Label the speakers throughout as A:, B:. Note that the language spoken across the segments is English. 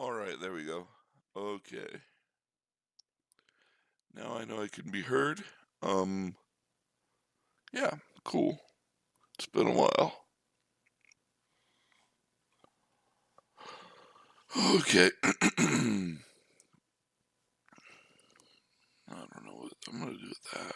A: Alright, there we go. Okay. Now I know I can be heard. Yeah, cool. It's been a while. Okay. I don't know what I'm gonna do with that.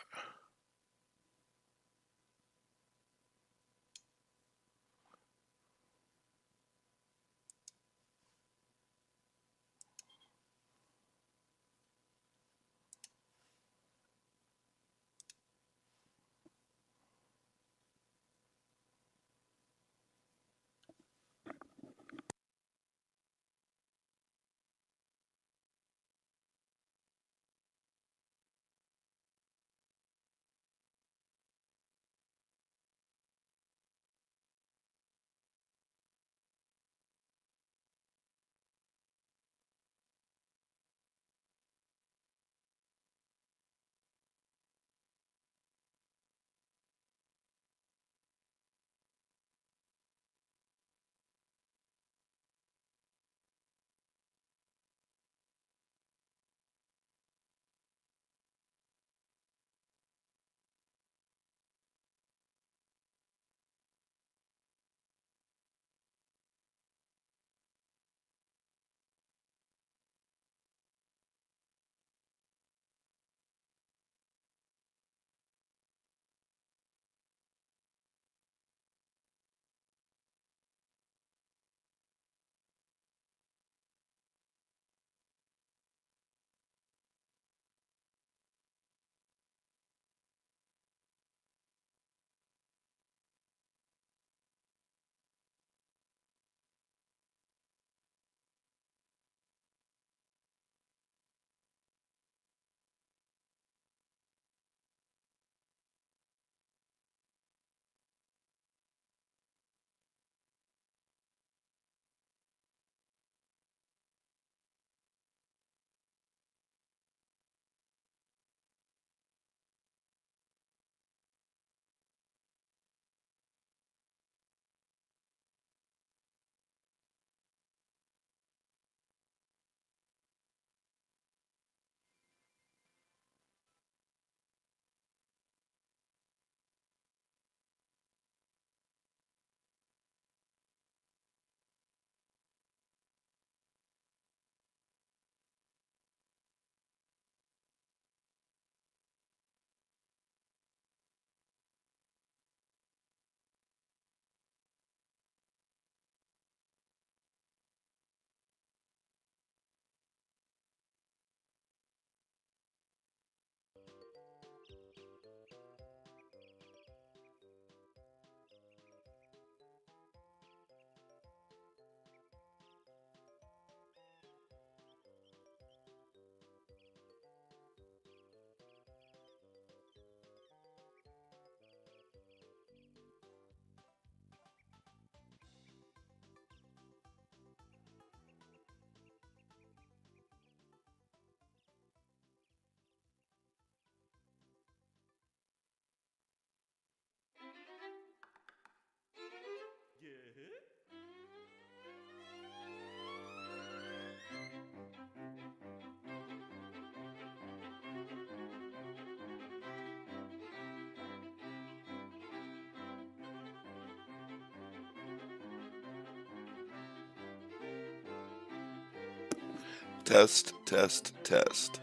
A: Test, test, test.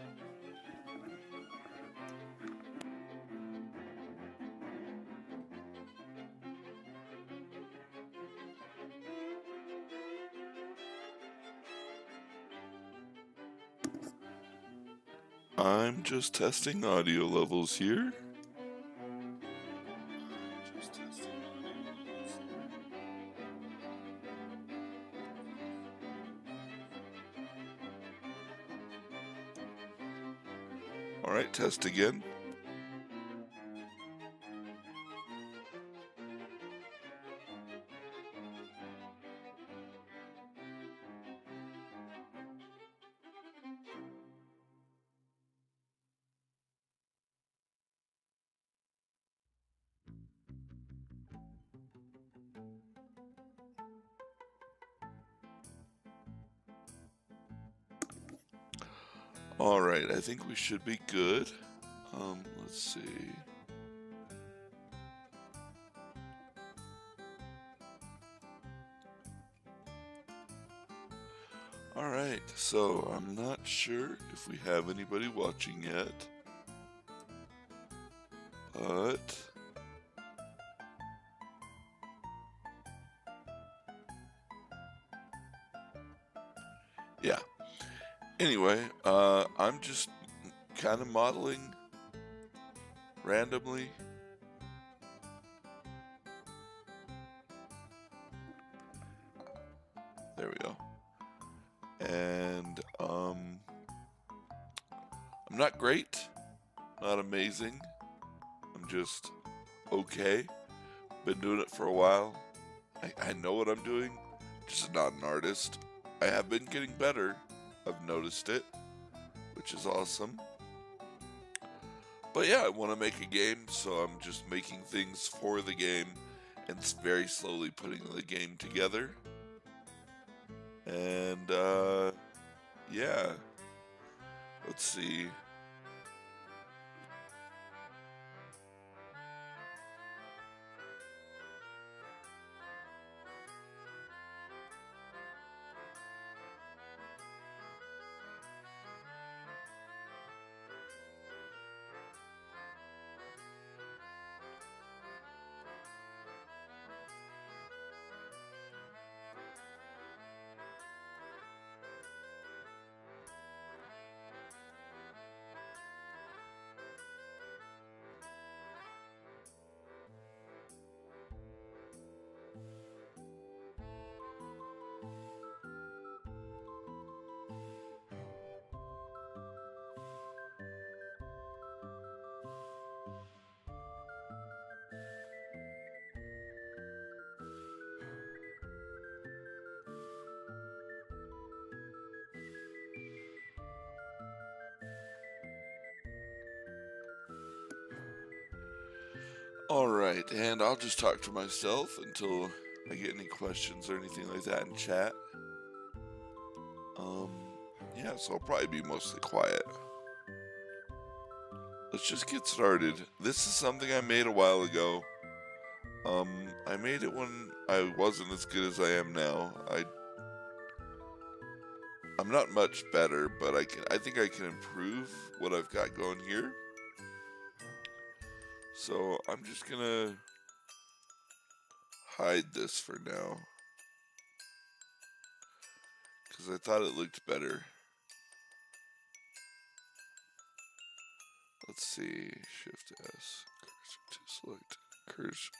A: I'm just testing audio levels here. Alright, test again. Alright, I think we should be good. Let's see. Alright, so I'm not sure if we have anybody watching yet, but yeah. Anyway, I'm just kind of modeling randomly. There we go. And I'm not great, not amazing. I'm just okay. Been doing it for a while. I know what I'm doing, just not an artist. I have been getting better. I've noticed it, which is awesome. But yeah, I want to make a game, so I'm just making things for the game and very slowly putting the game together. And yeah, let's see. Alright, and I'll just talk to myself until I get any questions or anything like that in chat. Yeah, so I'll probably be mostly quiet. Let's just get started. This is something I made a while ago. I made it when I wasn't as good as I am now. I'm not much better, but I think I can improve what I've got going here. So I'm just gonna hide this for now, because I thought it looked better. Let's see, Shift S, cursor to select cursor.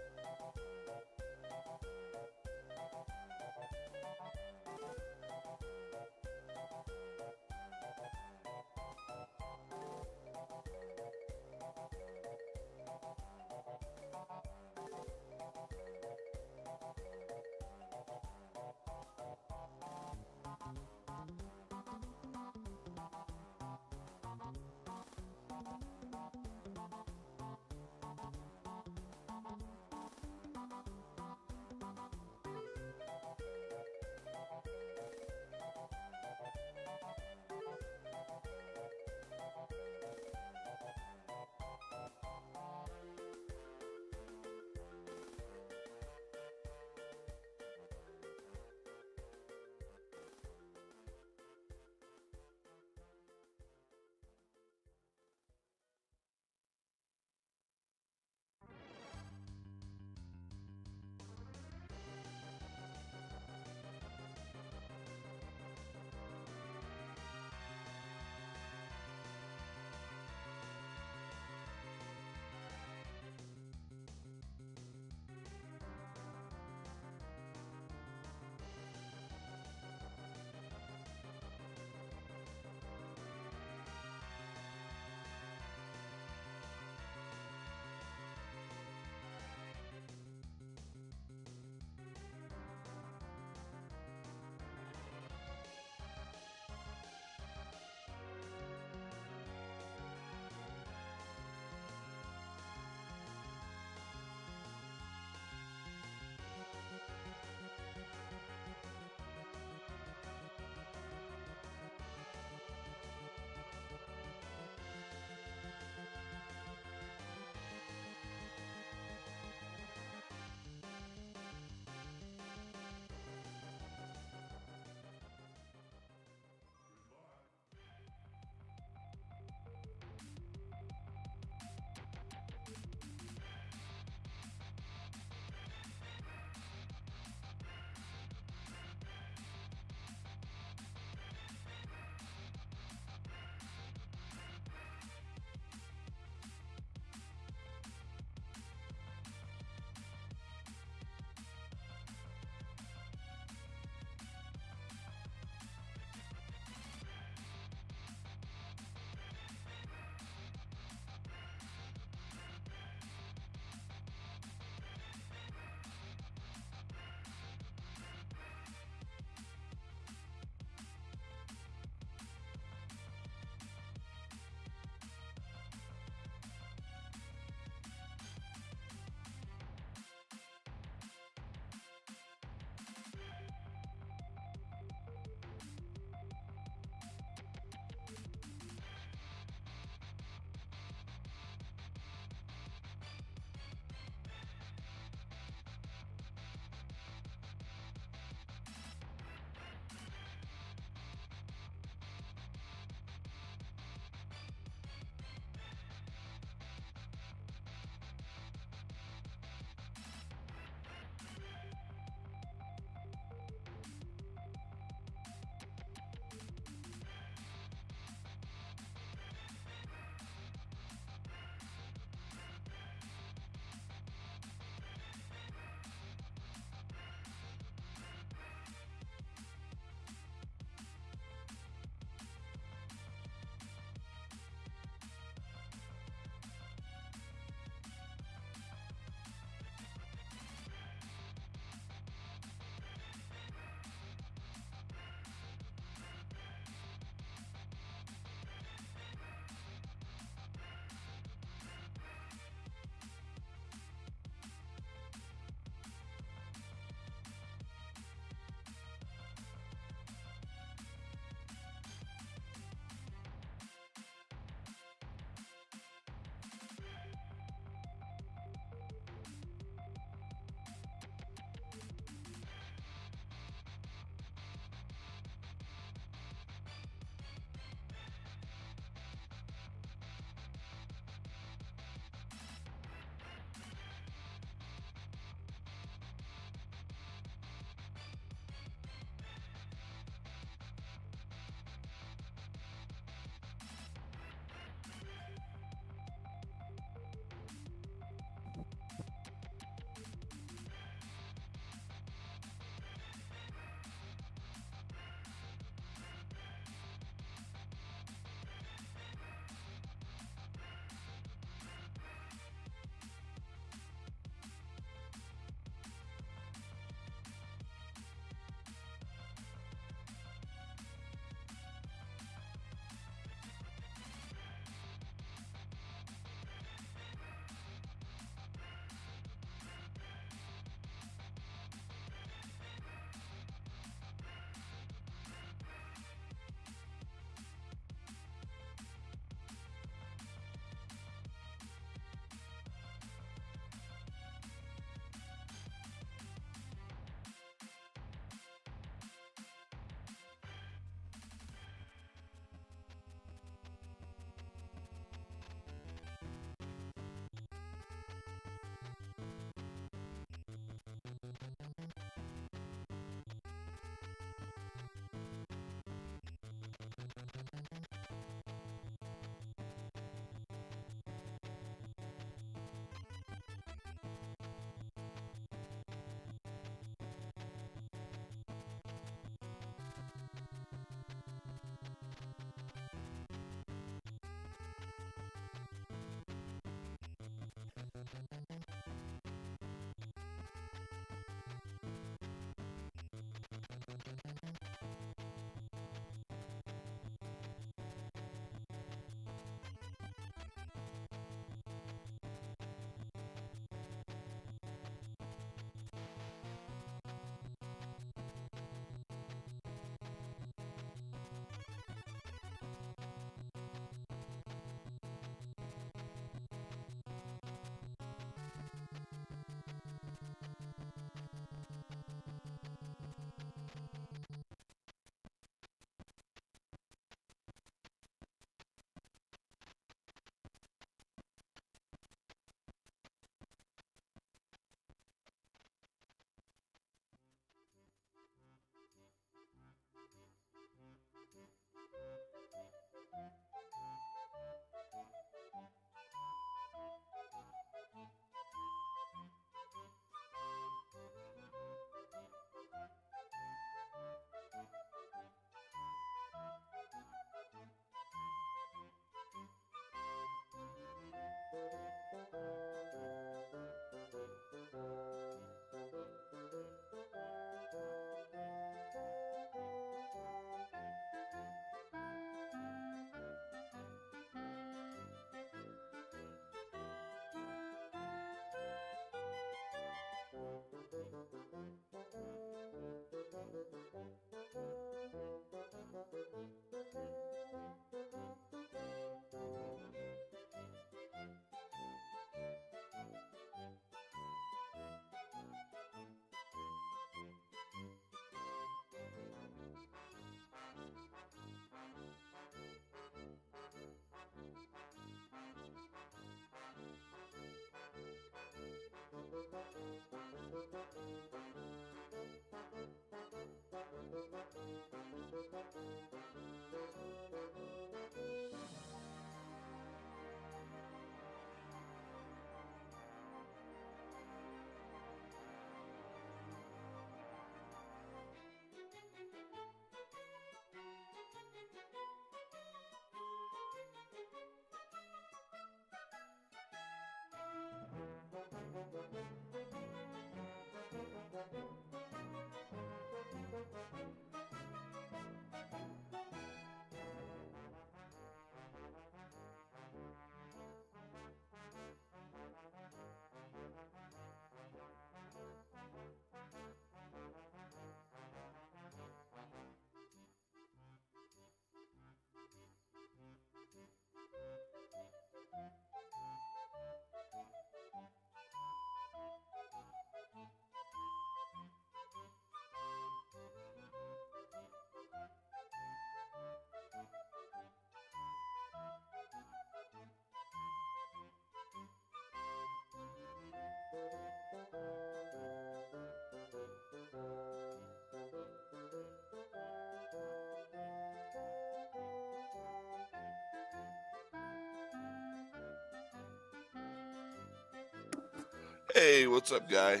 A: Hey, what's up, guy?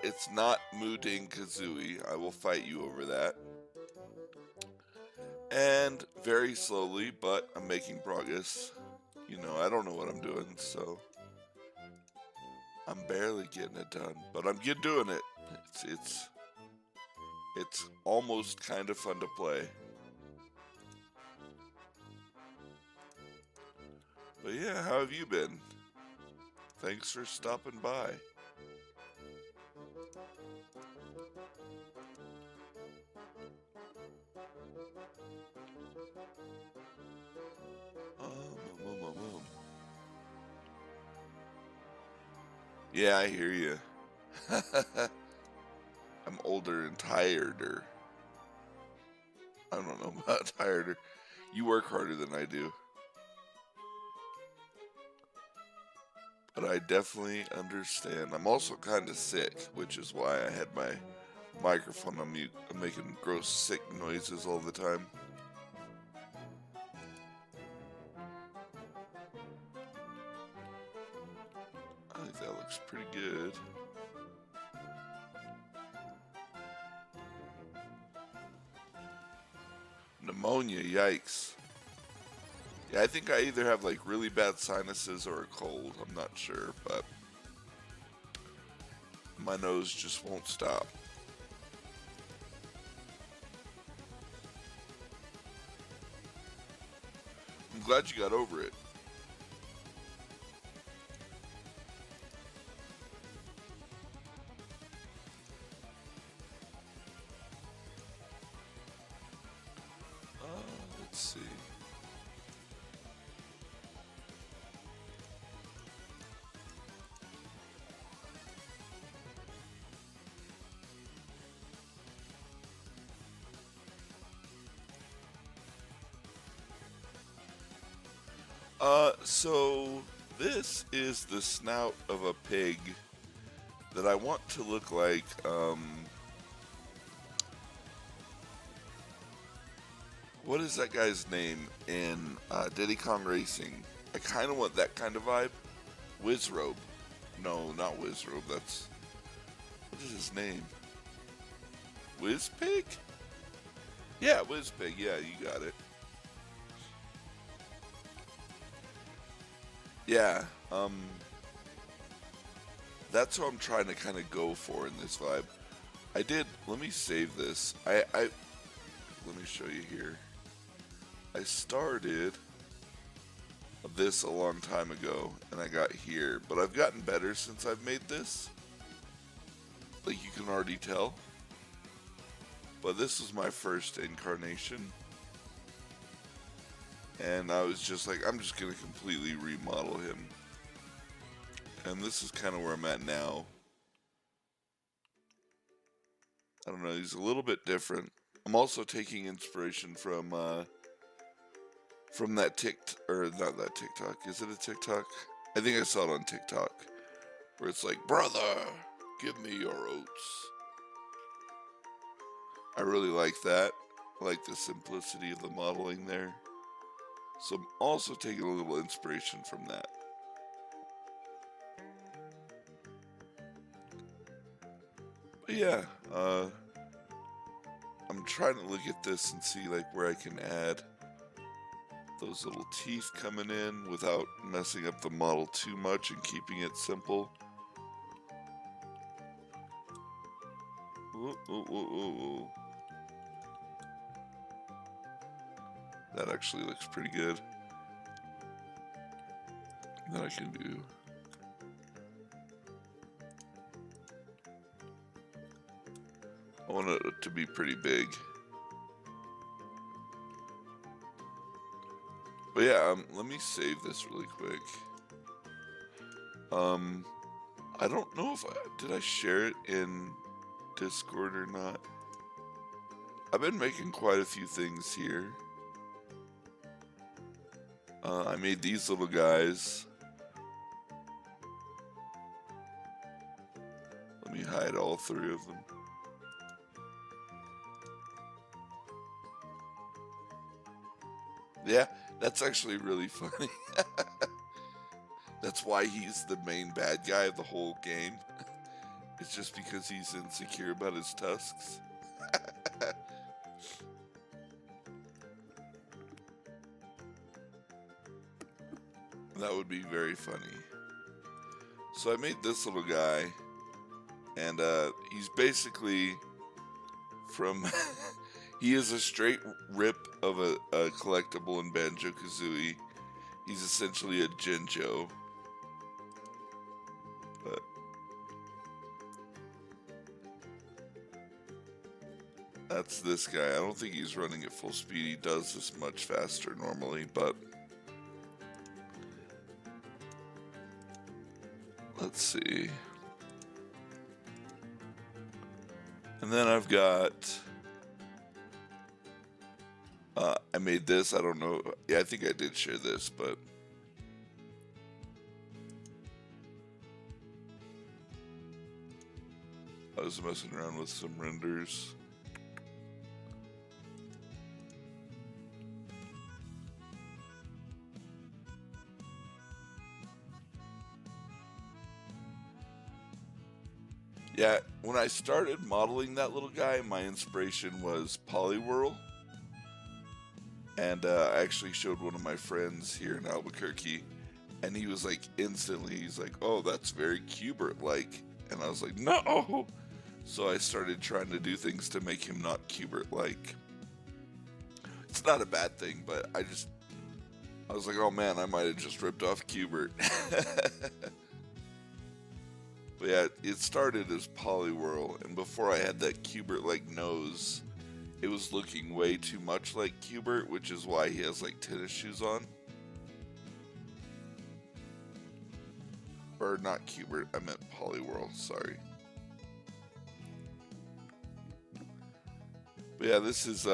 A: It's not Muting Kazooie. I will fight you over that. And very slowly, but I'm making progress. You know, I don't know what I'm doing, so I'm barely getting it done, but I'm doing it. It's it's almost kind of fun to play. But yeah, how have you been? Thanks for stopping by. Um. Yeah, I hear you. I'm older and tireder. I don't know about tireder. You work harder than I do. But I definitely understand. I'm also kind of sick, which is why I had my microphone on mute. I'm making gross, sick noises all the time. I think that looks pretty good. Pneumonia, yikes. Yeah, I think I either have like really bad sinuses or a cold. I'm not sure, but my nose just won't stop. I'm glad you got over it. Let's see. So this is the snout of a pig that I want to look like, what is that guy's name in Diddy Kong Racing? I kind of want that kind of vibe. Wizrobe. No, not Wizrobe. That's, what is his name? Wizpig? Yeah, Wizpig. Yeah, you got it. Yeah, that's what I'm trying to kind of go for in this vibe. I did. Let me save this. Let me show you here. I started this a long time ago, and I got here, but I've gotten better since I've made this. Like you can already tell. But this was my first incarnation. And I was just like, I'm just going to completely remodel him. And this is kind of where I'm at now. I don't know, he's a little bit different. I'm also taking inspiration from that or not that TikTok. Is it a TikTok? I think I saw it on TikTok. Where it's like, brother, give me your oats. I really like that. I like the simplicity of the modeling there. So I'm also taking a little inspiration from that. But yeah, I'm trying to look at this and see like where I can add those little teeth coming in without messing up the model too much and keeping it simple. Ooh, ooh, ooh, ooh. That actually looks pretty good. Then I can do. I want it to be pretty big. But yeah, let me save this really quick. I don't know if did I share it in Discord or not. I've been making quite a few things here. I made these little guys. Let me hide all three of them. Yeah, that's actually really funny. That's why he's the main bad guy of the whole game. It's just because he's insecure about his tusks. That would be very funny. So I made this little guy, and he's basically from... he is a straight rip of a collectible in Banjo-Kazooie. He's essentially a Jinjo. But that's this guy. I don't think he's running at full speed. He does this much faster normally, but... let's see. And then I've got... I made this. I don't know. Yeah, I think I did share this, but... I was messing around with some renders. Yeah, when I started modeling that little guy, my inspiration was Poliwhirl. And I actually showed one of my friends here in Albuquerque, and he was like, instantly, he's like, oh, that's very Q*bert-like. And I was like, no! So I started trying to do things to make him not Q*bert-like. It's not a bad thing, but I was like, oh man, I might have just ripped off Q*bert. But yeah, it started as Poliwhirl, and before I had that Q*bert-like nose, it was looking way too much like Q*bert, which is why he has like tennis shoes on. Or not Q*bert, I meant Poliwhirl, sorry. But yeah, this is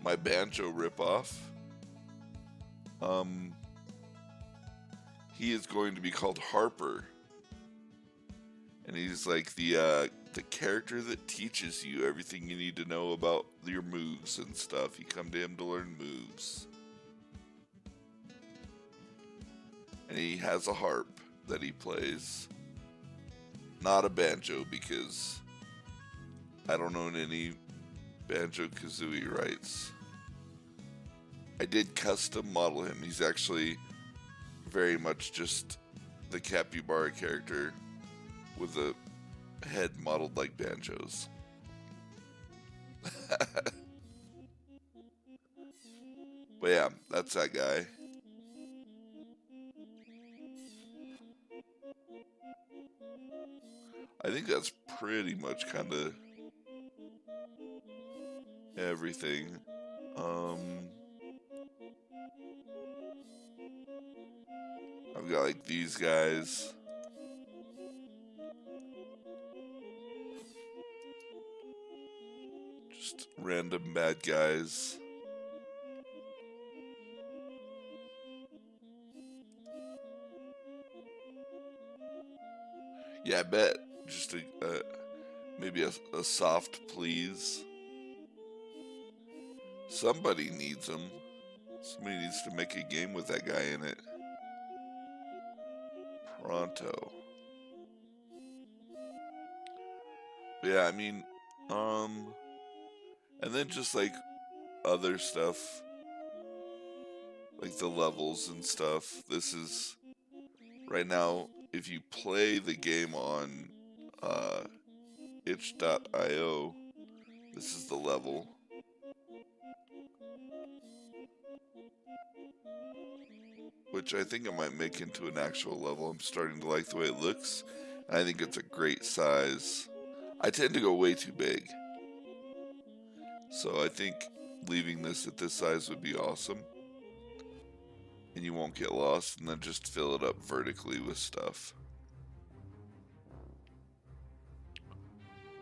A: my Banjo ripoff. He is going to be called Harper. And he's like the character that teaches you everything you need to know about your moves and stuff. You come to him to learn moves. And he has a harp that he plays. Not a banjo, because I don't own any Banjo-Kazooie rights. I did custom model him. He's actually very much just the capybara character with a head modeled like Banjo's. But yeah, that's that guy. I think that's pretty much kind of everything. I've got like these guys. Just random bad guys. Yeah, I bet. Just maybe a soft please. Somebody needs him. Somebody needs to make a game with that guy in it. Pronto. But yeah, I mean, and then just like other stuff, like the levels and stuff. This is, right now, if you play the game on itch.io, this is the level. Which I think I might make into an actual level. I'm starting to like the way it looks. And I think it's a great size. I tend to go way too big. So I think leaving this at this size would be awesome. And you won't get lost, and then just fill it up vertically with stuff.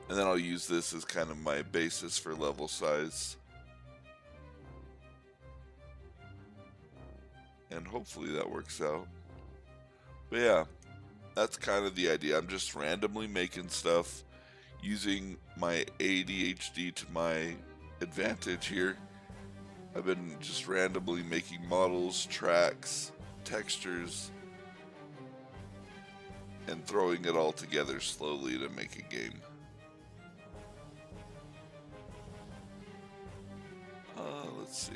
A: And then I'll use this as kind of my basis for level size. And hopefully that works out. But yeah, that's kind of the idea. I'm just randomly making stuff, using my ADHD to my advantage here. I've been just randomly making models, tracks, textures, and throwing it all together slowly to make a game. Let's see.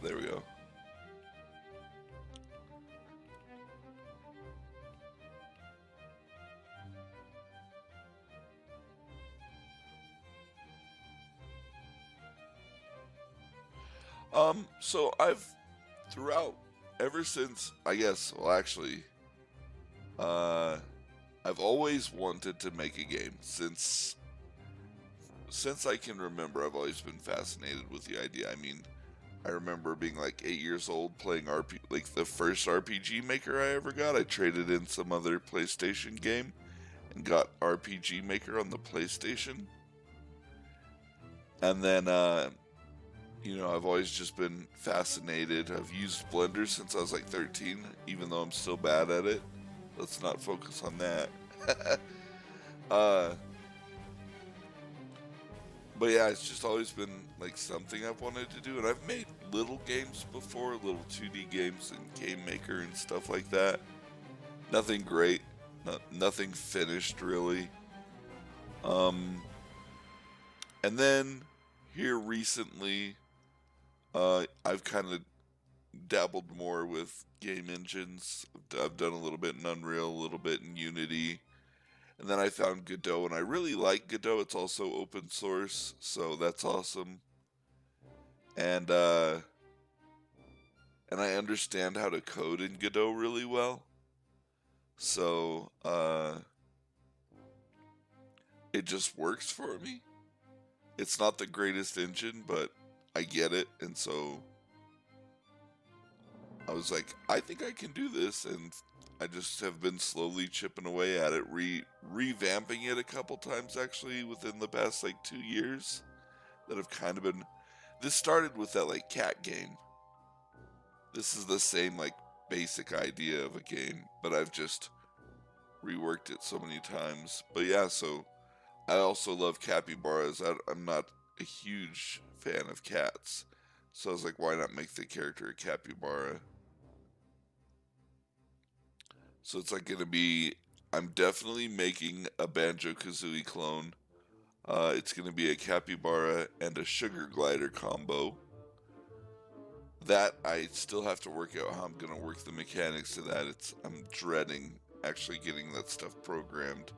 A: There we go. So throughout, ever since, I guess, well, actually, I've always wanted to make a game. Since I can remember, I've always been fascinated with the idea. I mean, I remember being like 8 years old playing like the first RPG Maker I ever got. I traded in some other PlayStation game and got RPG Maker on the PlayStation. And then, I've always just been fascinated. I've used Blender since I was like 13, even though I'm still bad at it. Let's not focus on that. But yeah, it's just always been like something I've wanted to do, and I've made little games before, little 2D games in Game Maker and stuff like that. Nothing great, nothing finished really. And then here recently, I've kind of dabbled more with game engines. I've done a little bit in Unreal, a little bit in Unity. And then I found Godot, and I really like Godot. It's also open source, so that's awesome. And I understand how to code in Godot really well. So it just works for me. It's not the greatest engine, but I get it, and so I was like, I think I can do this, and I just have been slowly chipping away at it, revamping it a couple times actually within the past like 2 years. That have kind of been. This started with that like cat game. This is the same like basic idea of a game, but I've just reworked it so many times. But yeah, so I also love capybaras. I'm not a huge fan of cats, so I was like, why not make the character a capybara? So it's like gonna be. I'm definitely making a Banjo-Kazooie clone. It's gonna be a capybara and a sugar glider combo. That I still have to work out how I'm gonna work the mechanics of that. I'm dreading actually getting that stuff programmed.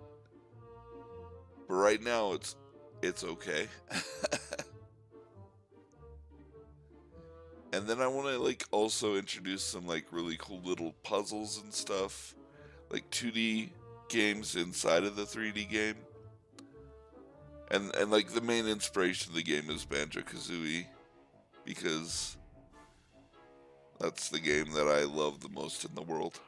A: But right now it's okay. And then I want to like also introduce some like really cool little puzzles and stuff, like 2D games inside of the 3D game. And like the main inspiration of the game is Banjo-Kazooie, because that's the game that I love the most in the world.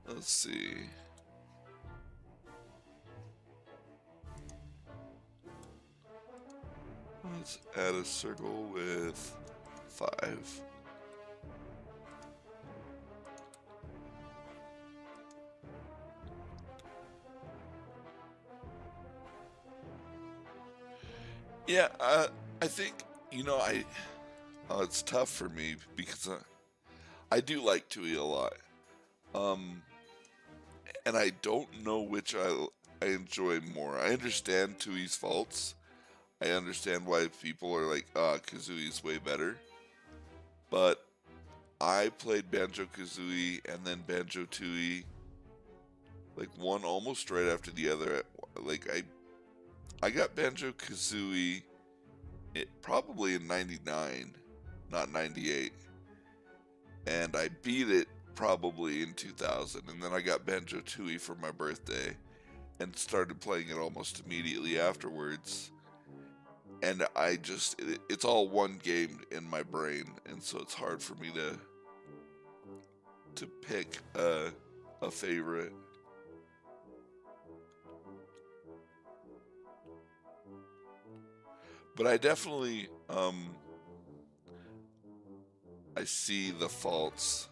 A: Let's see. Let's add a circle with 5. Yeah, I think, it's tough for me because I do like Tui a lot. Um, and I don't know which I enjoy more. I understand Tui's faults. I understand why people are like, Kazooie's way better. But I played Banjo-Kazooie and then Banjo-Tooie, like one almost right after the other. Like I got Banjo-Kazooie probably in 99, not 98. And I beat it probably in 2000. And then I got Banjo-Tooie for my birthday and started playing it almost immediately afterwards. And it's all one game in my brain, and so it's hard for me to pick a favorite. But I definitely I see the faults.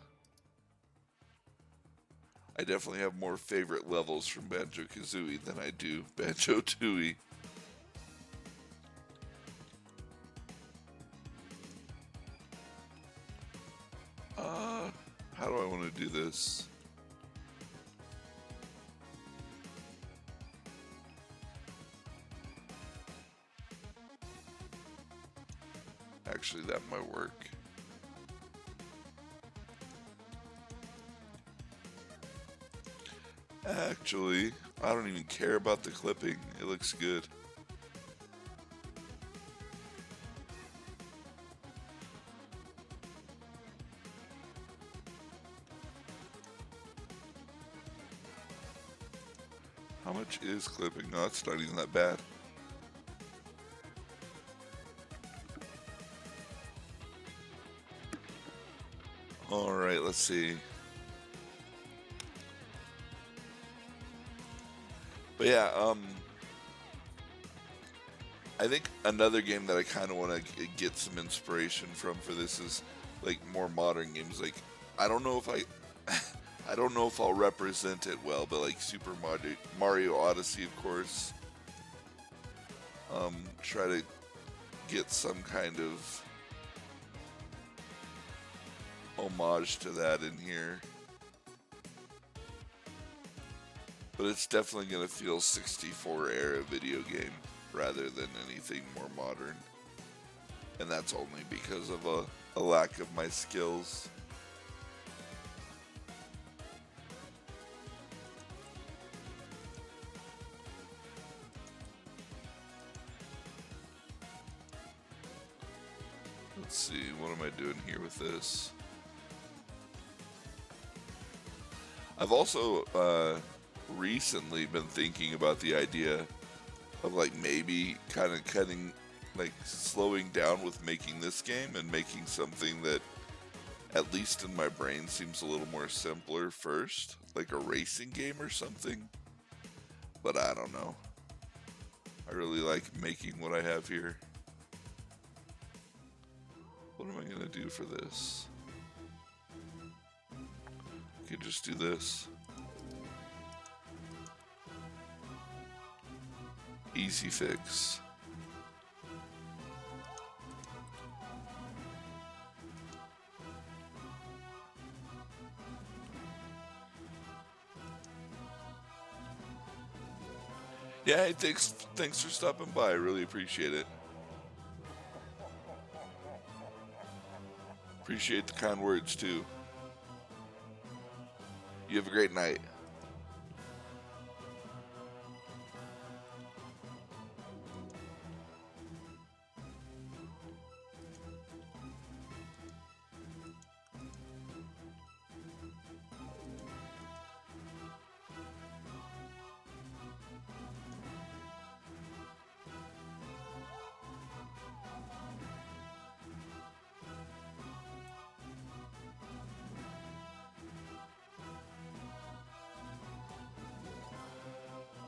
A: I definitely have more favorite levels from Banjo-Kazooie than I do Banjo-Tooie. do this. Actually, that might work. Actually, I don't even care about the clipping. It looks good. How much is clipping? No, it's not even that bad. Alright, let's see. But yeah, I think another game that I kind of want to get some inspiration from for this is like more modern games. Like, I don't know if I don't know if I'll represent it well, but like Super Mario Odyssey, of course. Try to get some kind of homage to that in here. But it's definitely going to feel 64 era video game rather than anything more modern. And that's only because of a lack of my skills. Let's see, what am I doing here with this? I've also recently been thinking about the idea of like maybe kind of cutting, like slowing down with making this game and making something that at least in my brain seems a little more simpler first, like a racing game or something. But I don't know. I really like making what I have here. What am I gonna do for this? I could just do this. Easy fix. Yeah, hey, thanks for stopping by. I really appreciate it. Appreciate the kind words too. You have a great night.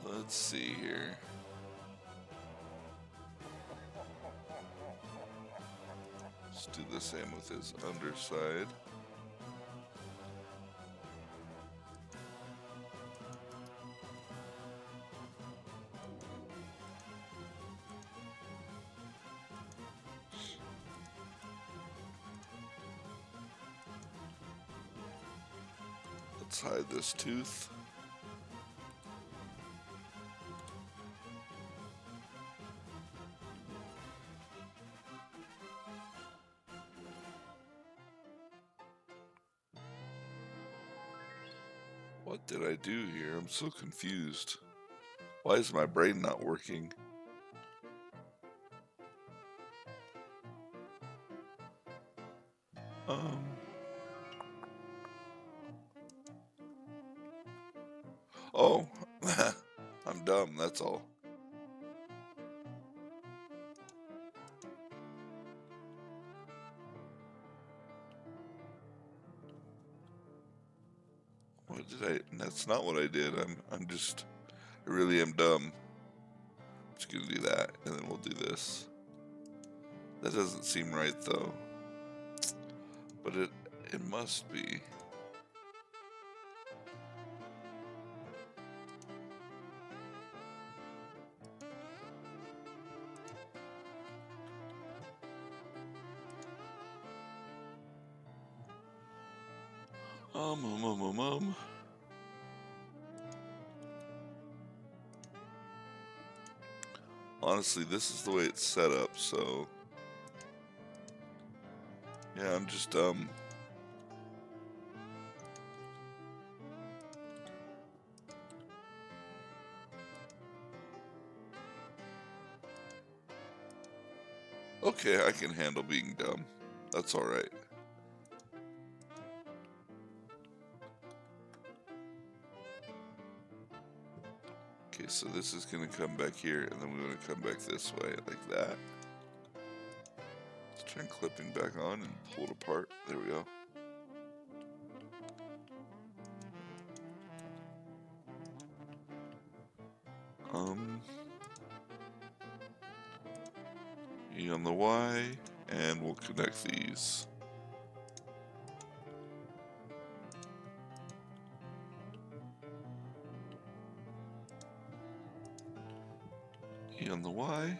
A: Let's see here. Let's do the same with his underside. Let's hide this tooth. What did I do here? I'm so confused. Why is my brain not working? Oh, I'm dumb, that's all. What did I? That's not what I did. I really am dumb. Just gonna do that, and then we'll do this. That doesn't seem right though. But it must be. Um, um, um, um, um. Honestly, this is the way it's set up, so yeah, I'm just okay, I can handle being dumb. That's all right. Okay, so this is gonna come back here, and then we want to come back this way, like that. Let's turn clipping back on and pull it apart. There we go. E on the Y, and we'll connect these. E on the Y.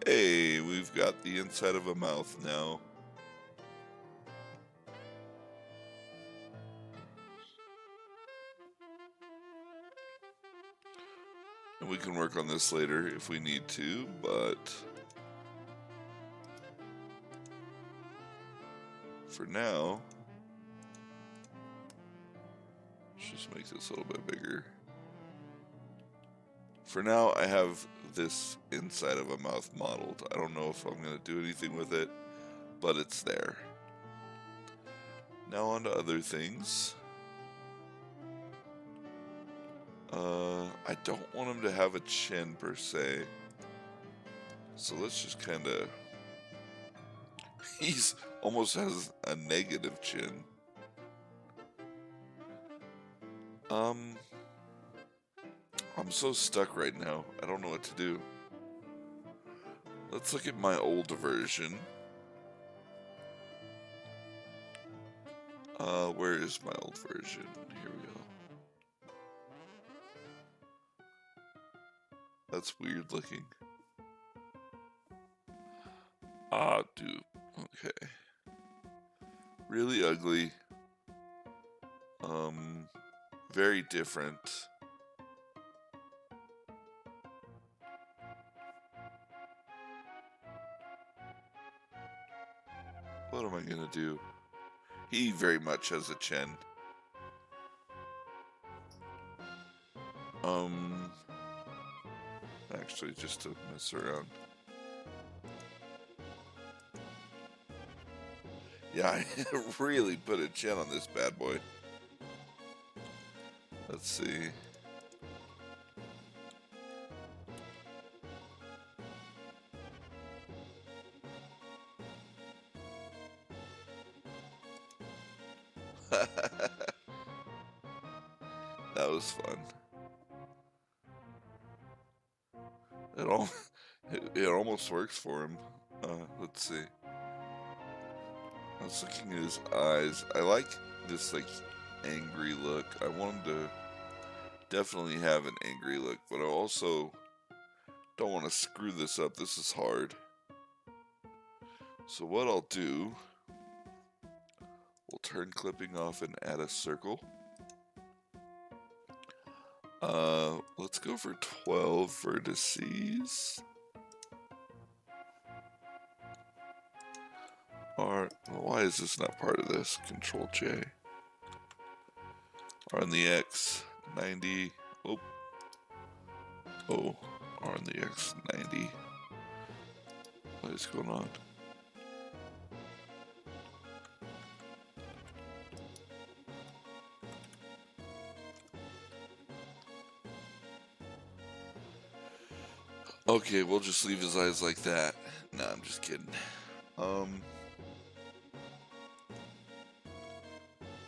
A: Hey, we've got the inside of a mouth now. And we can work on this later if we need to, but for now, let's just make this a little bit bigger. For now, I have this inside of a mouth modeled. I don't know if I'm going to do anything with it, but it's there. Now on to other things. I don't want him to have a chin per se. So let's just kind of... He's almost has a negative chin. I'm so stuck right now. I don't know what to do. Let's look at my old version. Where is my old version? Here we go. That's weird looking. Ah, dude. Okay. Really ugly. Very different. What am I gonna do? He very much has a chin. Actually, just to mess around. Yeah, I really put a chin on this bad boy. Let's see. That was fun. It almost works for him. Let's see. I was looking at his eyes. I like this like angry look. I want him to definitely have an angry look, but I also don't want to screw this up. This is hard. So what I'll do, we'll turn clipping off and add a circle. Let's go for 12 vertices. Or, why is this not part of this? Control J. R on the X, 90. Oh. Oh, R on the X, 90. What is going on? Okay, we'll just leave his eyes like that. Nah, I'm just kidding.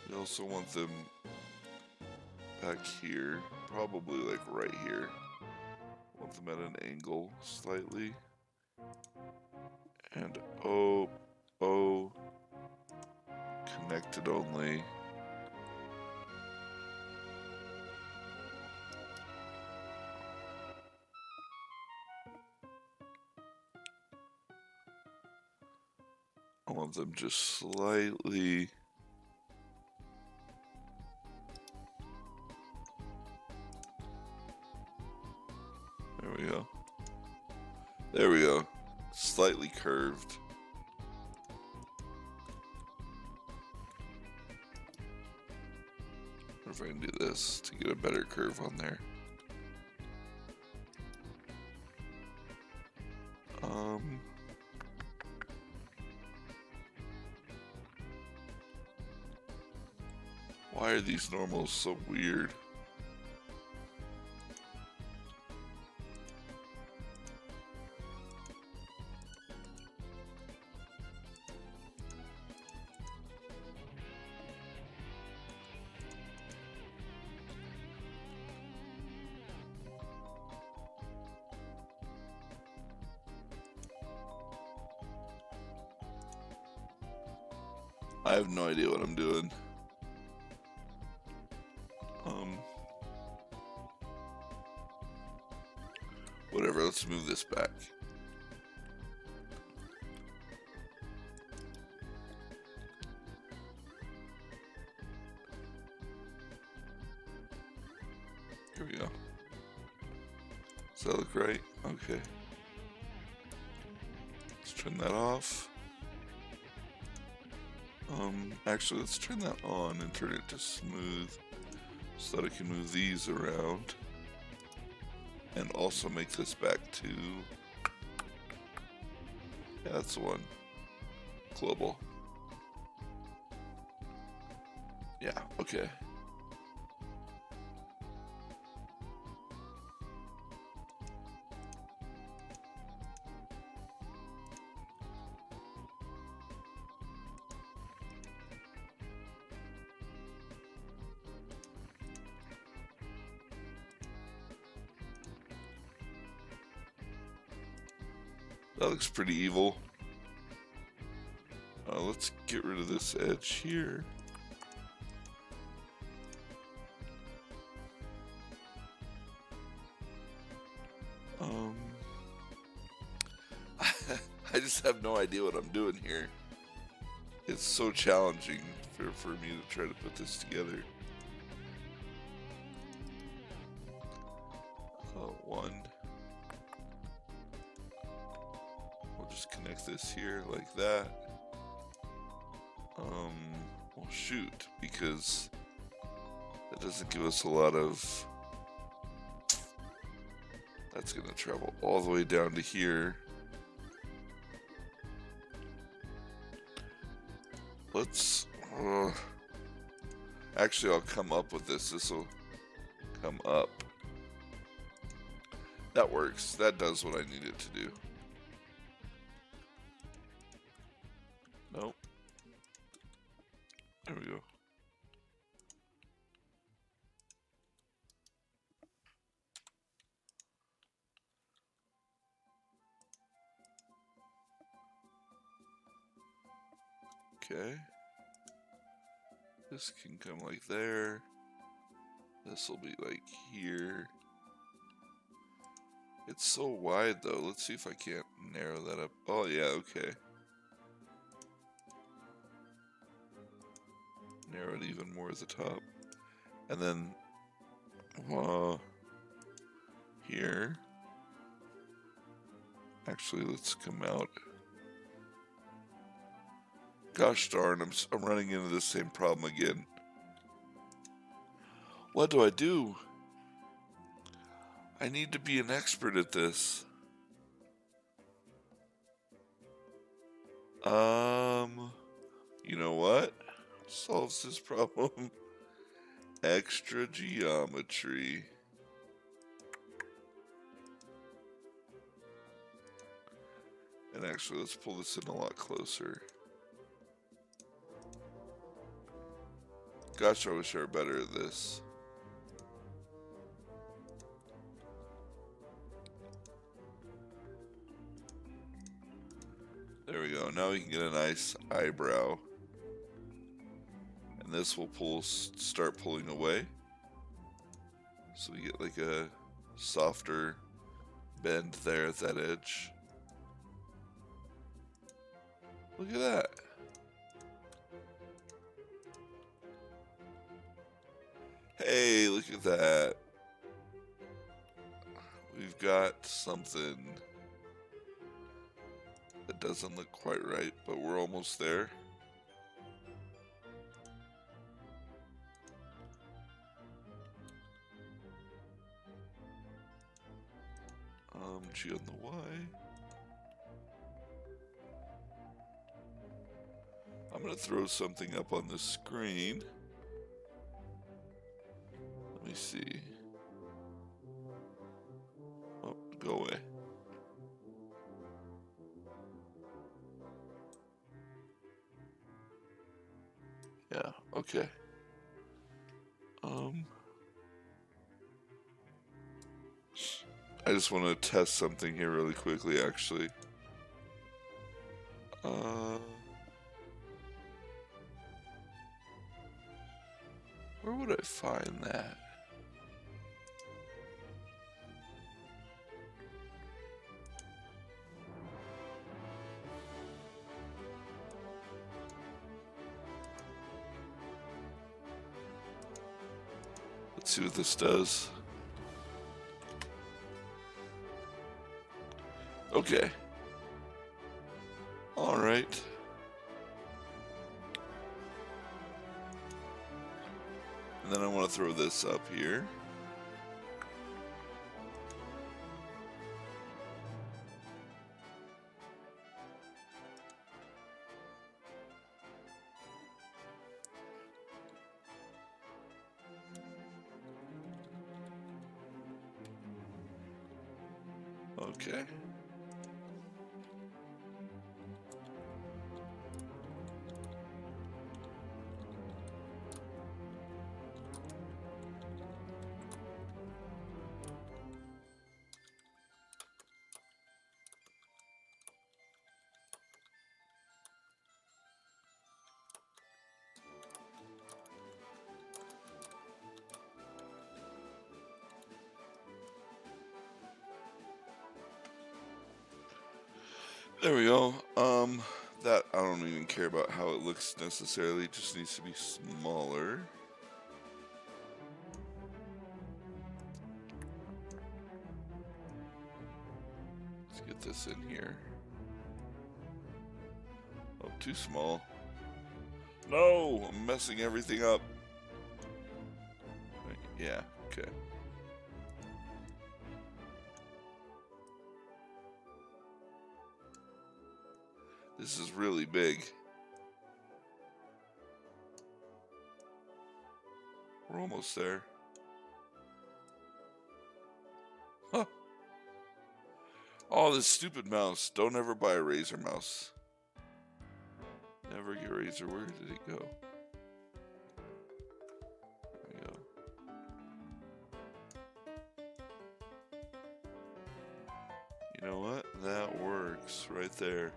A: We also want them back here, probably like right here. Want them at an angle slightly. And O, connected only. I want them just slightly. There we go. There we go. Slightly curved. I wonder if I can do this to get a better curve on there. Why are these normals so weird? I have no idea what I'm doing. Whatever, let's move this back. Here we go. Does that look right? Okay. Let's turn that off. Actually, let's turn that on and turn it to smooth so that I can move these around. And also make this back to, yeah, that's the one, global. Yeah, okay. That looks pretty evil. Let's get rid of this edge here. I just have no idea what I'm doing here. It's so challenging for me to try to put this together. One. We'll just connect this here like that. Well, shoot, because that doesn't give us a lot of. That's gonna travel all the way down to here. Let's. Actually, I'll come up with this. This will come up. That works. That does what I need it to do. Nope. There we go. Okay. This can come like there. This will be like here. It's so wide though. Let's see if I can't narrow that up. Oh yeah, okay. Narrow it even more at the top. And then here. Actually, let's come out. Gosh darn, I'm running into the same problem again. What do I do? I need to be an expert at this. You know what? Solves this problem. Extra geometry. And actually, let's pull this in a lot closer. Gosh, I wish I were better at this. There we go. Now we can get a nice eyebrow. And this will start pulling away. So we get like a softer bend there at that edge. Look at that. Hey, look at that. We've got something that doesn't look quite right, but we're almost there. G on the Y. I'm going to throw something up on the screen. Let me see. Oh, go away. Yeah, okay. I just want to test something here really quickly, actually. Where would I find that? Let's see what this does. Okay. All right. And then I want to throw this up here. Okay. There we go. That I don't even care about how it looks necessarily. It just needs to be smaller. Let's get this in here. Oh, too small. No, I'm messing everything up. Yeah, okay. This is really big. We're almost there. Huh. Oh, this stupid mouse. Don't ever buy a Razer mouse. Never get Razer. Where did it go? There we go. You know what? That works right there.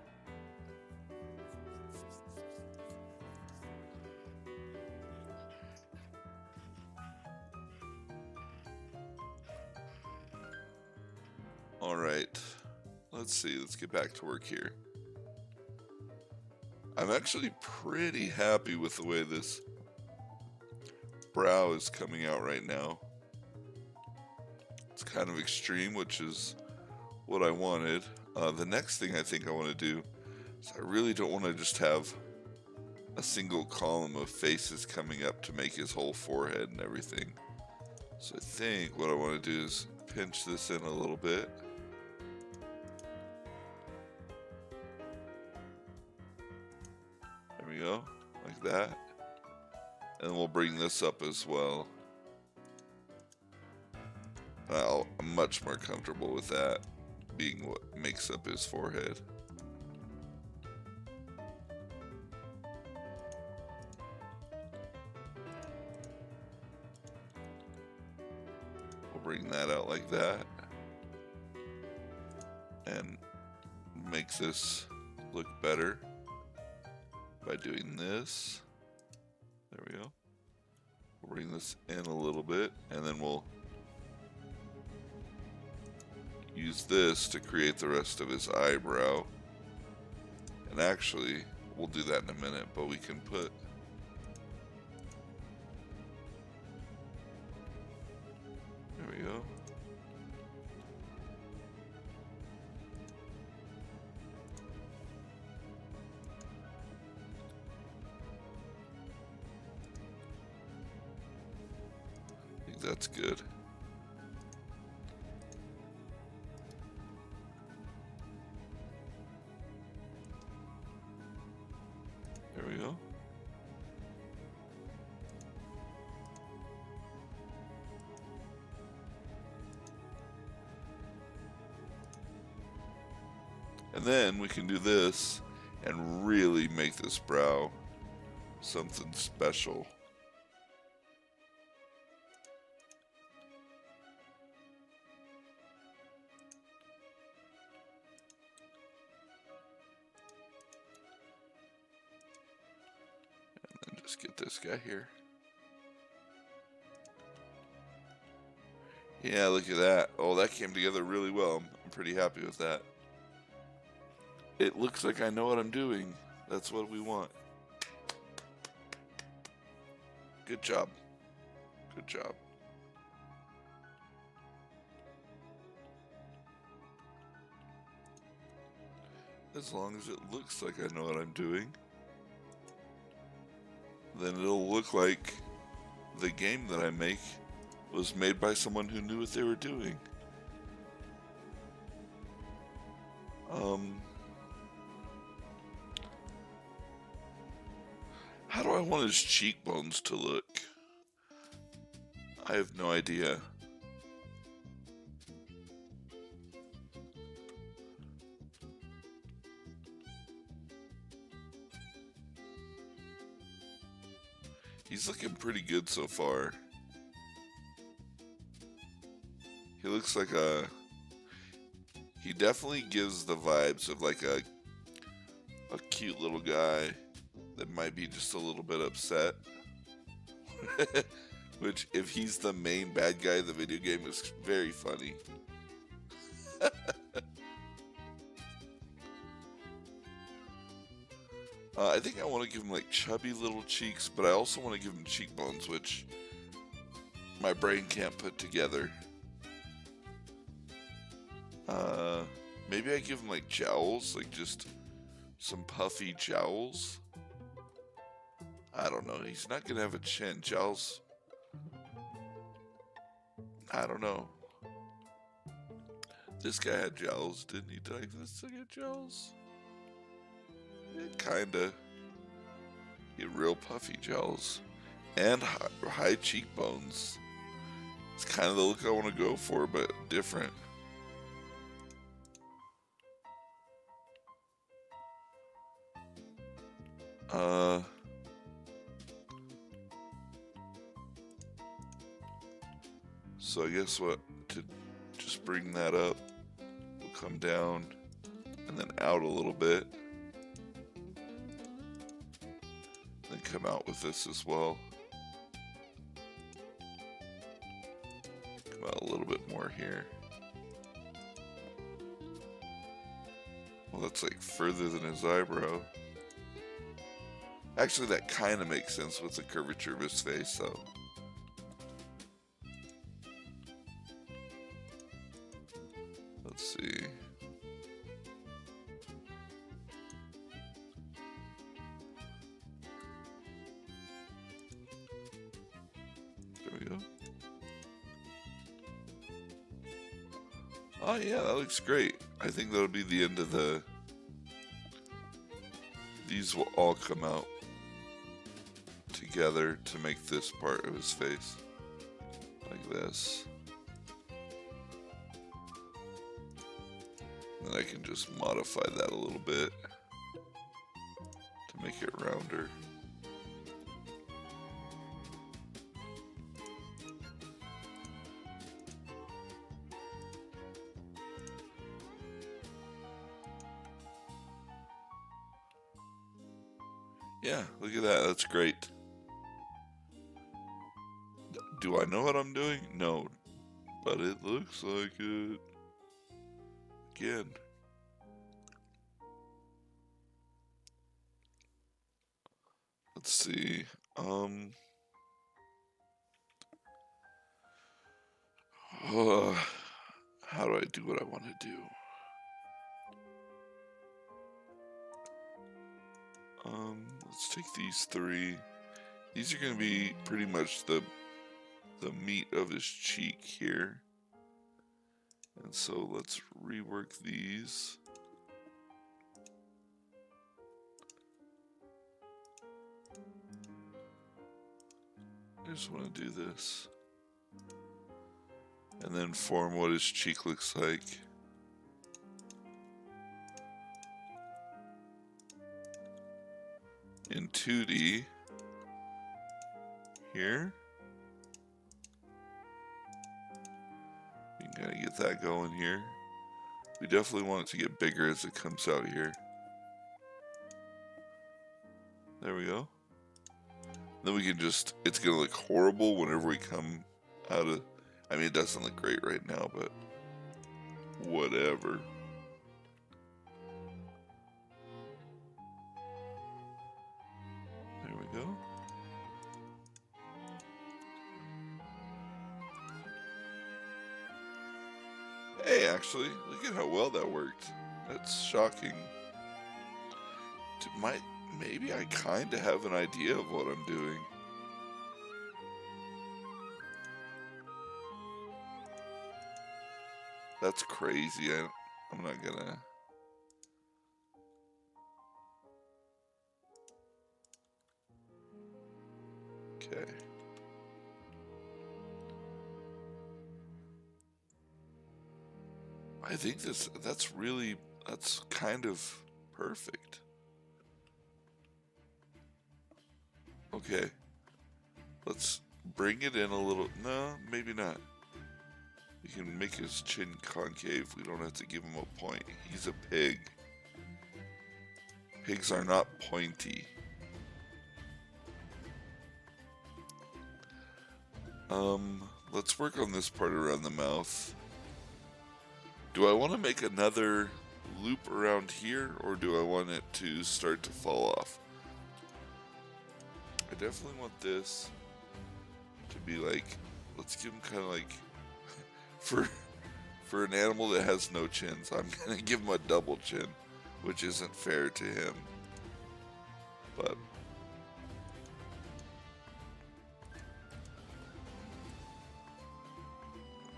A: All right, let's see, let's get back to work here. I'm actually pretty happy with the way this brow is coming out right now. It's kind of extreme, which is what I wanted. The next thing I think I want to do is I really don't want to just have a single column of faces coming up to make his whole forehead and everything. So I think what I want to do is pinch this in a little bit. There we go, like that. And we'll bring this up as well. I'm much more comfortable with that being what makes up his forehead. We'll bring that out like that. And make this look better by doing this. There we go. We'll bring this in a little bit, and then we'll use this to create the rest of his eyebrow. And actually, we'll do that in a minute, but we can put... There we go. I think that's good. There we go. And then we can do this and really make this brow something special. And then just get this guy here. Yeah, look at that. Oh, that came together really well. I'm pretty happy with that. It looks like I know what I'm doing. That's what we want. Good job. Good job. As long as it looks like I know what I'm doing, then it'll look like the game that I make was made by someone who knew what they were doing. How do I want his cheekbones to look? I have no idea. He's looking pretty good so far. He looks like he definitely gives the vibes of like a cute little guy that might be just a little bit upset. Which, if he's the main bad guy of the video game, is very funny. I think I want to give him like chubby little cheeks, but I also want to give him cheekbones, which my brain can't put together. Maybe I give him like jowls, like just some puffy jowls. I don't know. He's not gonna have a chin. Jowls. I don't know. This guy had jowls, didn't he? Did this guy get jowls? Kinda. Get real puffy jowls and high cheekbones. It's kind of the look I want to go for, but different. So I guess what, to just bring that up, we'll come down and then out a little bit. Then come out with this as well. Come out a little bit more here. Well, that's like further than his eyebrow. Actually, that kind of makes sense with the curvature of his face, though. Let's see. There we go. Oh yeah, that looks great. I think that'll be the end of the... These will all come out together to make this part of his face. Like this. Then I can just modify that a little bit to make it rounder. Yeah, look at that. That's great. Do I know what I'm doing? No, but it looks like it. Again. let's see. How do I do what I want to do? Let's take these three. These are going to be pretty much the meat of his cheek here. And so let's rework these. I just want to do this. And then form what his cheek looks like. In 2D. Here. You can kind of get that going here. We definitely want it to get bigger as it comes out here. There we go. Then we can just, it's going to look horrible whenever we come out of, I mean, it doesn't look great right now, but whatever. There we go. Hey, actually, look at how well that worked. That's shocking. Maybe I kind of have an idea of what I'm doing. That's crazy. I'm not gonna... Okay. I think that's kind of perfect. Okay. Let's bring it in a little. No, maybe not. We can make his chin concave. We don't have to give him a point. He's a pig. Pigs are not pointy. Let's work on this part around the mouth. Do I want to make another loop around here, or do I want it to start to fall off? I definitely want this to be like, let's give him kind of like, for an animal that has no chins, I'm gonna give him a double chin, which isn't fair to him. But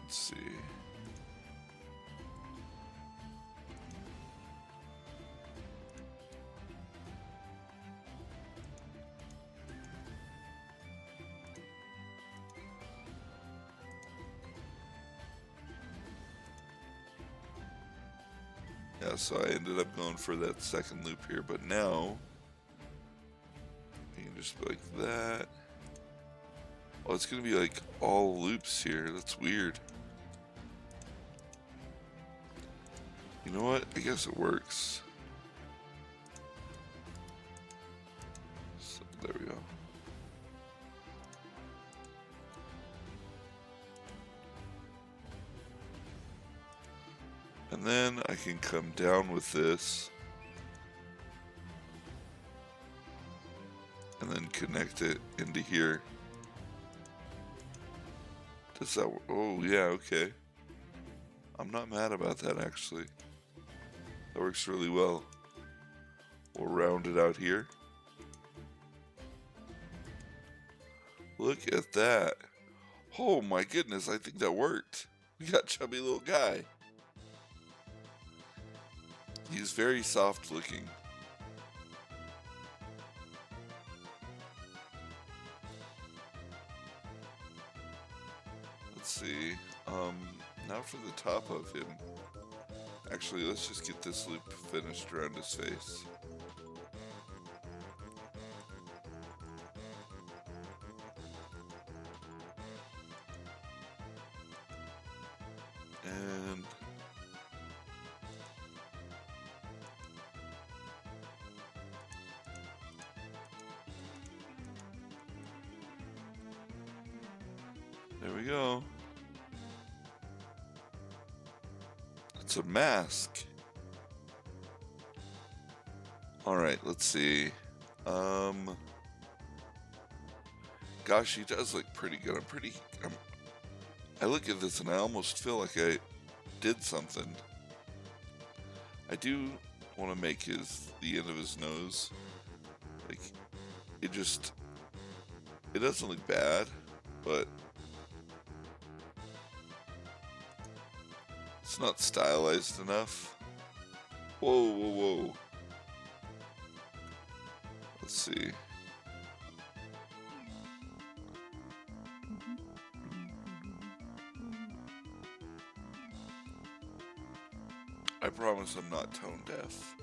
A: let's see. Yeah, so I ended up going for that second loop here, but now you can just be like that. Oh, it's gonna be like all loops here. That's weird. You know what? I guess it works. So, there we go. And then I can come down with this and then connect it into here. Does that work? Oh, yeah, okay. I'm not mad about that, actually. That works really well. We'll round it out here. Look at that. Oh my goodness, I think that worked. We got chubby little guy. He's very soft looking. Let's see. Now for the top of him. Actually, let's just get this loop finished around his face. And there we go. It's a mask. All right, let's see. Gosh, he does look pretty good. I look at this and I almost feel like I did something. I do want to make the end of his nose, like, it doesn't look bad, but it's not stylized enough. Whoa, whoa, whoa. Let's see. I promise I'm not tone deaf.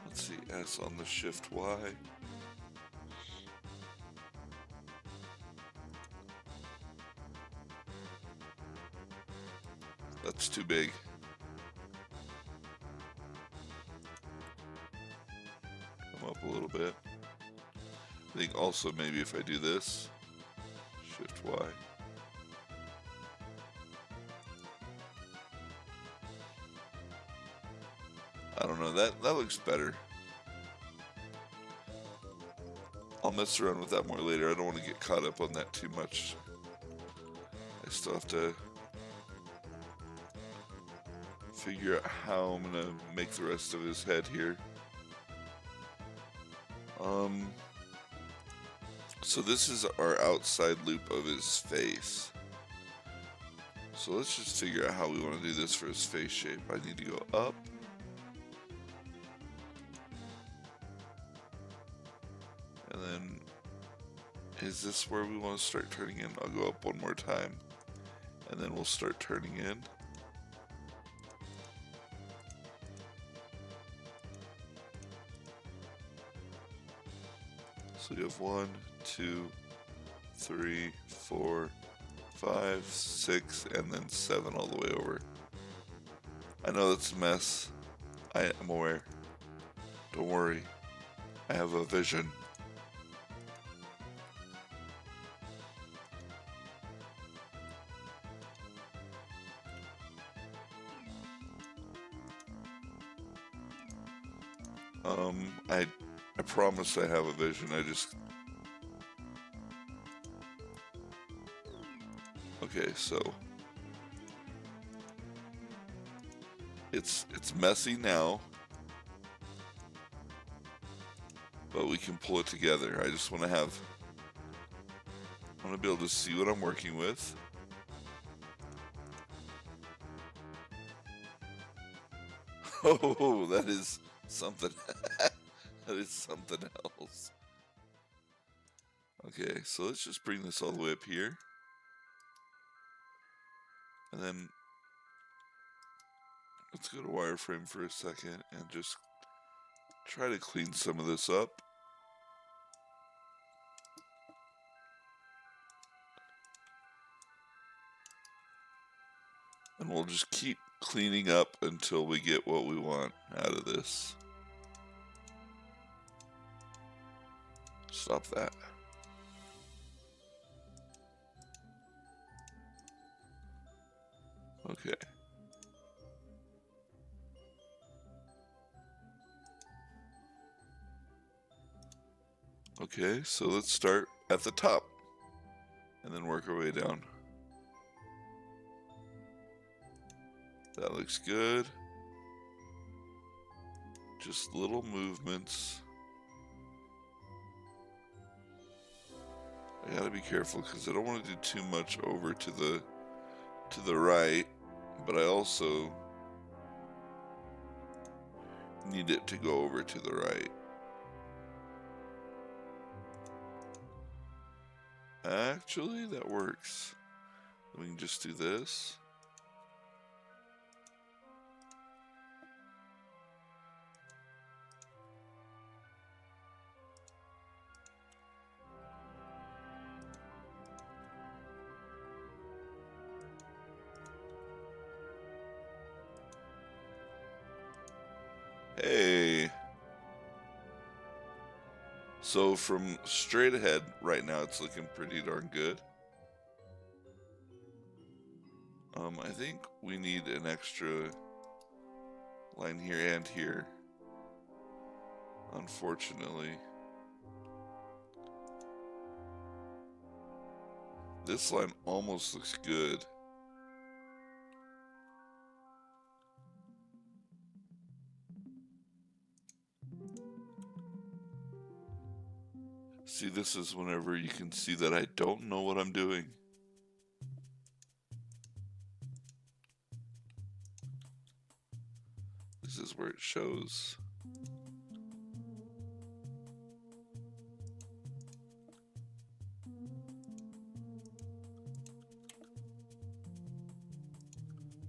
A: Let's see, S on the Shift Y. That's too big. Come up a little bit. I think also maybe if I do this, Shift Y. I don't know, that looks better. I'll mess around with that more later. I don't want to get caught up on that too much. I still have to figure out how I'm gonna make the rest of his head here. So this is our outside loop of his face. So let's just figure out how we want to do this for his face shape. I need to go up. And then, is this where we want to start turning in? I'll go up one more time. And then we'll start turning in. So you have 1, 2, 3, 4, 5, 6, and then 7 all the way over. I know that's a mess. I am aware. Don't worry. I have a vision. I promise I have a vision. Okay, so it's messy now, but we can pull it together. I just want to be able to see what I'm working with. Oh, that is something. That is something else. Okay, so let's just bring this all the way up here. And then let's go to wireframe for a second and just try to clean some of this up. And we'll just keep cleaning up until we get what we want out of this. Stop that. Okay. Okay, so let's start at the top and then work our way down. That looks good. Just little movements. I gotta be careful because I don't want to do too much over to the right, but I also need it to go over to the right. Actually, that works. We can just do this. Hey. So from straight ahead right now, it's looking pretty darn good. I think we need an extra line here and here. unfortunately. This line almost looks good. See, this is whenever you can see that I don't know what I'm doing. This is where it shows.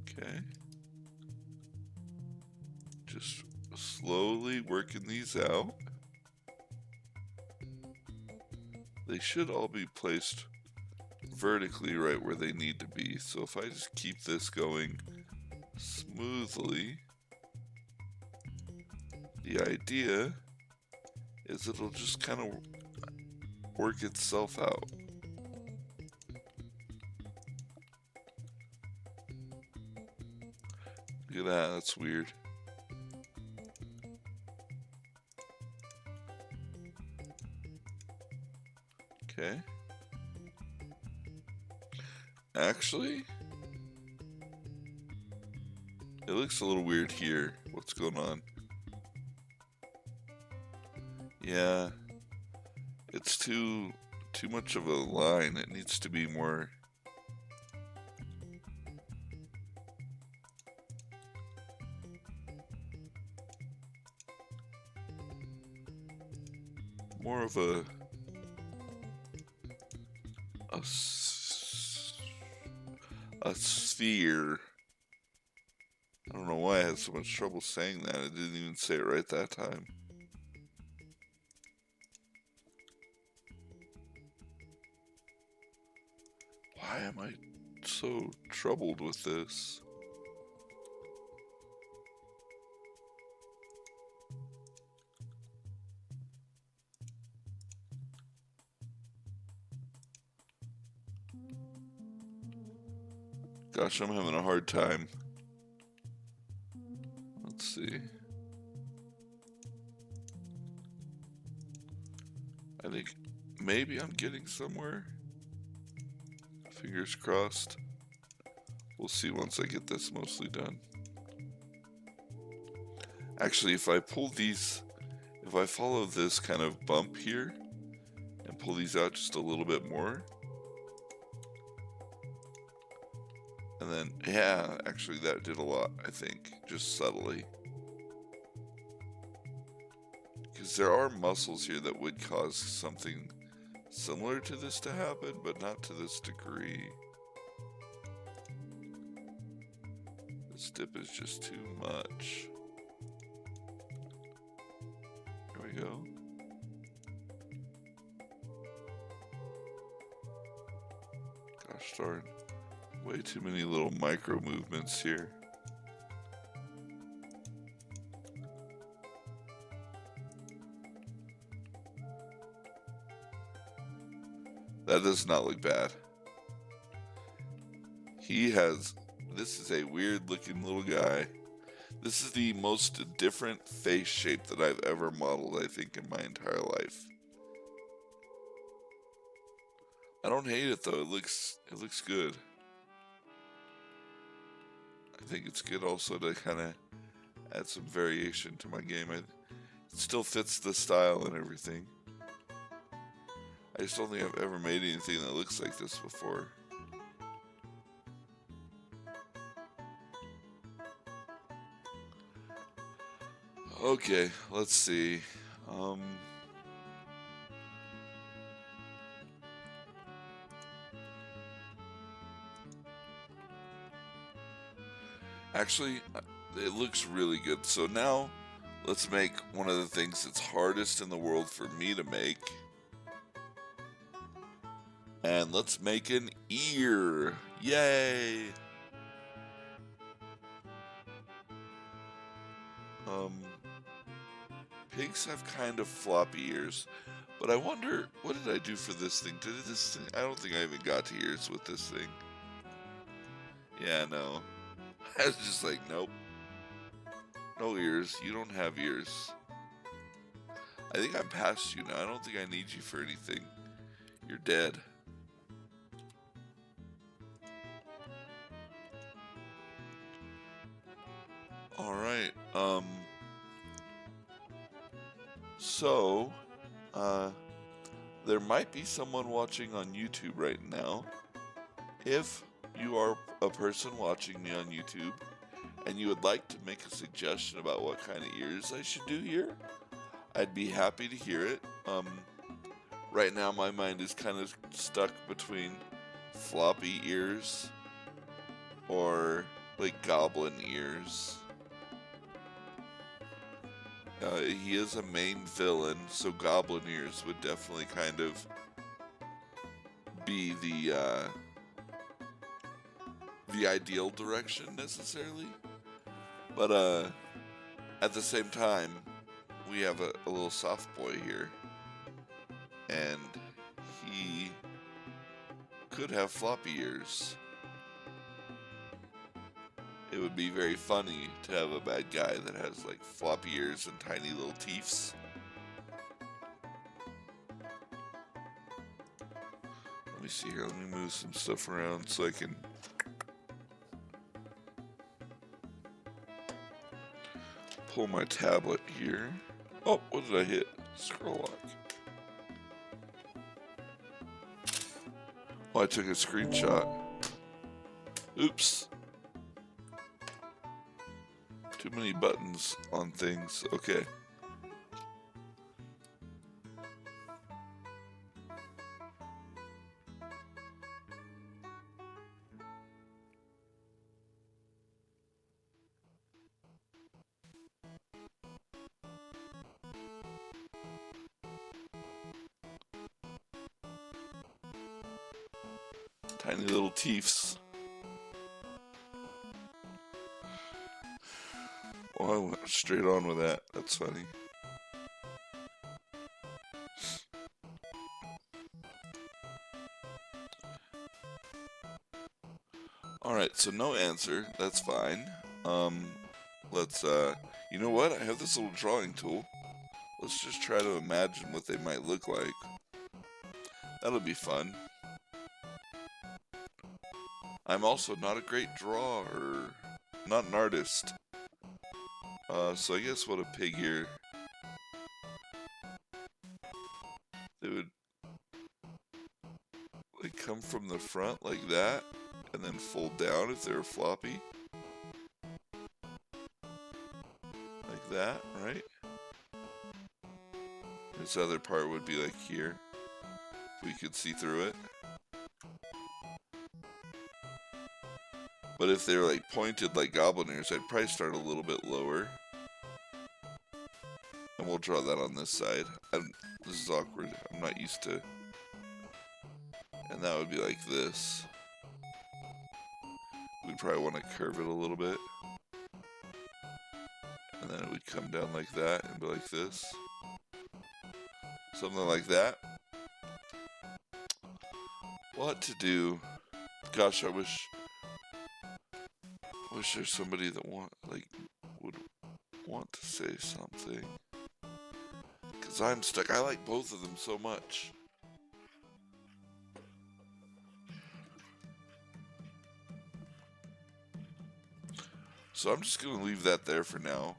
A: Okay. Just slowly working these out. They should all be placed vertically right where they need to be. So if I just keep this going smoothly, the idea is it'll just kind of work itself out. Look at that, that's weird. Okay. Actually, it looks a little weird here. What's going on? Yeah, it's too much of a line. It needs to be more. More of a sphere. I don't know why I had so much trouble saying that. I didn't even say it right that time. Why am I so troubled with this? Gosh, I'm having a hard time. Let's see. I think maybe I'm getting somewhere. Fingers crossed. We'll see once I get this mostly done. Actually, if I pull these, if I follow this kind of bump here and pull these out just a little bit more, and then, yeah, actually that did a lot, I think, just subtly. Because there are muscles here that would cause something similar to this to happen, but not to this degree. This dip is just too much. There we go. Gosh darn. Way too many little micro movements here. That does not look bad. This is a weird looking little guy. This is the most different face shape that I've ever modeled, I think, in my entire life. I don't hate it though, it looks good. I think it's good also to kind of add some variation to my game. It still fits the style and everything. I just don't think I've ever made anything that looks like this before. Okay, let's see. Actually, it looks really good. So now, let's make one of the things that's hardest in the world for me to make. And let's make an ear. Yay! Pigs have kind of floppy ears, but I wonder, what did I do for this thing? I don't think I even got to ears with this thing. Yeah, no. I was just like, nope. No ears. You don't have ears. I think I'm past you now. I don't think I need you for anything. You're dead. Alright, so, there might be someone watching on YouTube right now. If you are a person watching me on YouTube and you would like to make a suggestion about what kind of ears I should do here, I'd be happy to hear it. Right now my mind is kind of stuck between floppy ears or like goblin ears. He is a main villain, so goblin ears would definitely kind of be the ideal direction necessarily. But at the same time, we have a little soft boy here, and he could have floppy ears. It would be very funny to have a bad guy that has like floppy ears and tiny little teeths. Let me see here, let me move some stuff around so I can pull my tablet here. Oh, what did I hit? Scroll lock. Oh, I took a screenshot. Oops. Too many buttons on things. Okay. Tiny little teeths. Oh, I went straight on with that. That's funny. Alright, so no answer. That's fine. Let's, you know what? I have this little drawing tool. Let's just try to imagine what they might look like. That'll be fun. I'm also not a great drawer. Not an artist. So I guess what a pig here. They would like come from the front like that and then fold down if they were floppy. Like that, right? This other part would be like here. We could see through it. But if they were like pointed like goblin ears, I'd probably start a little bit lower. And we'll draw that on this side. This is awkward. I'm not used to. And that would be like this. We'd probably want to curve it a little bit. And then it would come down like that and be like this. Something like that. What to do? Gosh, I wish there's somebody that would want to say something. Cause I'm stuck. I like both of them so much. So I'm just gonna leave that there for now.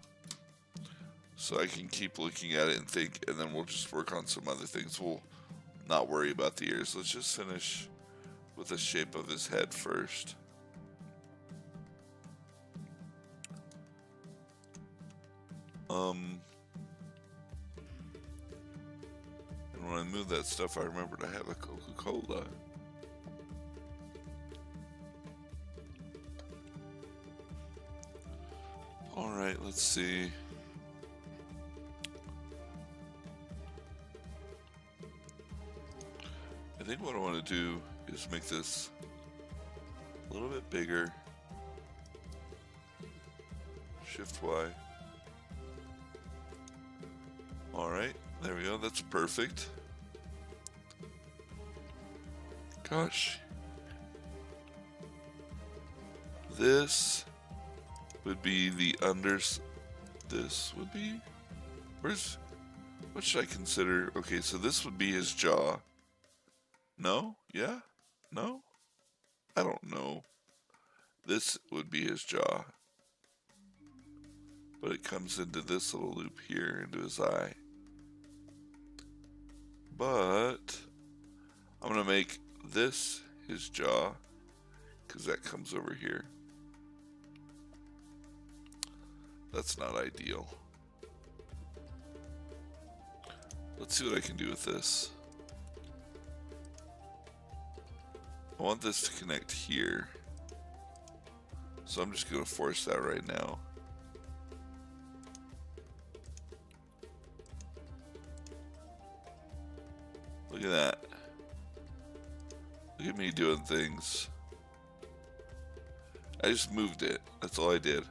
A: So I can keep looking at it and think, and then we'll just work on some other things. We'll not worry about the ears. Let's just finish with the shape of his head first. And when I move that stuff, I remembered I have a Coca-Cola. Alright, let's see. I think what I want to do is make this a little bit bigger. Shift Y. Alright, there we go, that's perfect. Gosh. This would be the this would be, What should I consider? Okay, so this would be his jaw. No? Yeah? No? I don't know. This would be his jaw. But it comes into this little loop here, into his eye. But I'm going to make this his jaw, because that comes over here. That's not ideal. Let's see what I can do with this. I want this to connect here. So I'm just going to force that right now. Look at that. Look at me doing things. I just moved it. That's all I did.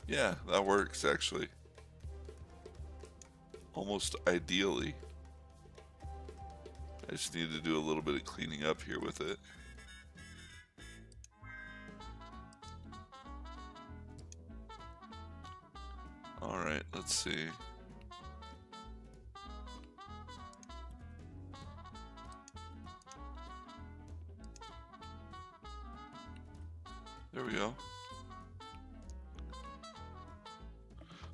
A: Yeah, that works actually. Almost ideally. I just need to do a little bit of cleaning up here with it. Alright, let's see. There we go.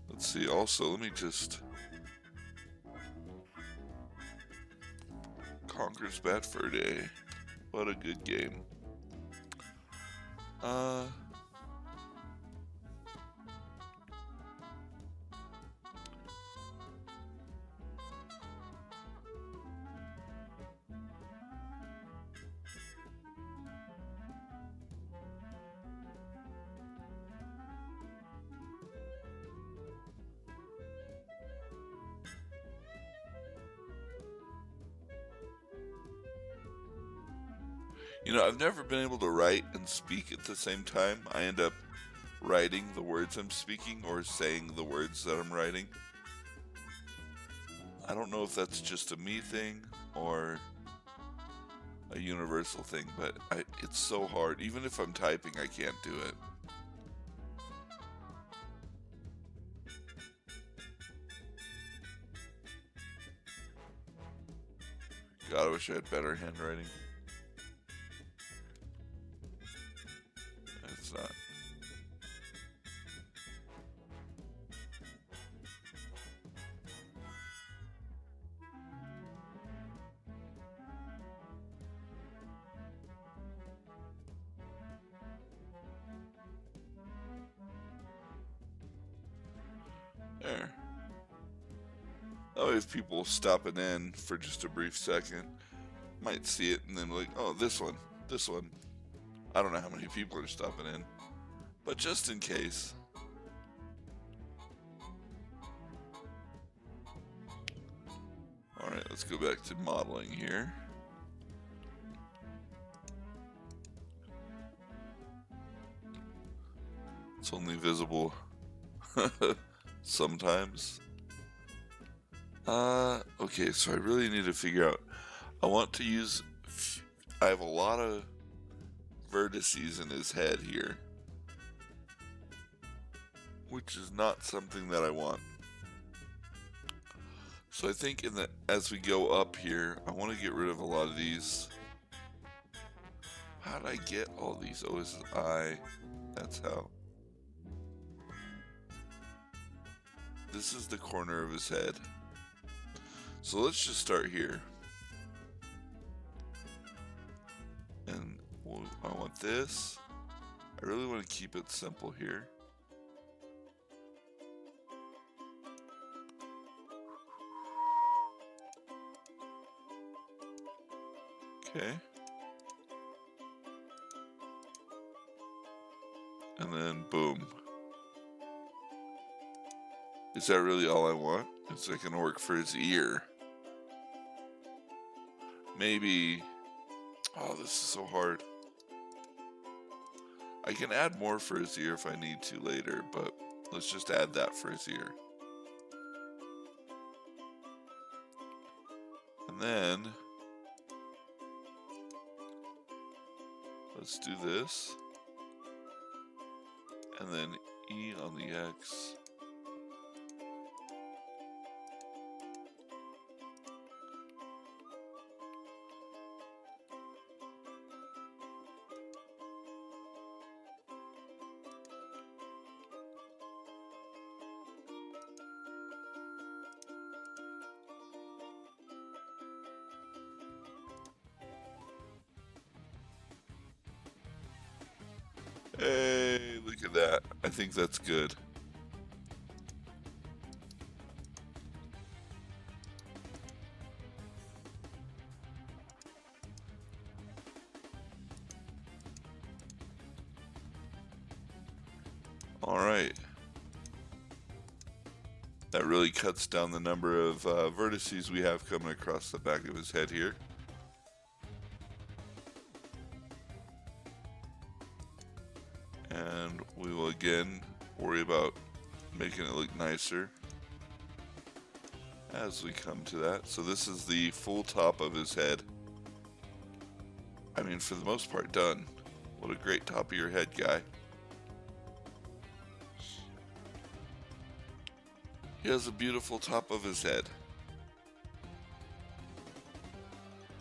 A: Let's see, also, let me just... Conker's Bad Fur Day. What a good game. You know, I've never been able to write and speak at the same time. I end up writing the words I'm speaking or saying the words that I'm writing. I don't know if that's just a me thing or a universal thing, but it's so hard. Even if I'm typing, I can't do it. God, I wish I had better handwriting. It's not. There. That way if people stopping in for just a brief second, might see it and then like, oh, this one. I don't know how many people are stopping in, but just in case. Alright, let's go back to modeling here. It's only visible sometimes. Okay, so I really need to figure out. I want to use. I have a lot of vertices in his head here, which is not something that I want. So I think as we go up here, I want to get rid of a lot of these. How did I get all these? Oh, this is I. That's how. This is the corner of his head. So let's just start here. And I want this. I really want to keep it simple here. Okay. And then boom. Is that really all I want? Is that gonna work for his ear? Maybe. Oh, this is so hard. I can add more for his ear if I need to later, but let's just add that for his ear. And then Let's do this. And then E on the X. Hey, look at that. I think that's good. All right. That really cuts down the number of vertices we have coming across the back of his head here. And we will again worry about making it look nicer as we come to that. So this is the full top of his head. I mean, for the most part, done. What a great top of your head, guy. He has a beautiful top of his head.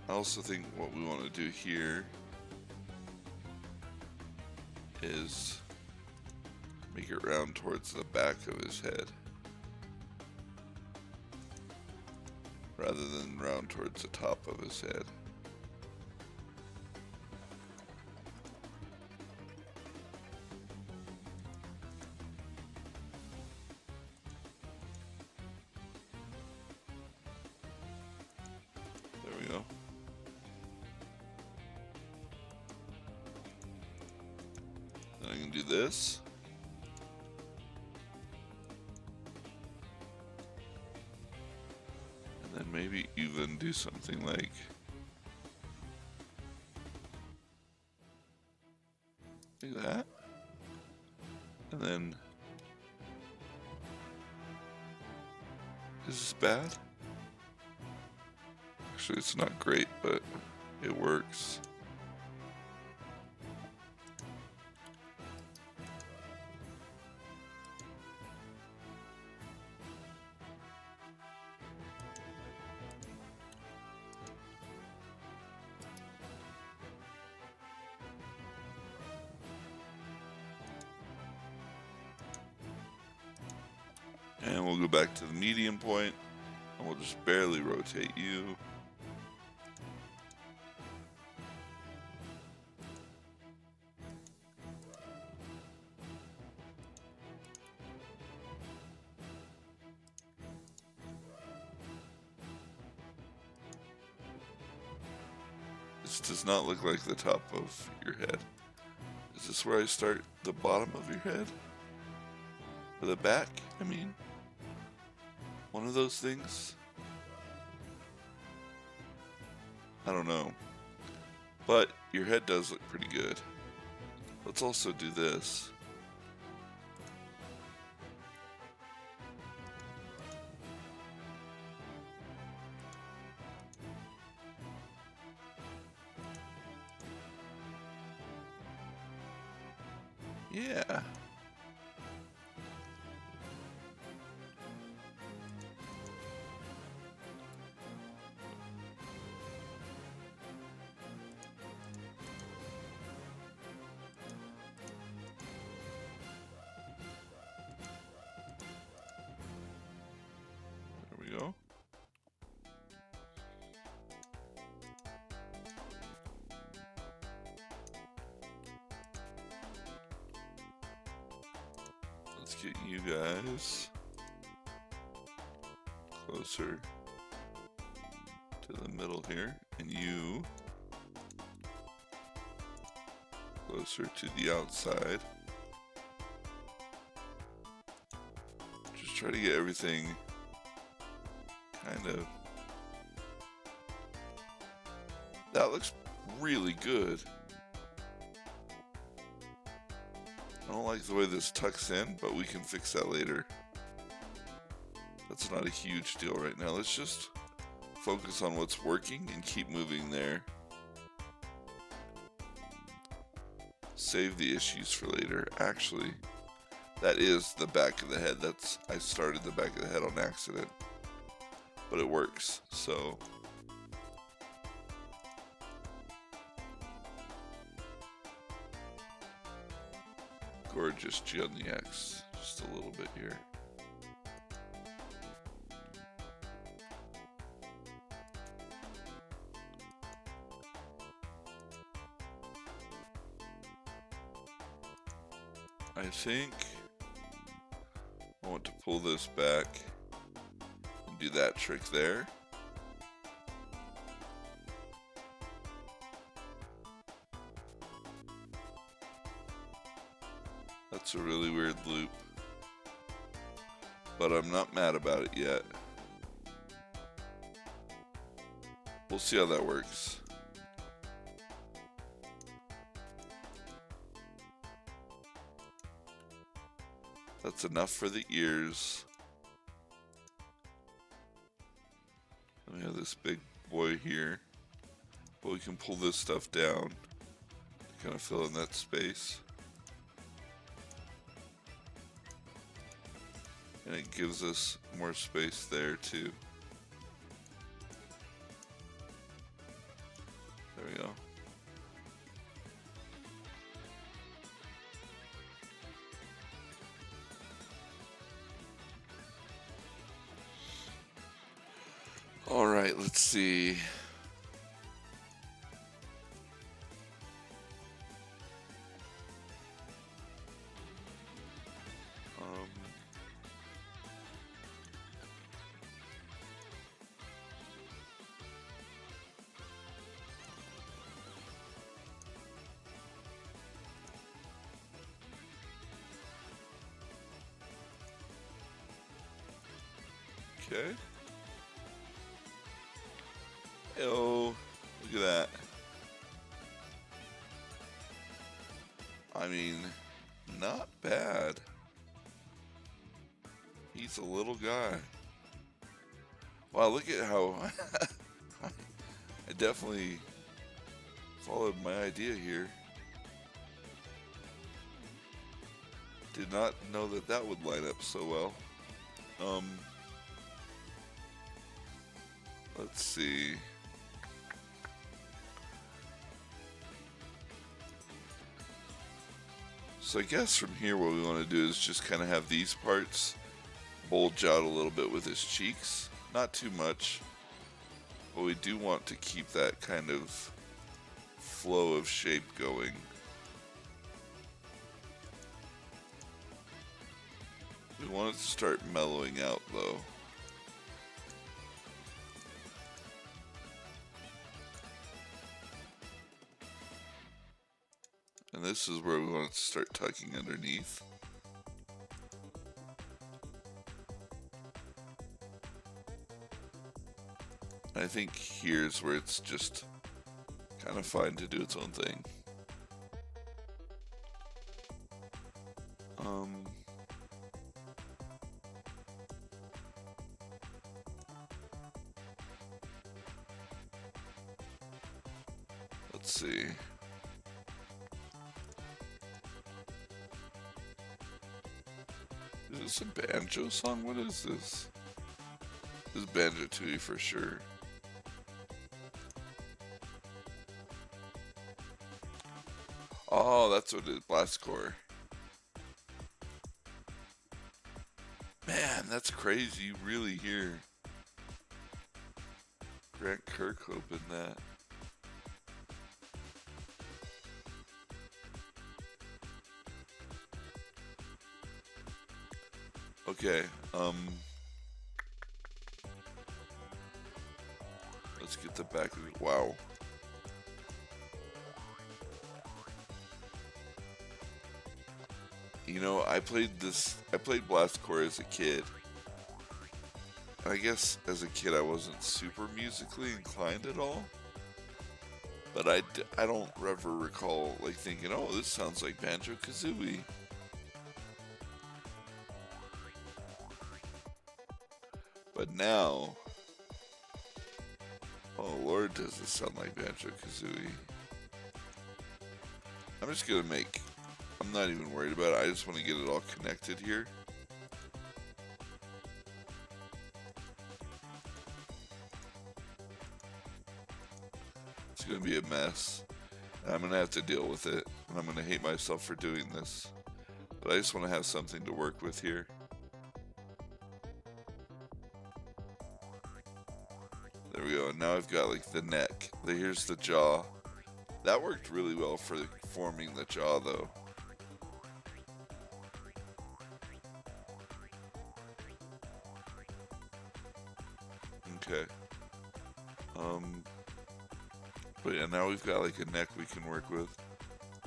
A: I also think what we want to do here is make it round towards the back of his head rather than round towards the top of his head. There we go. Then I can do this. And then maybe even do something like that. And then, is this bad? Actually, it's not great, but it works. And we'll go back to the median point, and we'll just barely rotate you. This does not look like the top of your head. Is this where I start the bottom of your head? Or the back, I mean? One of those things? I don't know. But your head does look pretty good. Let's also do this. Yeah. There we go. Let's get you guys closer to the middle here, and you closer to the outside. Just try to get everything kind of... That looks really good. I don't like the way this tucks in, but we can fix that later. That's not a huge deal right now. Let's just focus on what's working and keep moving there. Save the issues for later. Actually, that is the back of the head. I started the back of the head on accident. But it works, so. Gorgeous G on the X. Just a little bit here. I think I want to pull this back and do that trick there. That's a really weird loop, but I'm not mad about it yet. We'll see how that works. That's enough for the ears. Then we have this big boy here, but we can pull this stuff down to kind of fill in that space. And it gives us more space there too. There we go. All right, let's see. Okay. Oh, look at that. I mean, not bad. He's a little guy. Wow, look at how I definitely followed my idea here. Did not know that that would line up so well. Let's see. So I guess from here what we want to do is just kind of have these parts bulge out a little bit with his cheeks. Not too much, but we do want to keep that kind of flow of shape going. We want it to start mellowing out though. And this is where we want it to start tucking underneath. And I think here's where it's just kind of fine to do its own thing. Let's see. Is this a Banjo song? What is this? This is Banjo-Tooie for sure. Oh, that's what it is. Blastcore. Man, that's crazy. You really hear Grant Kirkhope in that. Okay, let's get the back of it. Wow. You know, I played Blastcore as a kid. And I guess as a kid I wasn't super musically inclined at all. But I don't ever recall like thinking, oh, this sounds like Banjo-Kazooie. But now, oh Lord, does this sound like Banjo-Kazooie. I'm just gonna make, I'm not even worried about it. I just want to get it all connected here. It's gonna be a mess. And I'm gonna have to deal with it. And I'm gonna hate myself for doing this. But I just want to have something to work with here. There we go. And now I've got like the neck. Here's the jaw. That worked really well for forming the jaw though. Okay. But yeah, now we've got like a neck we can work with.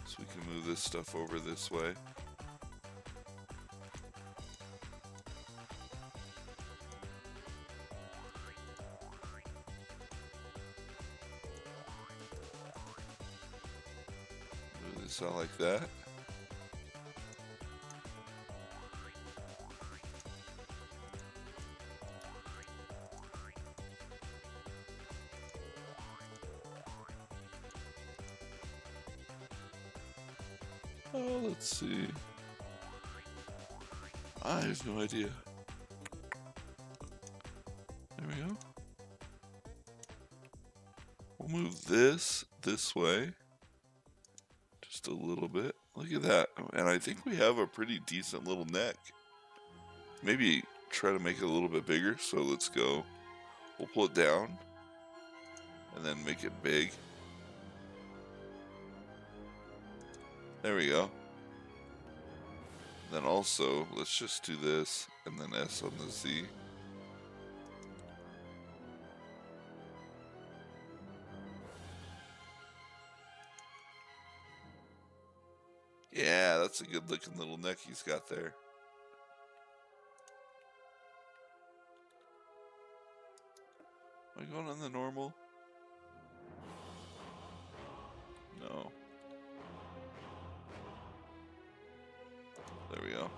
A: So we can move this stuff over this way. Move this out like that. Oh, let's see. I have no idea. There we go. We'll move this way. Just a little bit. Look at that. And I think we have a pretty decent little neck. Maybe try to make it a little bit bigger. So let's go. We'll pull it down. And then make it big. There we go. Then also, let's just do this, and then S on the Z. Yeah, that's a good looking little neck he's got there. Am I going on the normal? No. There we go.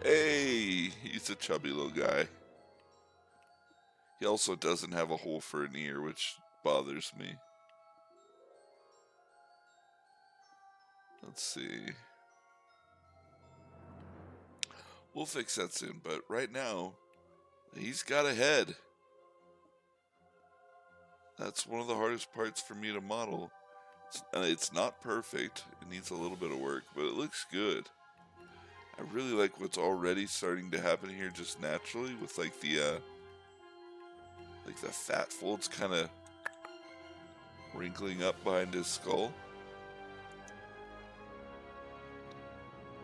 A: Hey, he's a chubby little guy. He also doesn't have a hole for an ear, which bothers me. Let's see. We'll fix that soon, but right now, he's got a head. That's one of the hardest parts for me to model. It's not perfect. It needs a little bit of work, but it looks good. I really like what's already starting to happen here just naturally with like the fat folds kind of wrinkling up behind his skull.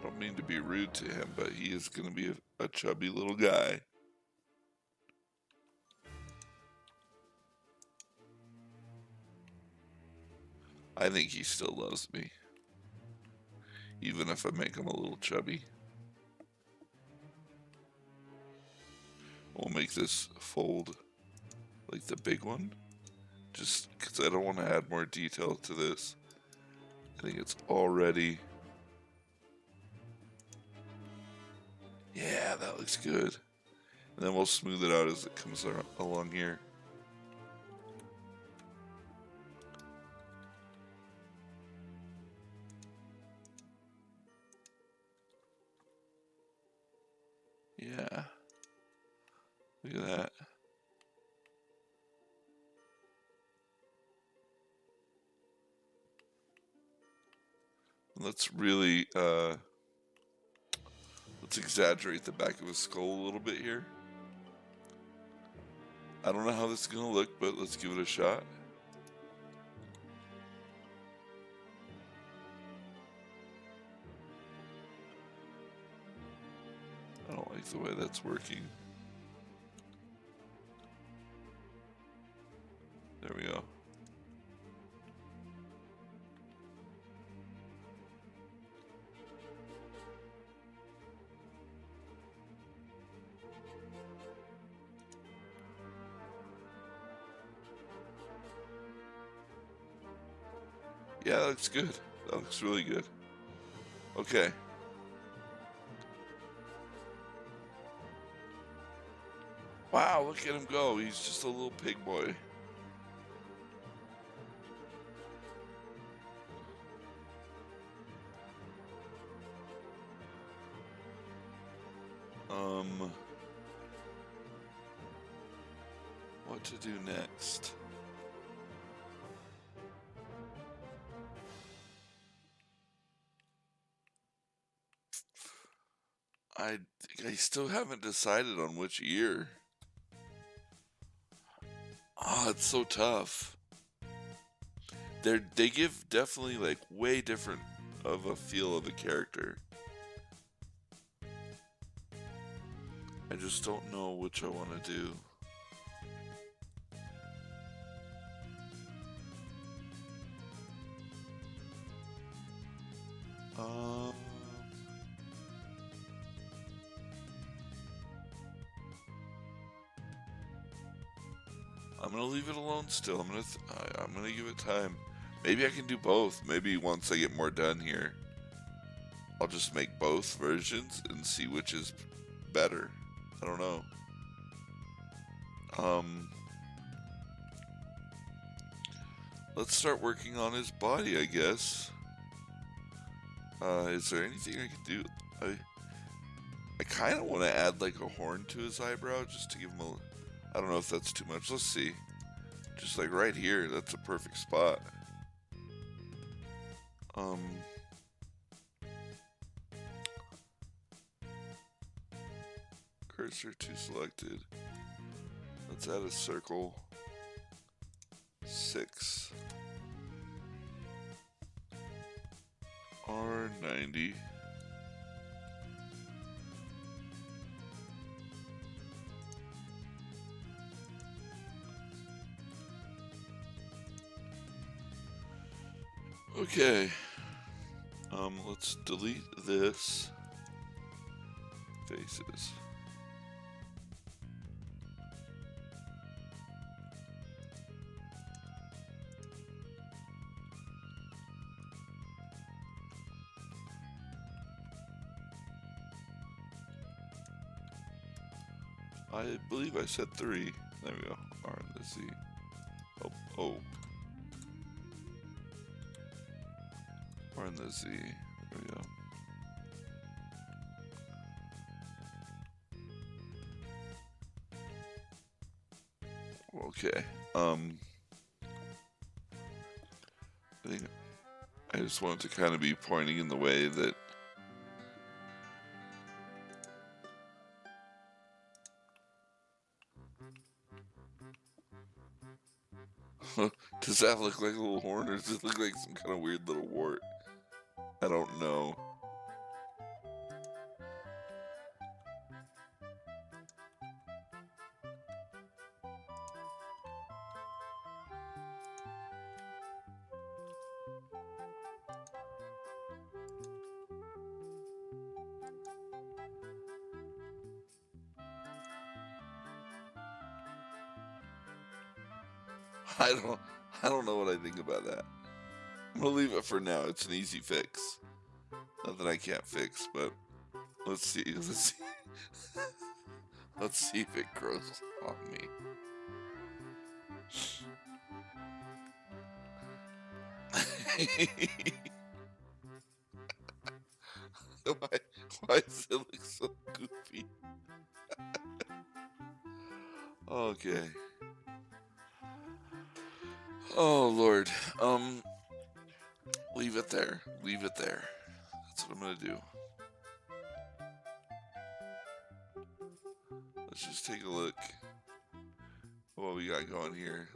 A: I don't mean to be rude to him, but he is going to be a chubby little guy. I think he still loves me, even if I make him a little chubby. We'll make this fold like the big one, just because I don't want to add more detail to this. I think it's already... Yeah, that looks good. And then we'll smooth it out as it comes along here. Yeah. Look at that. Let's really, let's exaggerate the back of his skull a little bit here. I don't know how this is going to look, but let's give it a shot. I don't like the way that's working. There we go. Yeah, that looks good. That looks really good. Okay. Wow, look at him go. He's just a little pig boy. what to do next. I still haven't decided on which ear. Oh, it's so tough. They give definitely like way different of a feel of a character. I just don't know which I want to do. I'm gonna leave it alone still. I'm gonna give it time. Maybe I can do both. Maybe once I get more done here, I'll just make both versions and see which is better. I don't know. Let's start working on his body, I guess. Is there anything I can do? I kind of want to add like a horn to his eyebrow just to give him a... I don't know if that's too much. Let's see. Just like right here, that's a perfect spot. Cursor to selected. Let's add a circle. 6. R90. Okay. Let's delete this. Faces. I believe I said 3. There we go. R and the Z. Oh. R and the Z. There we go. Okay. I think I just want it to kind of be pointing in the way that does that look like a little horn, or does it look like some kind of weird little wart? I don't know. I don't know what I think about that. I'm gonna leave it for now. It's an easy fix. Not that I can't fix, but let's see. Let's see if it grows on me. Why does it look so goofy? Okay. Oh Lord. Leave it there. Leave it there. That's what I'm gonna do. Let's just take a look at what we got going here.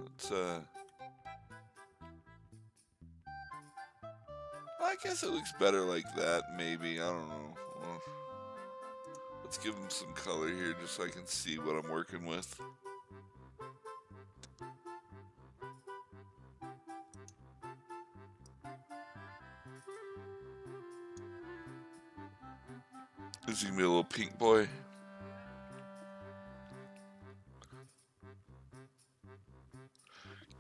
A: I guess it looks better like that, maybe. I don't know. Well, let's give him some color here just so I can see what I'm working with. Is he gonna be a little pink boy?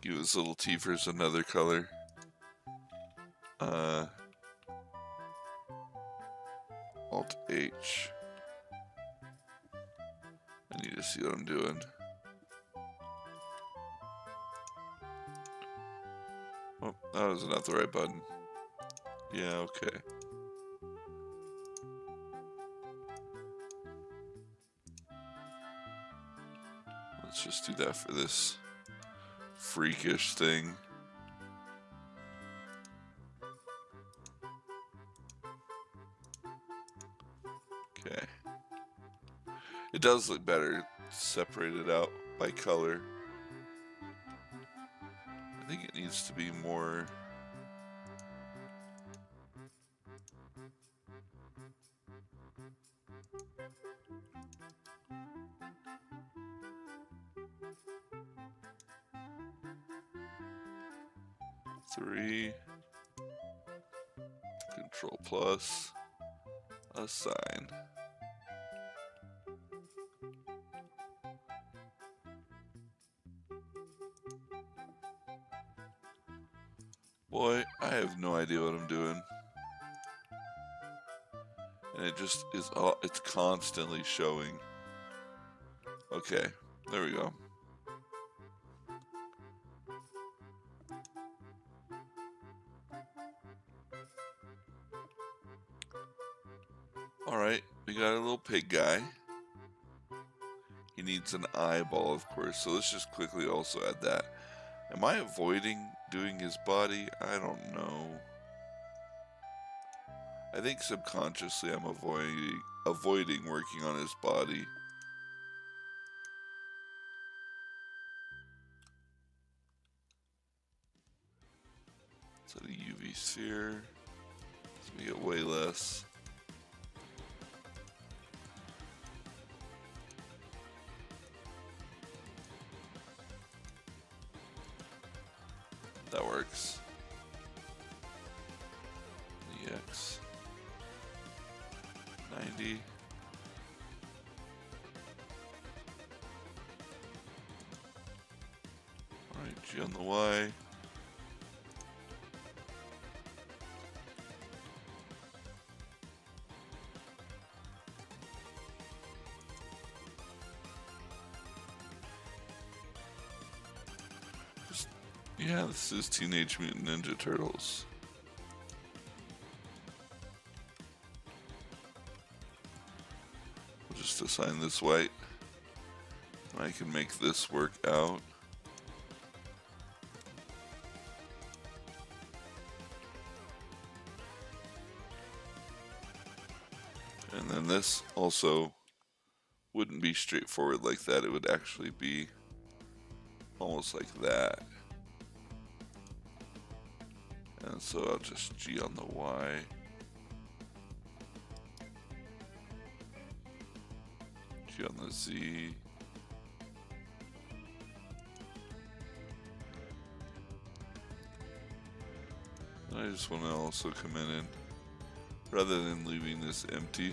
A: Give his little teethers another color. Alt H. I need to see what I'm doing. Oh, that was not the right button. Yeah, okay. Let's Let's just do that for this freakish thing. Okay. It does look better separated out by color. I think it needs to be more... Three. Control plus. Assign. Boy, I have no idea what I'm doing. And it just is, it's constantly showing. Okay, there we go. Alright, we got a little pig guy. He needs an eyeball, of course, so let's just quickly also add that. Am I avoiding doing his body? I don't know. I think subconsciously I'm avoiding working on his body. Set a UV sphere. So we get way less. That works. EX 90. Alright, G on the Y. Yeah, this is Teenage Mutant Ninja Turtles. We'll just assign this white. And I can make this work out. And then this also wouldn't be straightforward like that. It would actually be almost like that. And so I'll just G on the Y. G on the Z. And I just want to also come in and, rather than leaving this empty,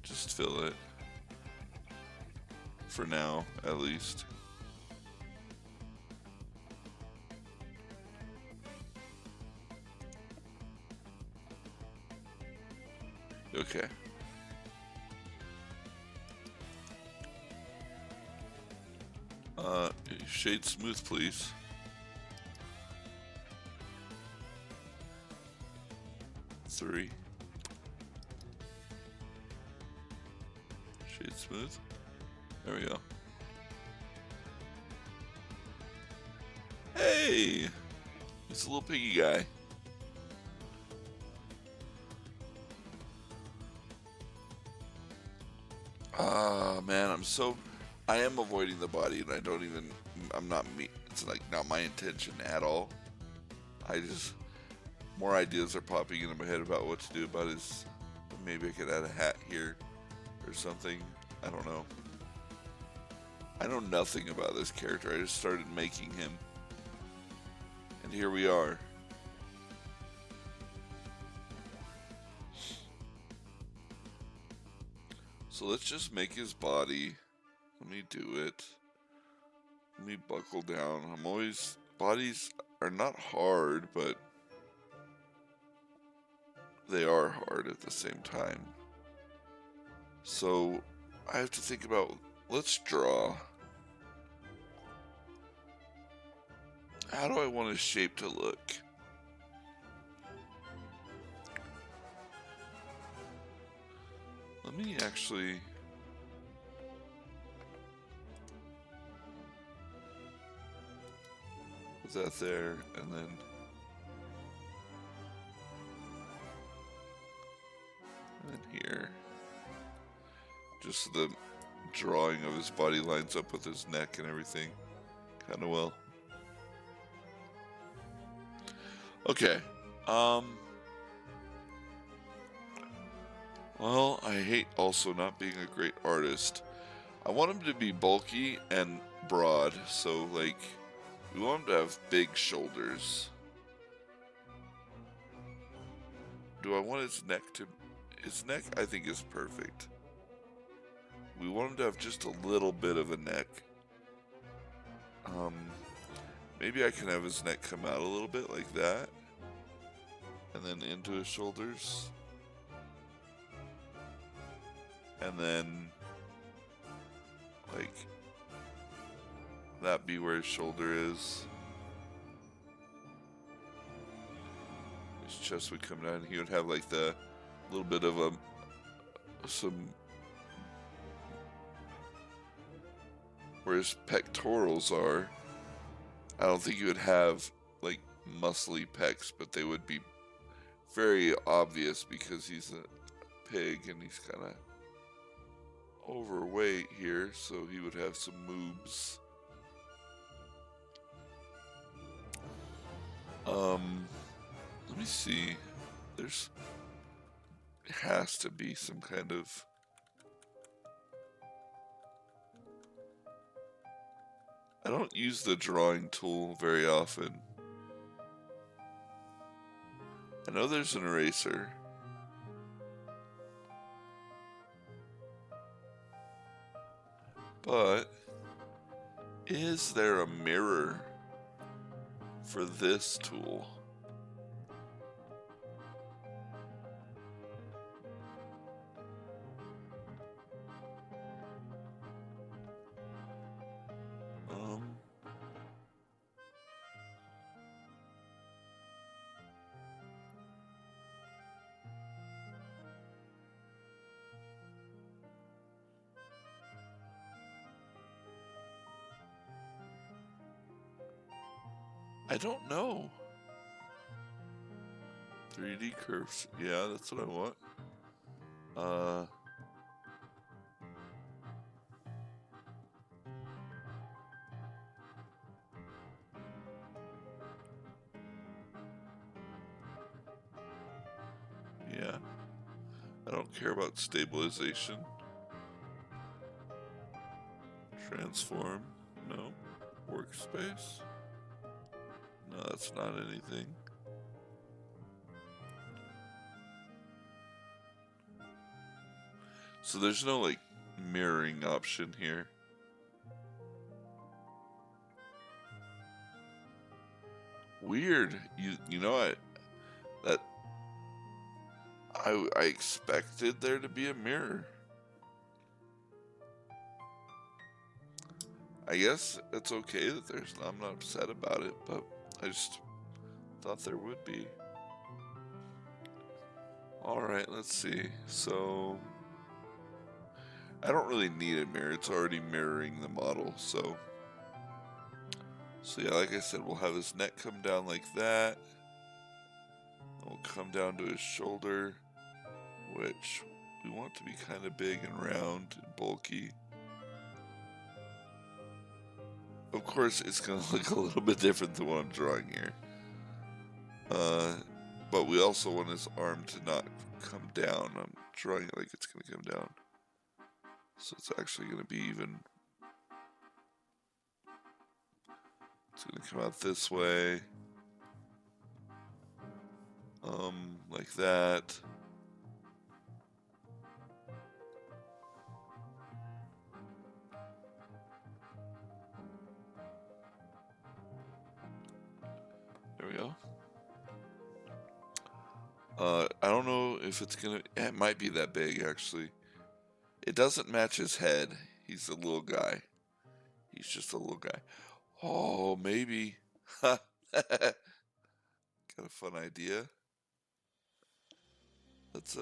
A: just fill it. For now, at least. Okay. Shade smooth, please. Three. Shade smooth. There we go. Hey! It's a little piggy guy. Ah, man, I am avoiding the body, and I'm not me. It's like not my intention at all. More ideas are popping into my head about what to do about his, maybe I could add a hat here or something. I don't know. I know nothing about this character. I just started making him. And here we are. So let's just make his body. Let me do it. Let me buckle down. Bodies are not hard, but they are hard at the same time. So I have to think about, let's draw. How do I want his shape to look? Let me actually... Put that there, and then here. Just so the drawing of his body lines up with his neck and everything kind of well. Okay. Well, I hate also not being a great artist. I want him to be bulky and broad, so like we want him to have big shoulders. Do I want his neck to... His neck, I think, is perfect. We want him to have just a little bit of a neck. Maybe I can have his neck come out a little bit like that. And then into his shoulders. And then, like, that be where his shoulder is. His chest would come down. He would have, like, the little bit of some... Where his pectorals are, I don't think he would have, like, muscly pecs, but they would be very obvious because he's a pig and he's kind of overweight here, so he would have some moobs. Let me see. There has to be some kind of... I don't use the drawing tool very often. I know there's an eraser. But is there a mirror for this tool? I don't know. 3D curves. Yeah, that's what I want. Yeah. I don't care about stabilization. Transform. No. Workspace. No, that's not anything. So there's no, like, mirroring option here. Weird. You know, I expected there to be a mirror. I guess it's okay that there's... I'm not upset about it, but I just thought there would be. Alright, let's see. So... I don't really need a mirror. It's already mirroring the model, so... So yeah, like I said, we'll have his neck come down like that. We'll come down to his shoulder, which we want to be kind of big and round and bulky. Of course, it's going to look a little bit different than what I'm drawing here. But we also want his arm to not come down. I'm drawing it like it's going to come down. So it's actually going to be even... It's going to come out this way. Like that. There we go. I don't know if it's gonna... It might be that big, actually. It doesn't match his head. He's a little guy. He's just a little guy. Oh, maybe. Got a fun idea. Let's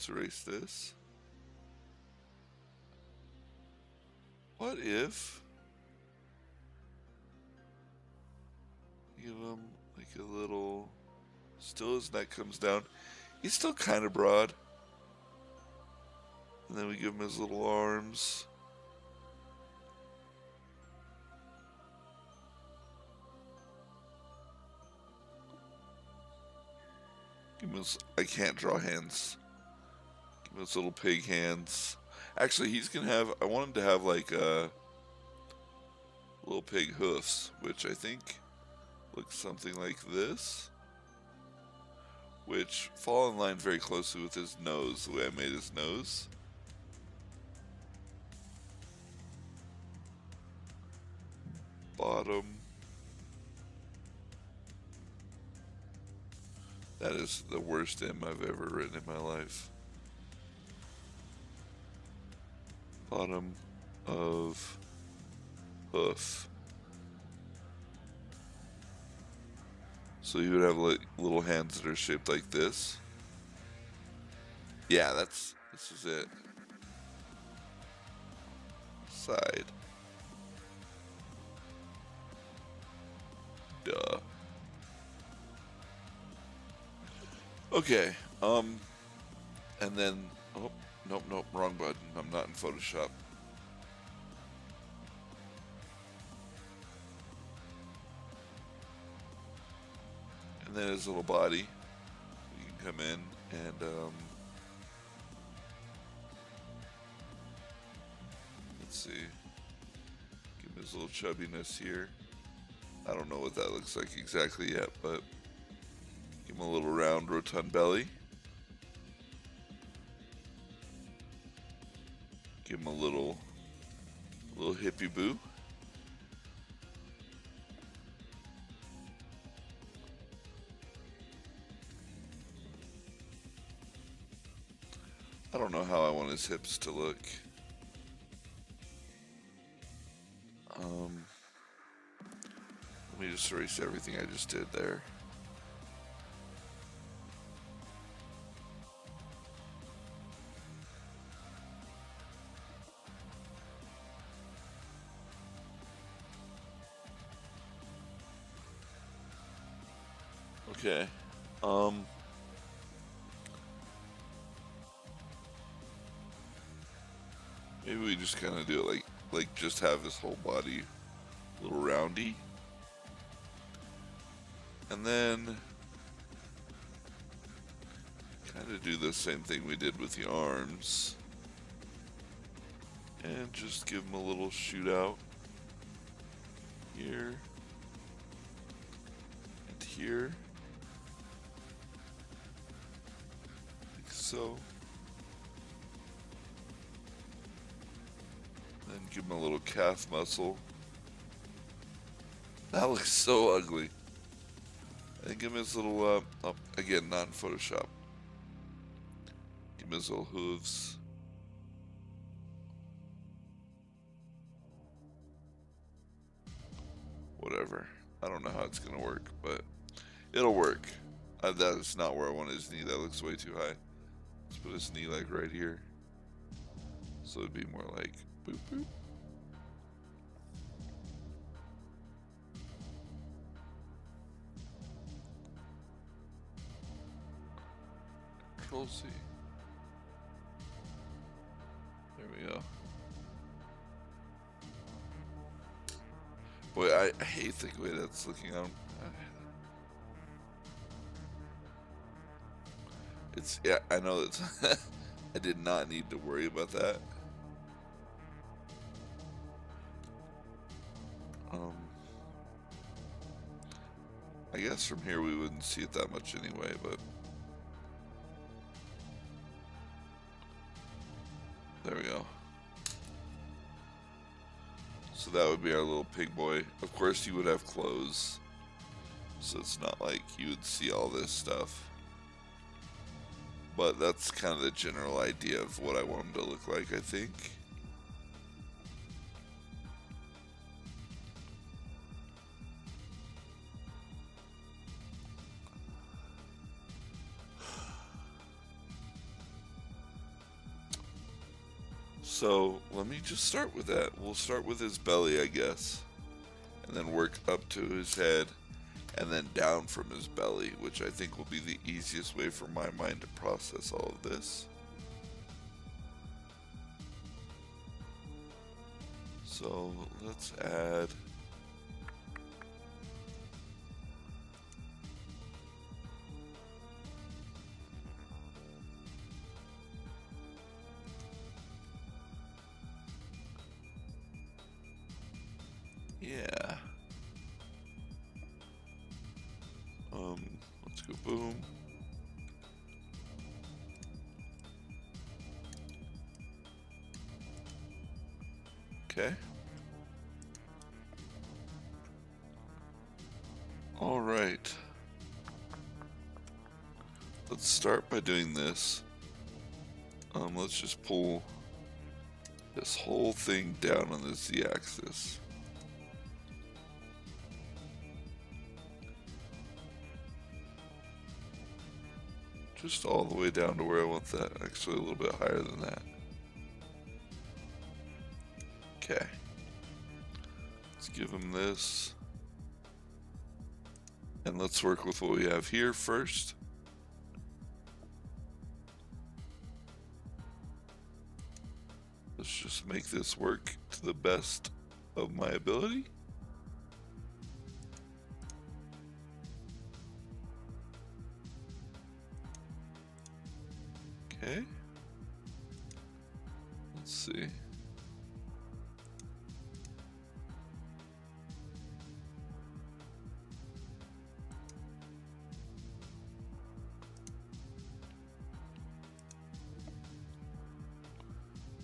A: erase this. What if give him like a little, still his neck comes down. He's still kind of broad. And then we give him his little arms. Give him his, I can't draw hands. Give him his little pig hands. Actually, he's gonna have, I want him to have like little pig hoofs, which I think looks something like this. Which fall in line very closely with his nose, the way I made his nose. Bottom. That is the worst M I've ever written in my life. Bottom of hoof. So you would have like little hands that are shaped like this. Yeah, this is it. Side. Duh. Okay, and then, oh, nope, wrong button. I'm not in Photoshop. And then his little body. You can come in and, let's see. Give him his little chubbiness here. I don't know what that looks like exactly yet, but give him a little round, rotund belly. Give him a little hippie boo. I don't know how I want his hips to look. Let me just erase everything I just did there. Okay. Maybe we just kind of do it like just have his whole body a little roundy. And then kind of do the same thing we did with the arms. And just give him a little shootout here and here. Like so. Then give him a little calf muscle. That looks so ugly. And give him his little, again, not in Photoshop. Give him his little hooves. Whatever. I don't know how it's going to work, but it'll work. That is not where I want his knee. That looks way too high. Let's put his knee like right here. So it'd be more like boop boop. Control C. There we go. Boy, I hate the way that's looking on. It's, yeah, I know it's, I did not need to worry about that. I guess from here we wouldn't see it that much anyway, but there we go. So that would be our little pig boy. Of course, you would have clothes, so it's not like you would see all this stuff. But that's kind of the general idea of what I want him to look like, I think. So let me just start with that. We'll start with his belly, I guess, and then work up to his head. and then down from his belly, which I think will be the easiest way for my mind to process all of this. So let's add yeah. Let's go boom. Okay. All right. Let's start by doing this. Let's just pull this whole thing down on the z-axis. Just all the way down to where I want that. Actually, a little bit higher than that. Okay. Let's give him this. And let's work with what we have here first. Let's just make this work to the best of my ability. Okay. Let's see.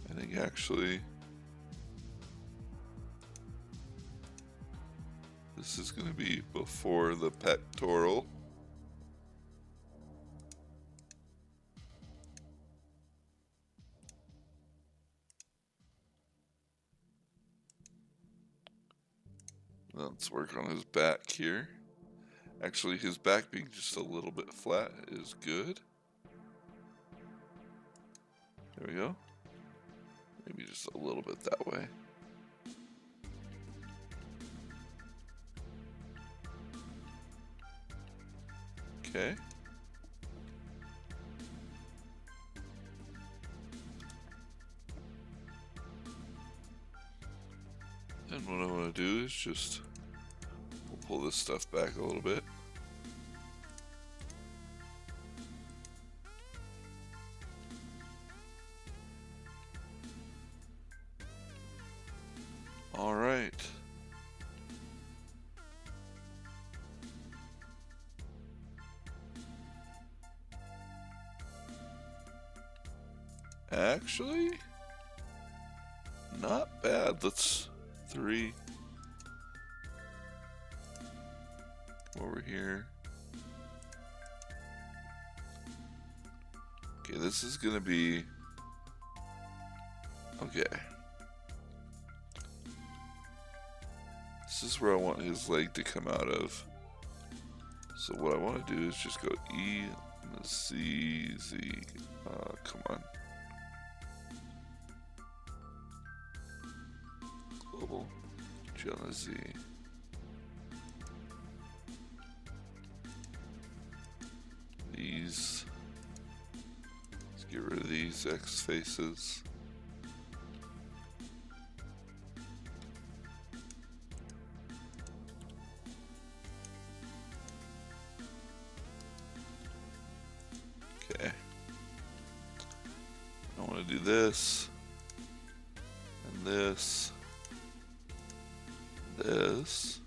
A: I think actually this is going to be before the pectoral. Let's work on his back here. Actually, his back being just a little bit flat is good. There we go. Maybe just a little bit that way. Okay. And what I want to do is just we'll pull this stuff back a little bit. All right. Actually, not bad. Let's 3. Come over here. Okay, this is gonna be okay. This is where I want his leg to come out of. So what I want to do is just go E, C, Z. Come on. Global, G on the Z. These. Let's get rid of these X faces. Okay. I want to do this. And this. This.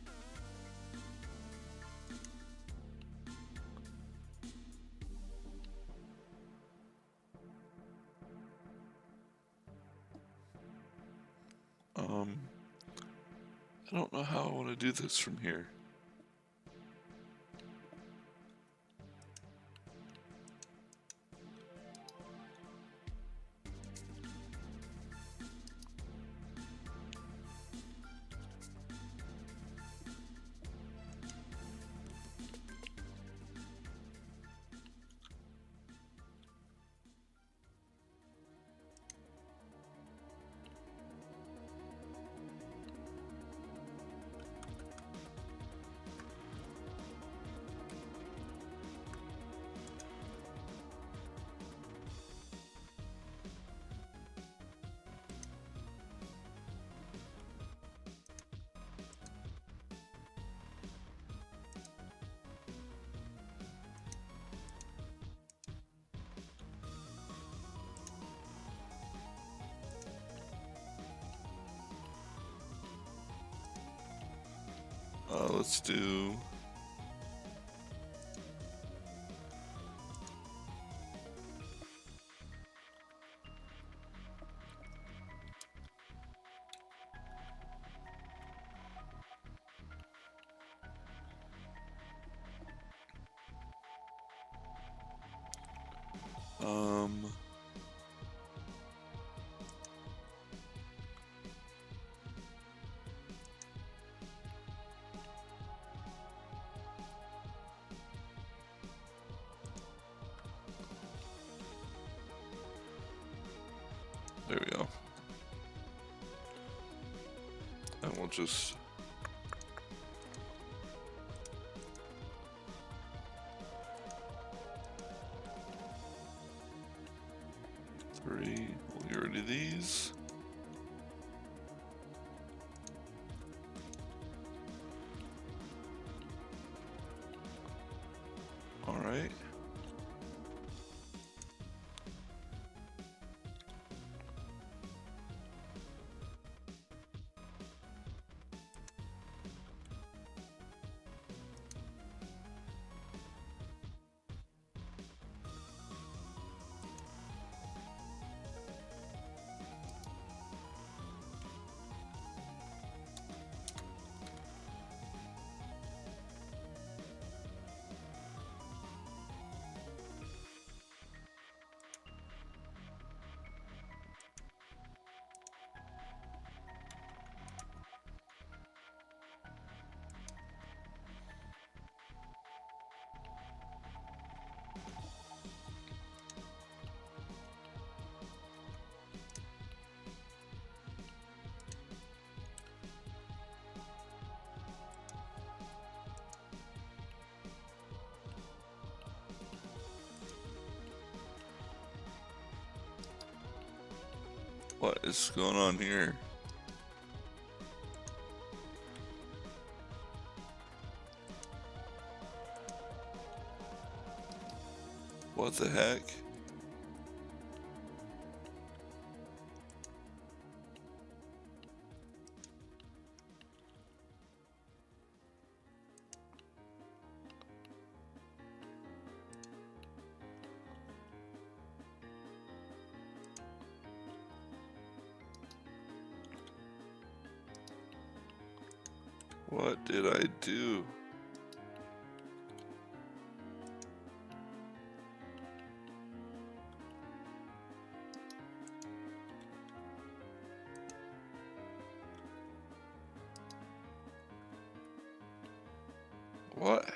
A: I don't know how I want to do this from here. Let's do... There we go. And we'll just... Three. We'll get rid of these. All right. What is going on here? What the heck? What did I do? What?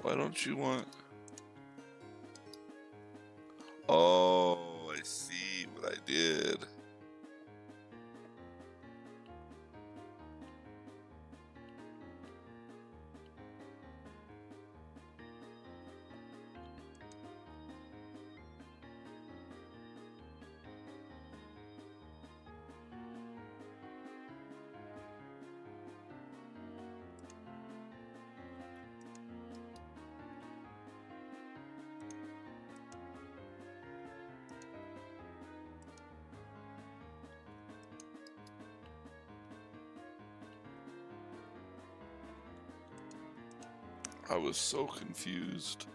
A: Why don't you want... Oh, I see what I did. I was so confused.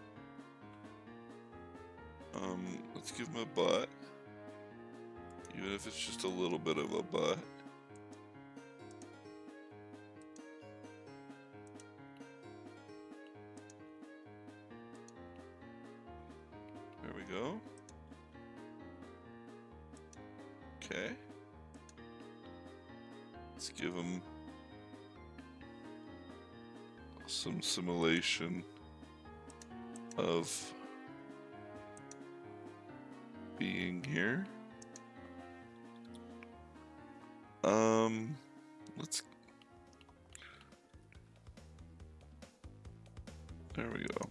A: Let's give him a butt. Even if it's just a little bit of a butt. There we go. Okay. Let's give him some simulation of being here. Let's... There we go.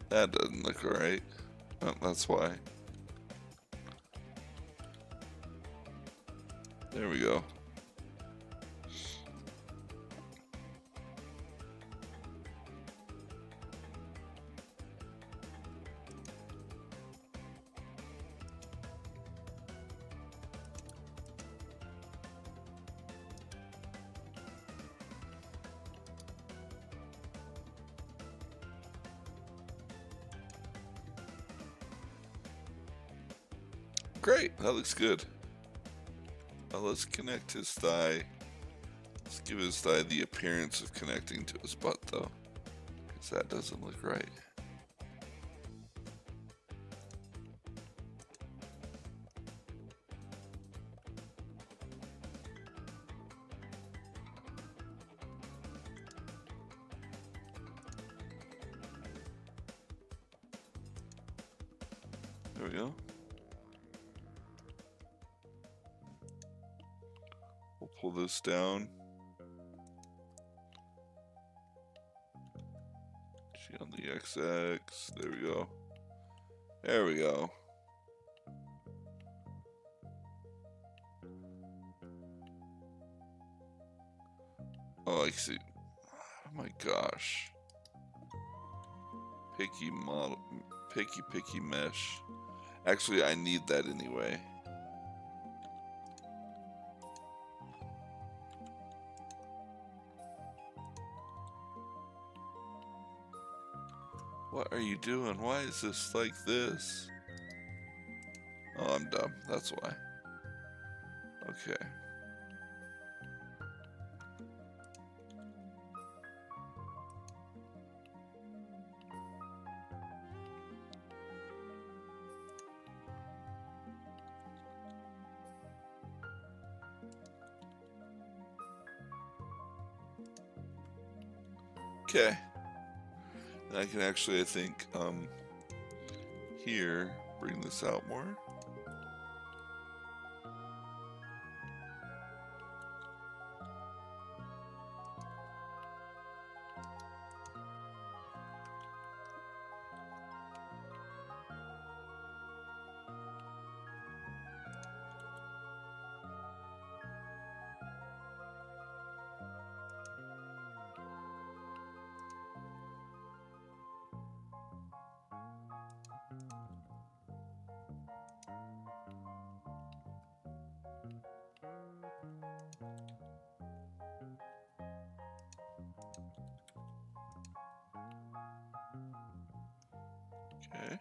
A: That doesn't look right. Oh, that's why. There we go. great. That looks good. Let's connect his thigh. Let's give his thigh the appearance of connecting to his butt, though, because that doesn't look right. There we go. We'll pull this down. G on the XX. There we go. There we go. Oh, I see. Oh my gosh. Picky model. Picky mesh. Actually, I need that anyway. What are you doing? Why is this like this? Oh, I'm dumb. That's why. Okay. Okay. And I can actually, I think, here, bring this out more. Okay.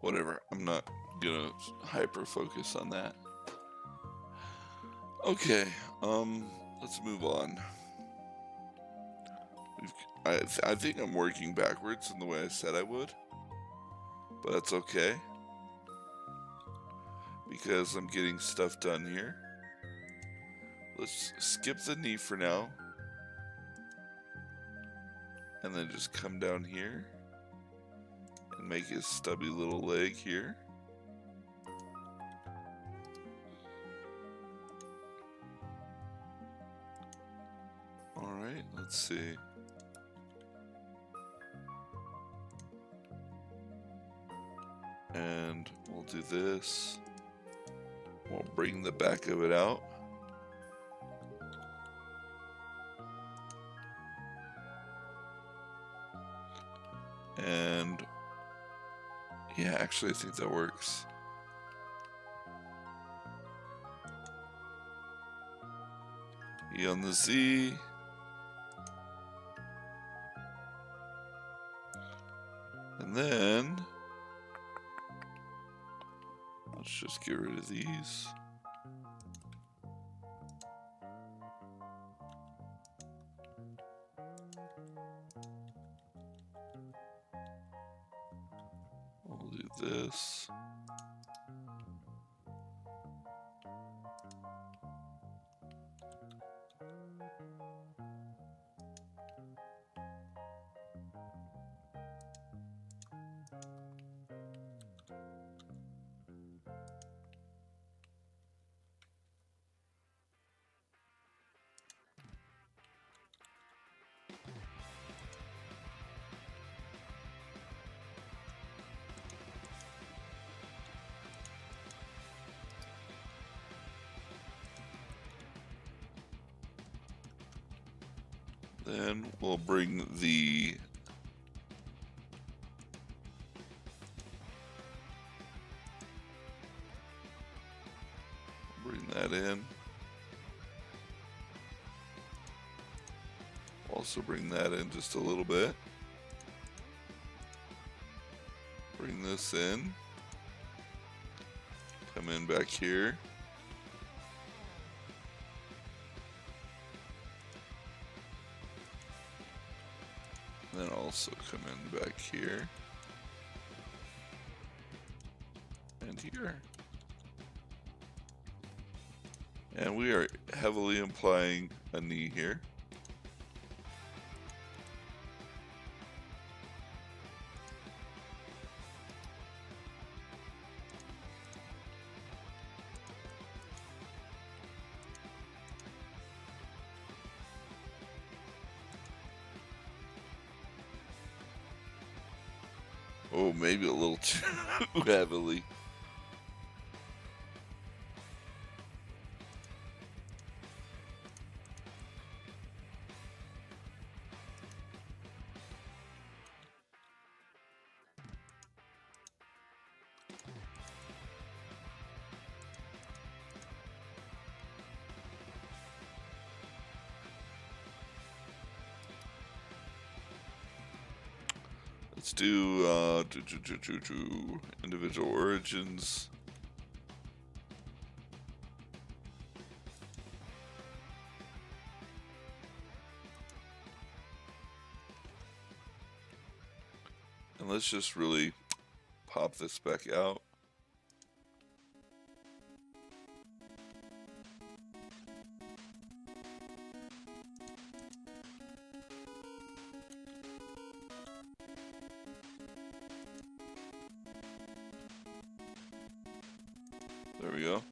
A: Whatever. I'm not gonna hyper focus on that. Okay. Let's move on. I think I'm working backwards in the way I said I would, but that's okay because I'm getting stuff done here. Let's skip the knee for now and then just come down here and make his stubby little leg here. Alright, let's see. And we'll do this. We'll bring the back of it out. And yeah, actually I think that works. E on the Z. And then let's just get rid of these. We'll do this. Then we'll bring that in. Also bring that in just a little bit. Bring this in. Come in back here. Then also come in back here. And here. And we are heavily implying a knee here. Oh, maybe a little too heavily. Let's do individual origins. And let's just really pop this back out. There we go.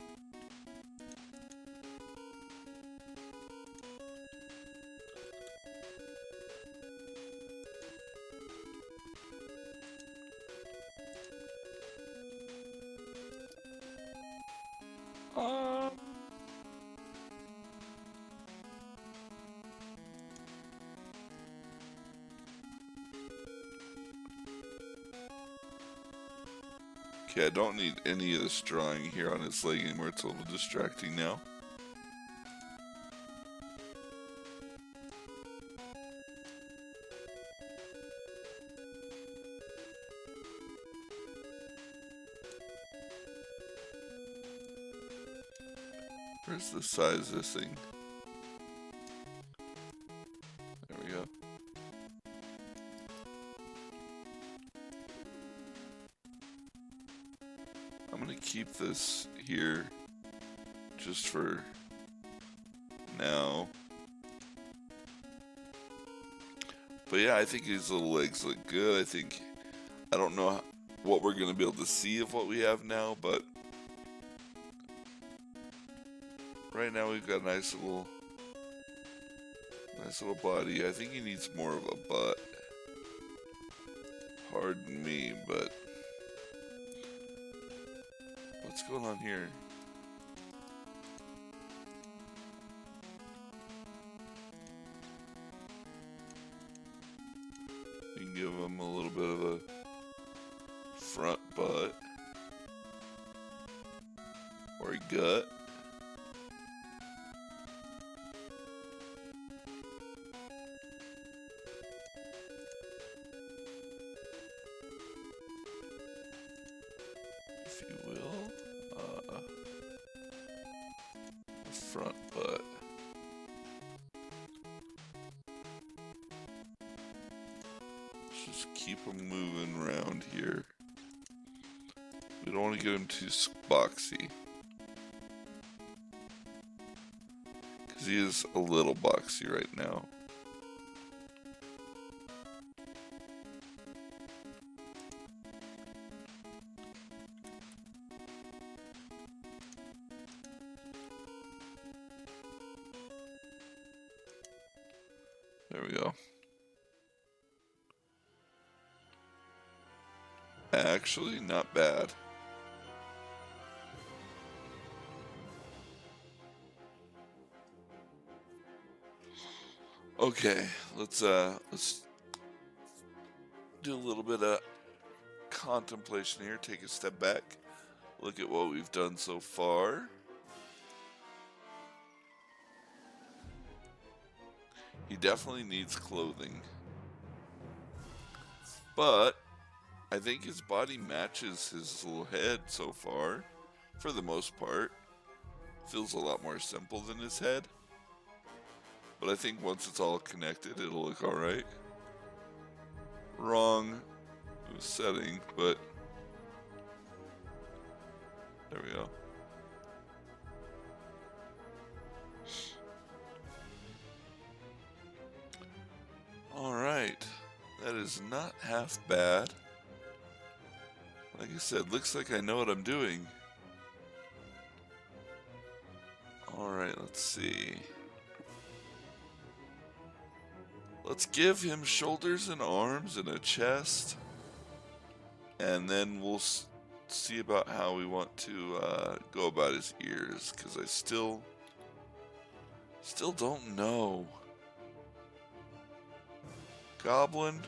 A: Okay, I don't need any of this drawing here on his leg anymore. It's a little distracting now. Where's the size of this thing? There we go. I'm gonna keep this here just for now. But yeah, I think his little legs look good. I don't know what we're gonna be able to see of what we have now, but right now we've got a nice little body. I think he needs more of a butt. Pardon me, but what's going on here? You can give him a little bit of a front butt or a gut. If you will, a front butt. Just keep him moving around here. We don't want to get him too boxy, because he is a little boxy right now. There we go. Actually, not bad. Okay, let's do a little bit of contemplation here. Take a step back. Look at what we've done so far. He definitely needs clothing. But I think his body matches his little head so far, for the most part. Feels a lot more simple than his head. But I think once it's all connected, it'll look alright. Wrong setting, but there we go. Alright, that is not half bad. Like I said, looks like I know what I'm doing. Alright, let's see. Let's give him shoulders and arms and a chest. And then we'll see about how we want to go about his ears. Because I still don't know. Goblin,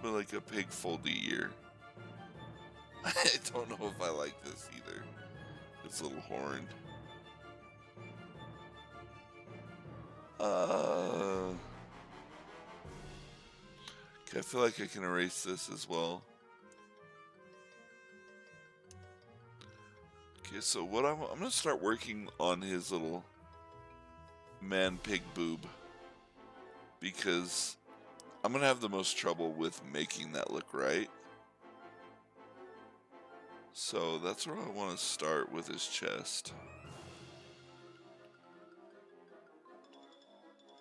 A: but like a pig foldy ear. I don't know if I like this either. It's a little horned. Okay, I feel like I can erase this as well. Okay, so what I'm gonna start working on his little man pig boob, because I'm gonna have the most trouble with making that look right. So that's where I want to start with his chest.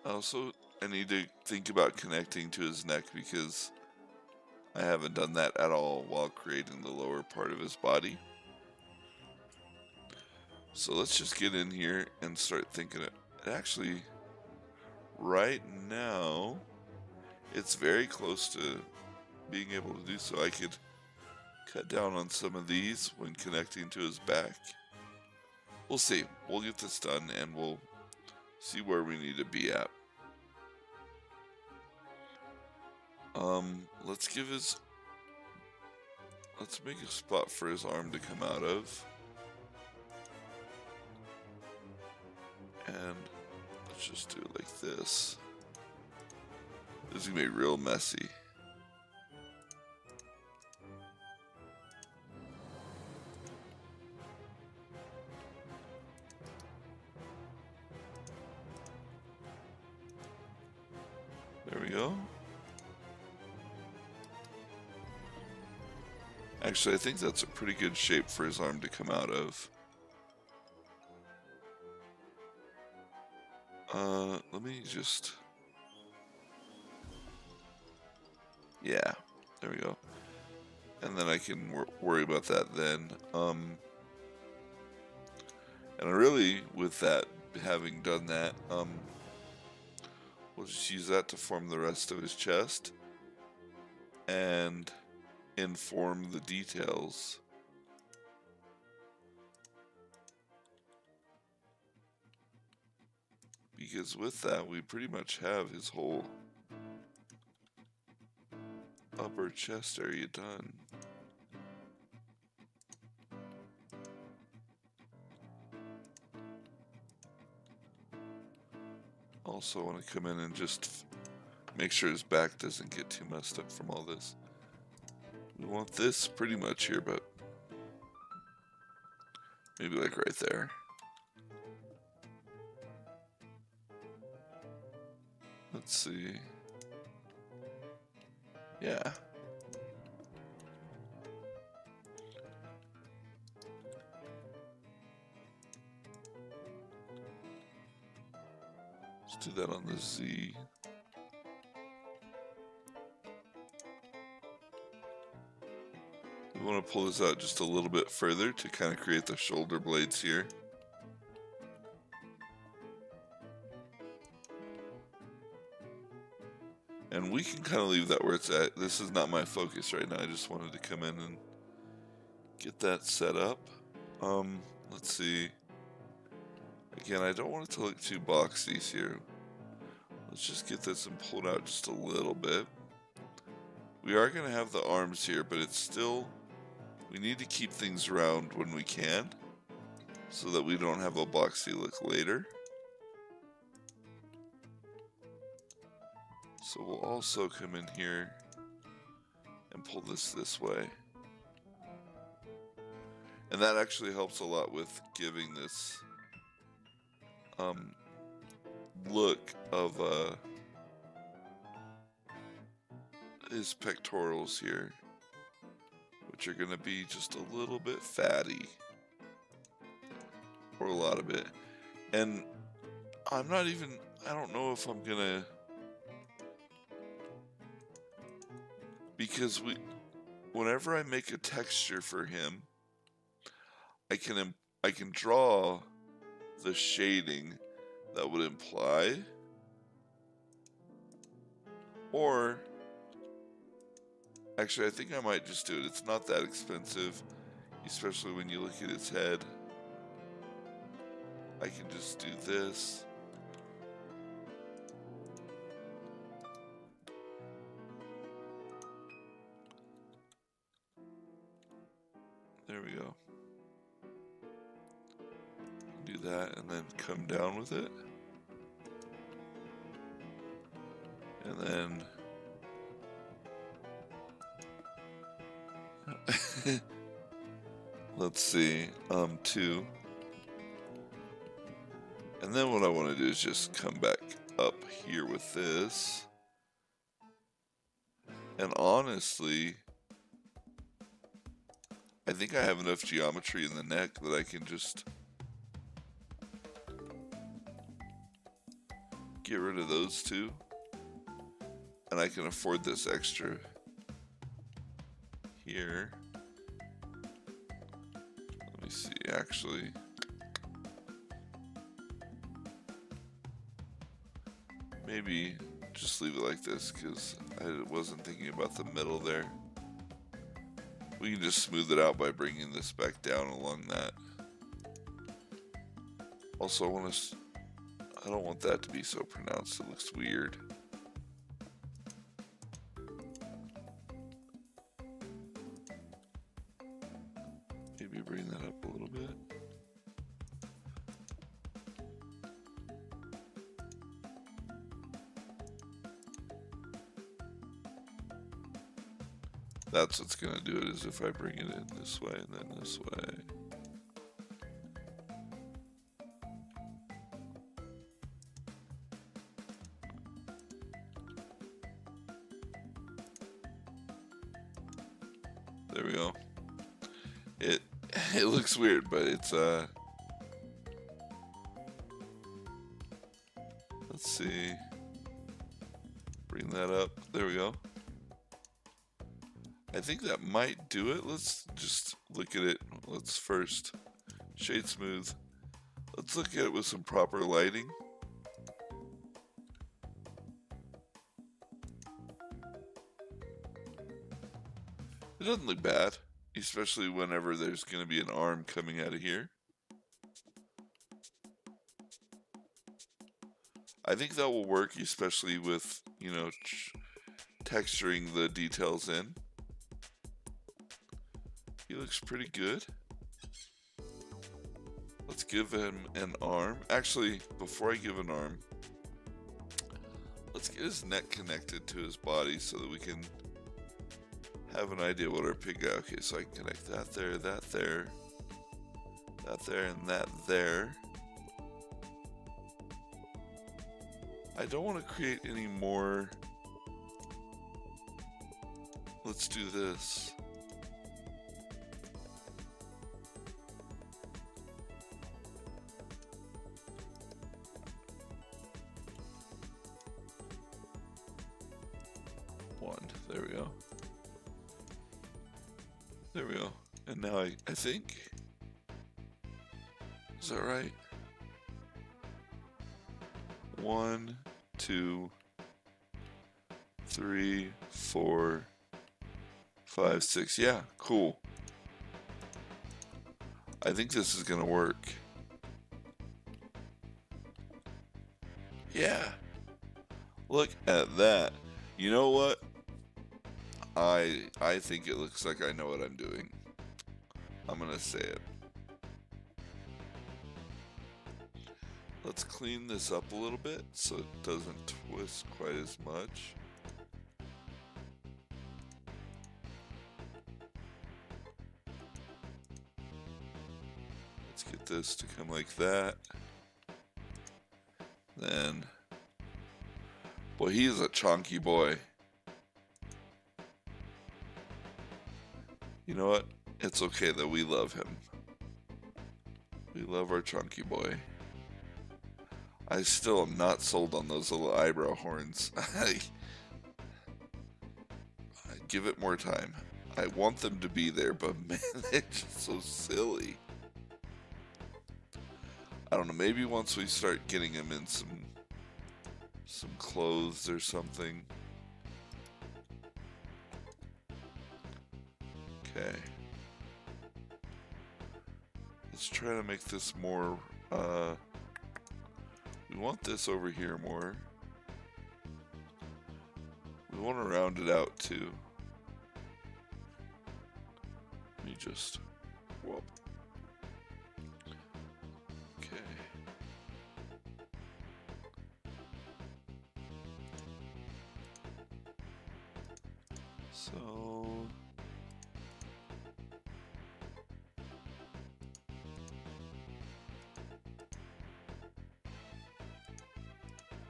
A: Also, I need to think about connecting to his neck because I haven't done that at all while creating the lower part of his body. So let's just get in here and start thinking it. Actually, right now, it's very close to being able to do so. I could cut down on some of these when connecting to his back. We'll see. We'll get this done and we'll see where we need to be at. Let's make a spot for his arm to come out of. And let's just do it like this. This is gonna be real messy. There we go. Actually, I think that's a pretty good shape for his arm to come out of. Let me just... Yeah, there we go. And then I can worry about that then. And I really, with that, having done that, we'll just use that to form the rest of his chest. And inform the details. Because with that, we pretty much have his whole upper chest area done. Also want to come in and just make sure his back doesn't get too messed up from all this. We want this pretty much here, but maybe like right there. Let's see. Yeah. Let's do that on the Z. We want to pull this out just a little bit further to kind of create the shoulder blades here. And we can kind of leave that where it's at. This is not my focus right now. I just wanted to come in and get that set up. Let's see. Again, I don't want it to look too boxy here. Let's just get this and pull it out just a little bit. We are going to have the arms here, but it's still, we need to keep things round when we can so that we don't have a boxy look later. So we'll also come in here and pull this way. And that actually helps a lot with giving this look of his pectorals here, which are going to be just a little bit fatty, or a lot of it. And I don't know if I'm going to, because whenever I make a texture for him, I can draw the shading that would imply, or actually I think I might just do it. It's not that expensive, especially when you look at its head. I can just do this. There we go. Do that and then come down with it. And then let's see, 2. And then what I want to do is just come back up here with this. And honestly, I think I have enough geometry in the neck that I can just get rid of those two. And I can afford this extra here. Let me see, actually. Maybe just leave it like this because I wasn't thinking about the middle there. We can just smooth it out by bringing this back down along that. Also, I don't want that to be so pronounced, it looks weird. Maybe bring that up a little bit. That's what's going to do it, is if I bring it in this way and then this way. There we go. It looks weird, but it's let's see. Bring that up. There we go. I think that might do it. Let's just look at it. Let's first shade smooth. Let's look at it with some proper lighting. It doesn't look bad, especially whenever there's going to be an arm coming out of here. I think that will work, especially with, texturing the details in. He looks pretty good. Let's give him an arm. Actually, before I give an arm, let's get his neck connected to his body so that we can have an idea what our pig got. Okay, so I can connect that there, that there, that there, and that there. I don't want to create any more. Let's do this. There we go. There we go. And now I think, is that right? 1, 2, 3, 4, 5, 6. Yeah, cool. I think this is gonna work. Yeah. Look at that. You know what? I think it looks like I know what I'm doing. I'm gonna say it. Let's clean this up a little bit so it doesn't twist quite as much. Let's get this to come like that. Then, boy, he is a chunky boy. You know what? It's okay that we love him. We love our chunky boy. I still am not sold on those little eyebrow horns. I give it more time. I want them to be there, but man, they're just so silly. I don't know, maybe once we start getting him in some clothes or something. Okay. Let's try to make this more, we want this over here more. We want to round it out too. Let me just, whoop. Okay. So,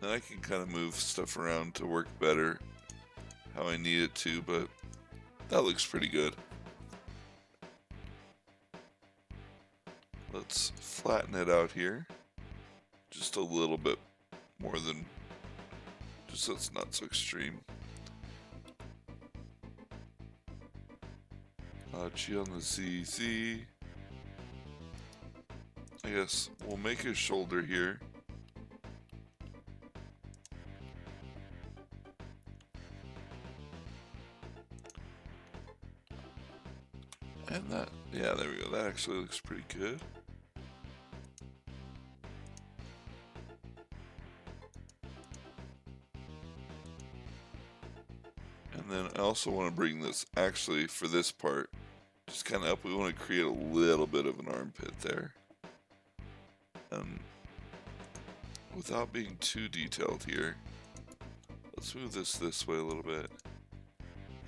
A: then I can kind of move stuff around to work better how I need it to, but that looks pretty good. Let's flatten it out here just a little bit more than, just so it's not so extreme. G on the ZZ. I guess we'll make his shoulder here. And that, yeah, there we go. That actually looks pretty good. And then I also want to bring this, actually, for this part, just kind of up. We want to create a little bit of an armpit there. And without being too detailed here, let's move this way a little bit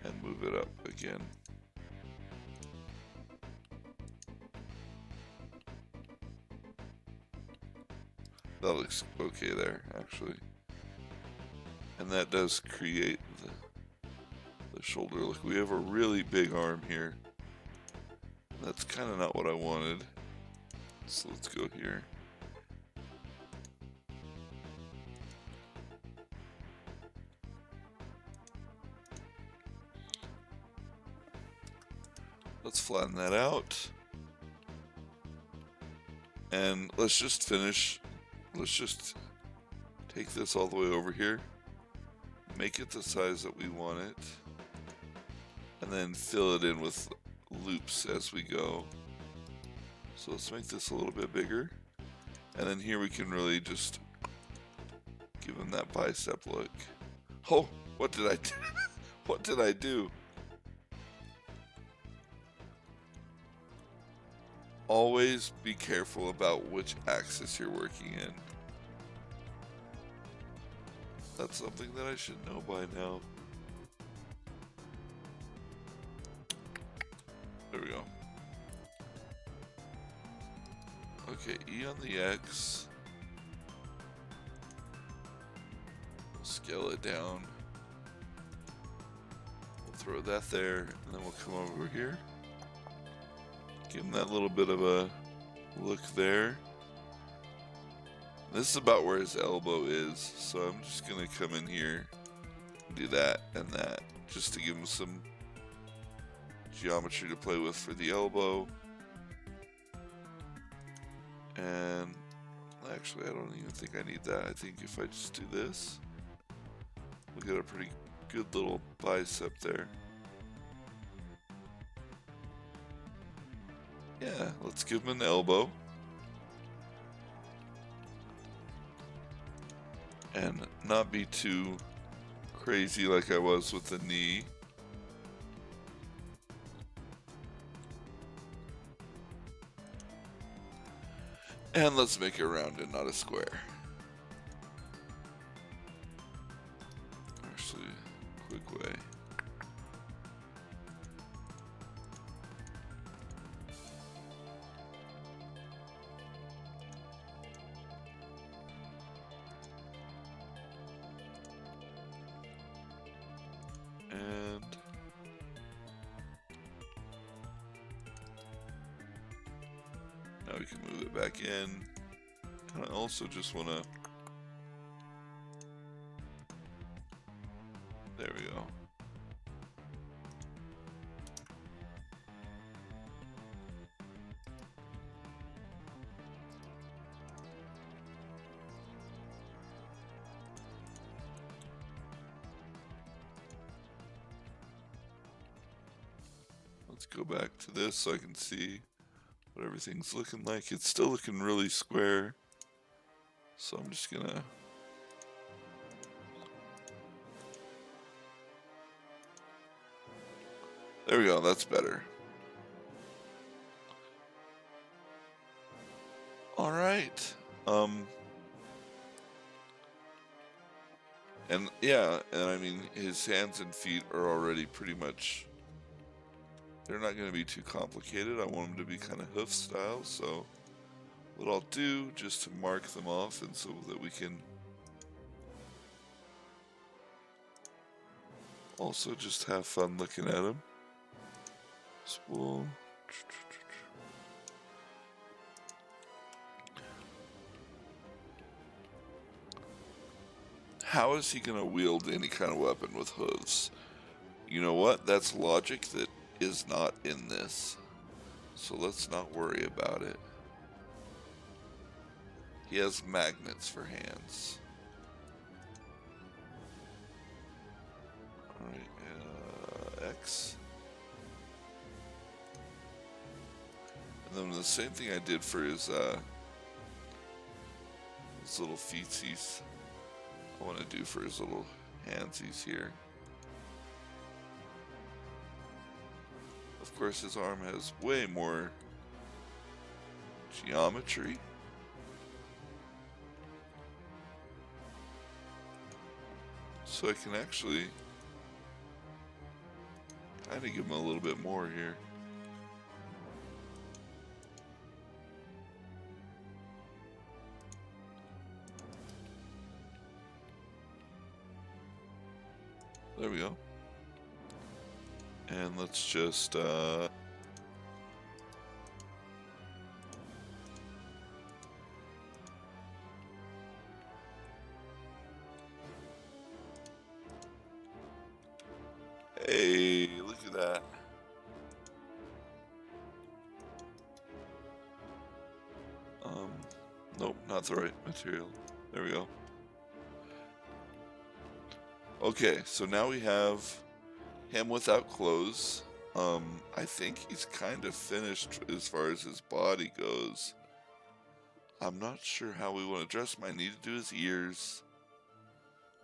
A: and move it up again. That looks okay there, actually. And that does create the shoulder look. We have a really big arm here. That's kind of not what I wanted. So let's go here. Let's flatten that out. And let's just finish. Let's just take this all the way over here. Make it the size that we want it. And then fill it in with loops as we go. So let's make this a little bit bigger. And then here we can really just give him that bicep look. Oh, what did I do? What did I do? Always be careful about which axis you're working in. That's something that I should know by now. There we go. Okay, E on the X. We'll scale it down. We'll throw that there, and then we'll come over here. Give him that little bit of a look there. This is about where his elbow is, so I'm just gonna come in here and do that and that, just to give him some geometry to play with for the elbow. And actually, I don't even think I need that. I think if I just do this, we'll get a pretty good little bicep there. Yeah, let's give him an elbow. and not be too crazy like I was with the knee. And let's make it round and not a square. Actually, quick way. And now we can move it back in. And I also just want to... There we go. Let's go back to this so I can see what everything's looking like. It's still looking really square. So I'm just gonna... There we go, that's better. All right. And yeah, and I mean, his hands and feet are already pretty much, they're not going to be too complicated. I want them to be kind of hoof style, so what I'll do just to mark them off and so that we can also just have fun looking at them. Spool. How is he going to wield any kind of weapon with hooves? You know what? That's logic that is not in this. So let's not worry about it. He has magnets for hands. Alright, X. And then the same thing I did for his little feetsies, I want to do for his little handsies here. Of course, his arm has way more geometry. So I can actually kind of give him a little bit more here. There we go. And let's just hey, look at that. Nope, not the right material. There we go. Okay, so now we have him without clothes. I think he's kind of finished as far as his body goes. I'm not sure how we want to dress him. I need to do his ears.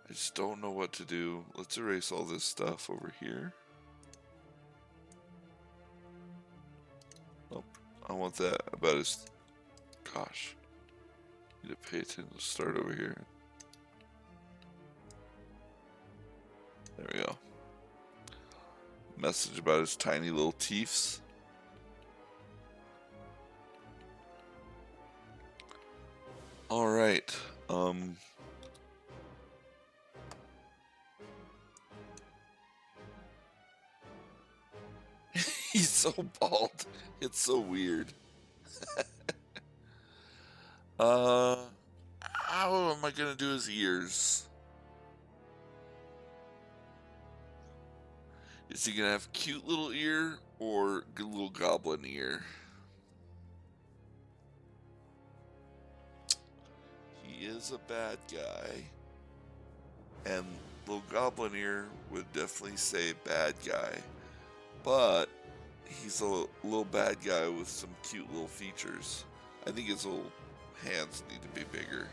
A: I just don't know what to do. Let's erase all this stuff over here. Nope. I want that about his... Gosh. Need to pay attention. Let's start over here. There we go. Message about his tiny little teeths. All right. He's so bald. It's so weird. How am I gonna do his ears? Is he gonna have cute little ear or little goblin ear? He is a bad guy, and little goblin ear would definitely say bad guy, but he's a little bad guy with some cute little features. I think his little hands need to be bigger.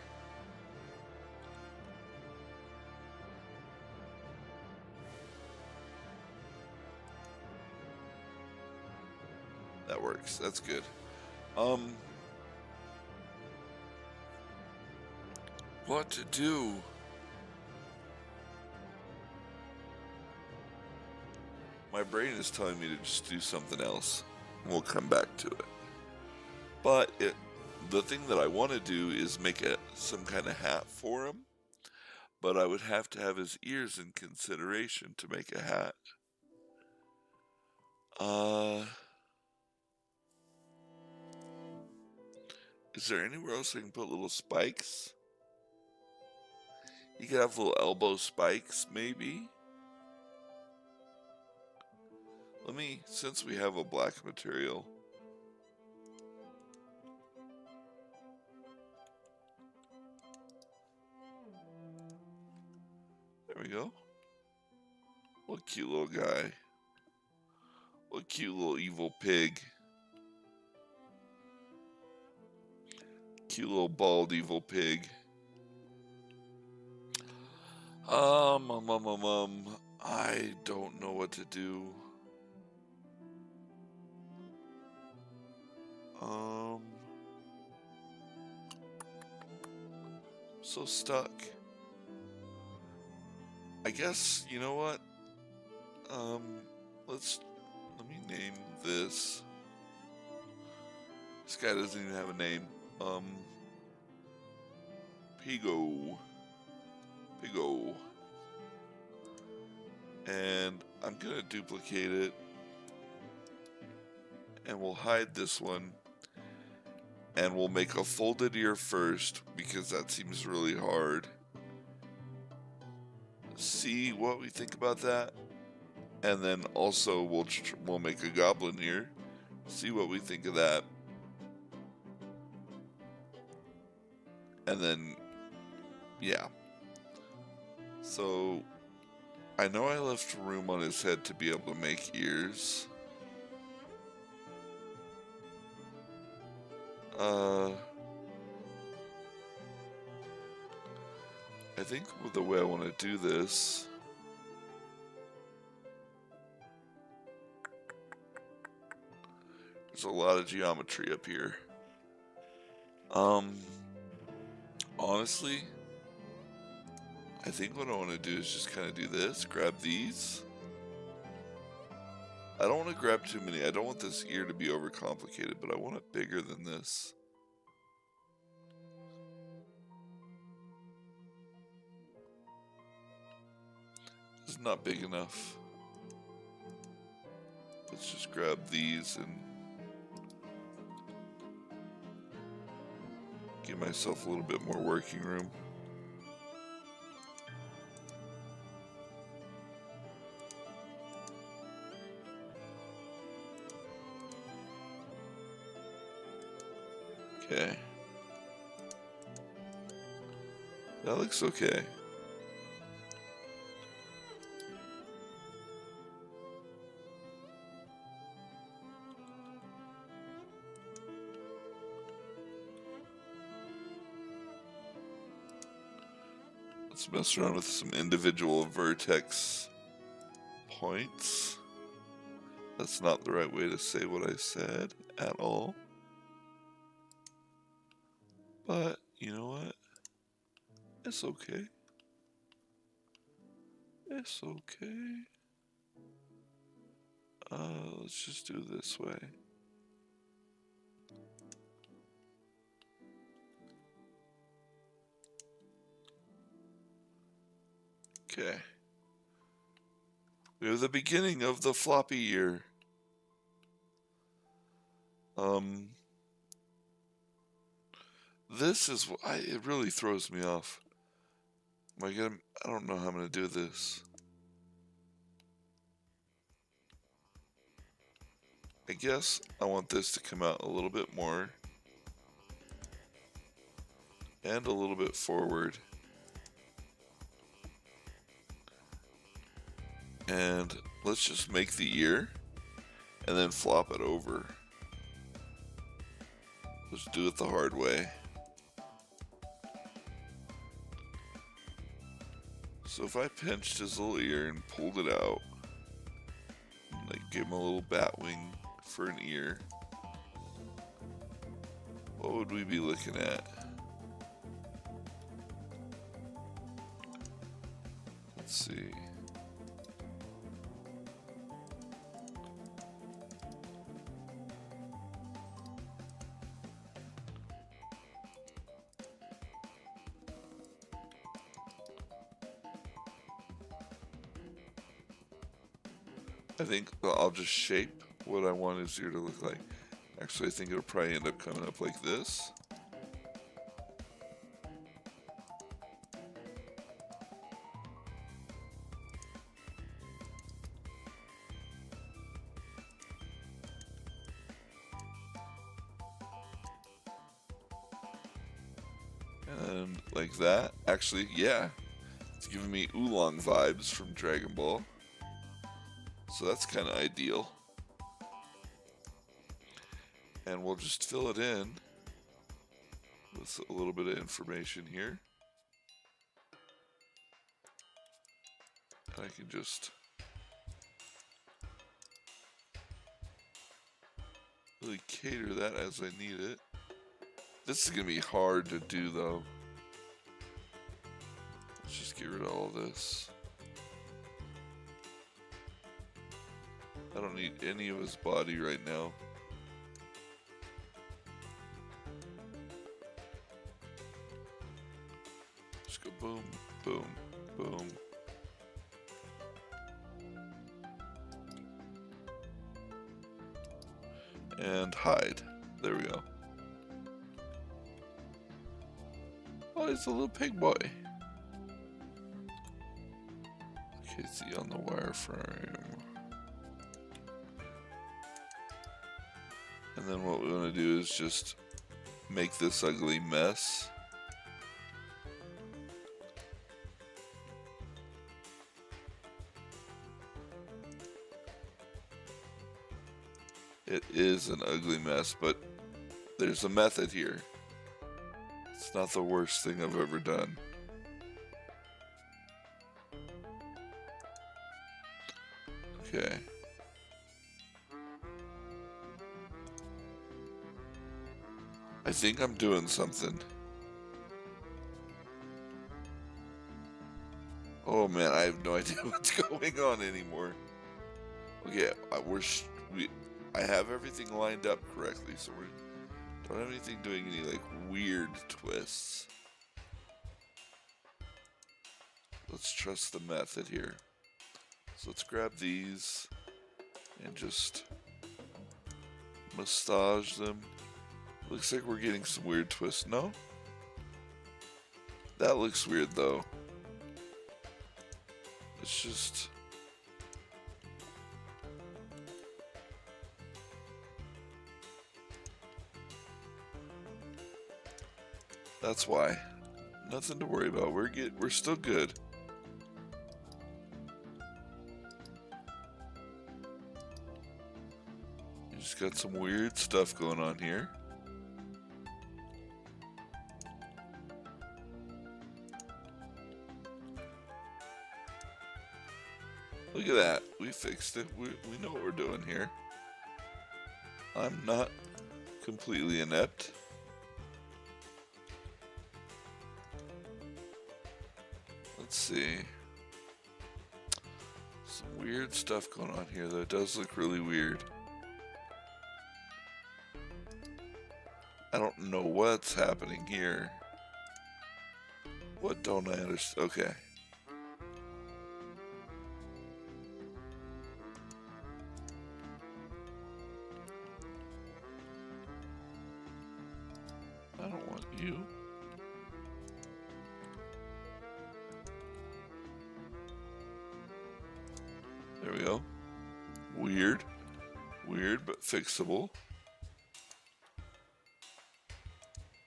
A: works. That's good. What to do? My brain is telling me to just do something else. We'll come back to it. But the thing that I want to do is make some kind of hat for him. But I would have to have his ears in consideration to make a hat. Is there anywhere else I can put little spikes? You could have little elbow spikes, maybe? Since we have a black material, there we go. What cute little guy. What cute little evil pig. Cute little bald evil pig. I don't know what to do. So stuck. I guess, you know what? Let me name this. This guy doesn't even have a name. Pigo. And I'm gonna duplicate it. And we'll hide this one. And we'll make a folded ear first, because that seems really hard. See what we think about that. And then also we'll make a goblin ear. See what we think of that. And then, yeah. So, I know I left room on his head to be able to make ears. I think with the way I want to do this, there's a lot of geometry up here. Honestly, I think what I want to do is just kind of do this, grab these. I don't want to grab too many. I don't want this ear to be overcomplicated, but I want it bigger than this. It's not big enough. Let's just grab these and give myself a little bit more working room. Okay. That looks okay. Let's mess around with some individual vertex points. That's not the right way to say what I said at all. But, you know what? It's okay. It's okay. Let's just do it this way. Okay. We have the beginning of the floppy ear. This is what it really throws me off. I don't know how I'm gonna do this. I guess I want this to come out a little bit more. And a little bit forward. And let's just make the ear and then flop it over. Let's do it the hard way. So if I pinched his little ear and pulled it out, like give him a little bat wing for an ear, what would we be looking at? Let's see. I think I'll just shape what I want his ear to look like. Actually, I think it'll probably end up coming up like this. And like that. Actually, yeah. It's giving me Oolong vibes from Dragon Ball. So that's kind of ideal. And we'll just fill it in with a little bit of information here. And I can just really cater that as I need it. This is going to be hard to do though. Let's just get rid of all this. I don't need any of his body right now. Just go boom, boom, boom. And hide. There we go. Oh, it's a little pig boy. Okay, see on the wireframe. And then what we want to do is just make this ugly mess. It is an ugly mess, but there's a method here. It's not the worst thing I've ever done. Okay. I think I'm doing something. Oh man, I have no idea what's going on anymore. Okay, I have everything lined up correctly, so we don't have anything doing any like weird twists. Let's trust the method here. So let's grab these and just massage them. Looks like we're getting some weird twists. No? That looks weird though. It's just... That's why. Nothing to worry about. We're still good. You just got some weird stuff going on here. Look at that. We fixed it. We know what we're doing here. I'm not completely inept. Let's see. Some weird stuff going on here though. It does look really weird. I don't know what's happening here. What don't I understand? Okay. I don't want you. There we go. Weird. Weird, but fixable.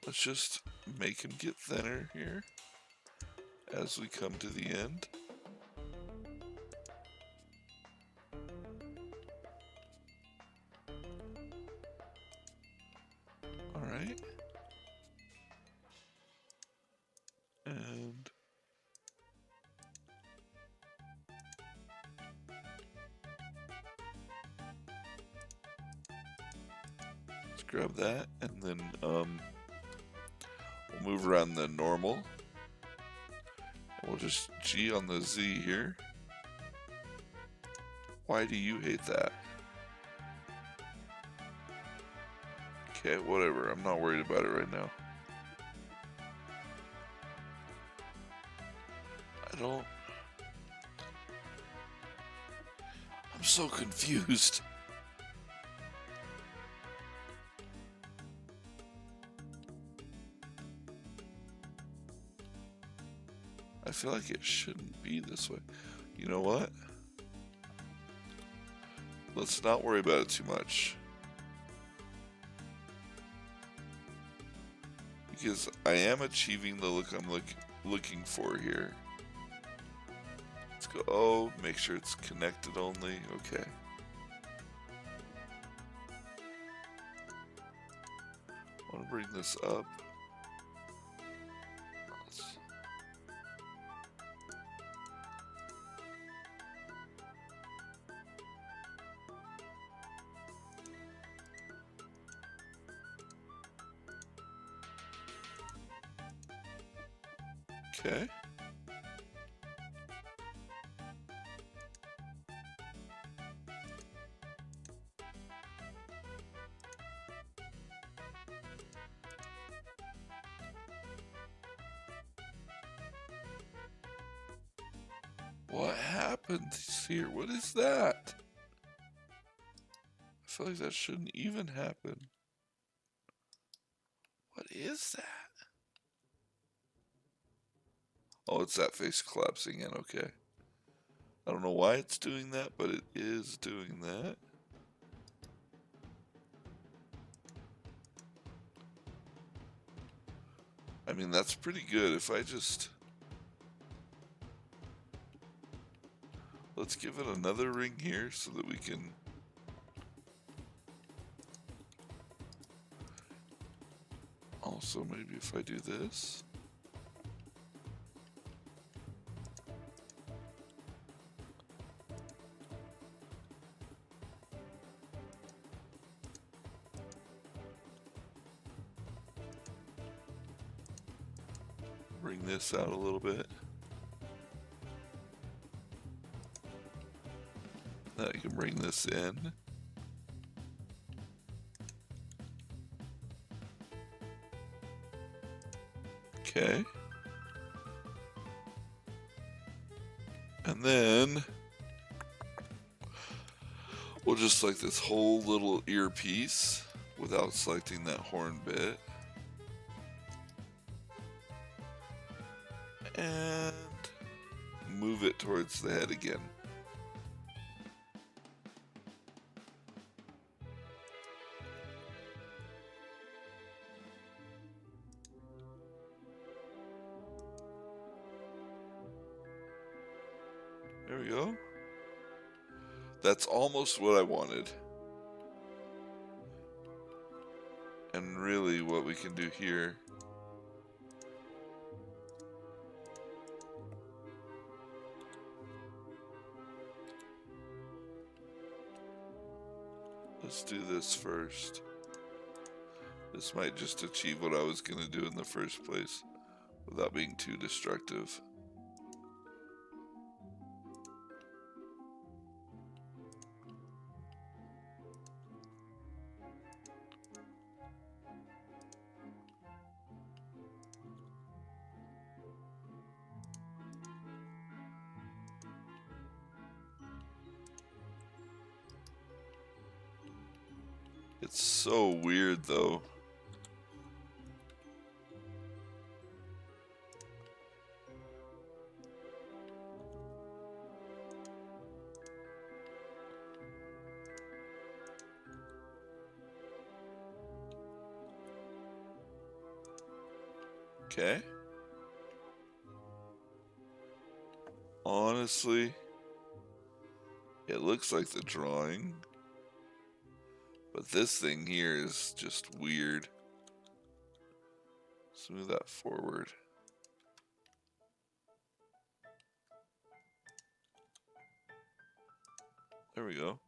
A: Let's just make him get thinner here as we come to the end. All right. And let's grab that, and then we'll move around the normal. We'll just G on the Z here. Why do you hate that? Okay, whatever. I'm not worried about it right now. I'm so confused. I feel like it shouldn't be this way. You know what? Let's not worry about it too much. Because I am achieving the look I'm looking for here. Let's go, oh, make sure it's connected only, okay. I want to bring this up. Okay. What happened here? What is that? I feel like that shouldn't even happen. What is that? Oh, it's that face collapsing in, okay. I don't know why it's doing that, but it is doing that. I mean, that's pretty good. If I just... Let's give it another ring here so that we can... Also, maybe if I do this... Bring this out a little bit. Then I can bring this in. Okay. And then we'll just select this whole little earpiece without selecting that horn bit. And move it towards the head again. There we go. That's almost what I wanted. And really what we can do here let's do this first. This might just achieve what I was going to do in the first place without being too destructive. It's so weird though. Okay. Honestly, it looks like the drawing, but this thing here is just weird. Let's move that forward. There we go.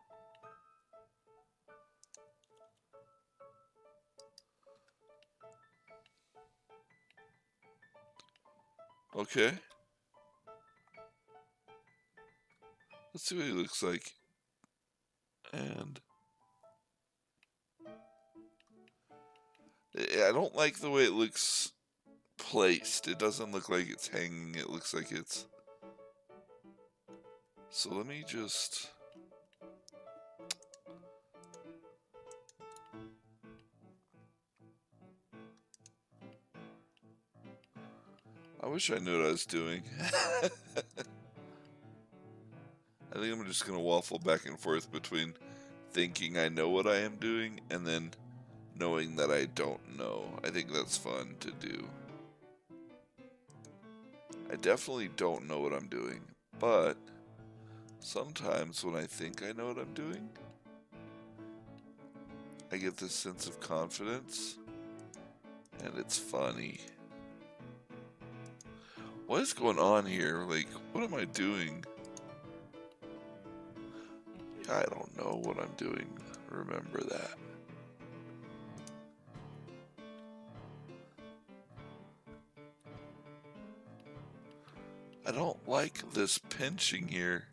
A: Okay. Let's see what he looks like. And I don't like the way it looks placed. It doesn't look like it's hanging. It looks like it's... So let me just... I wish I knew what I was doing. I think I'm just going to waffle back and forth between thinking I know what I am doing and then knowing that I don't know. I think that's fun to do. I definitely don't know what I'm doing, but sometimes when I think I know what I'm doing, I get this sense of confidence, and it's funny. What is going on here? Like, what am I doing? I don't know what I'm doing. Remember that. I don't like this pinching here.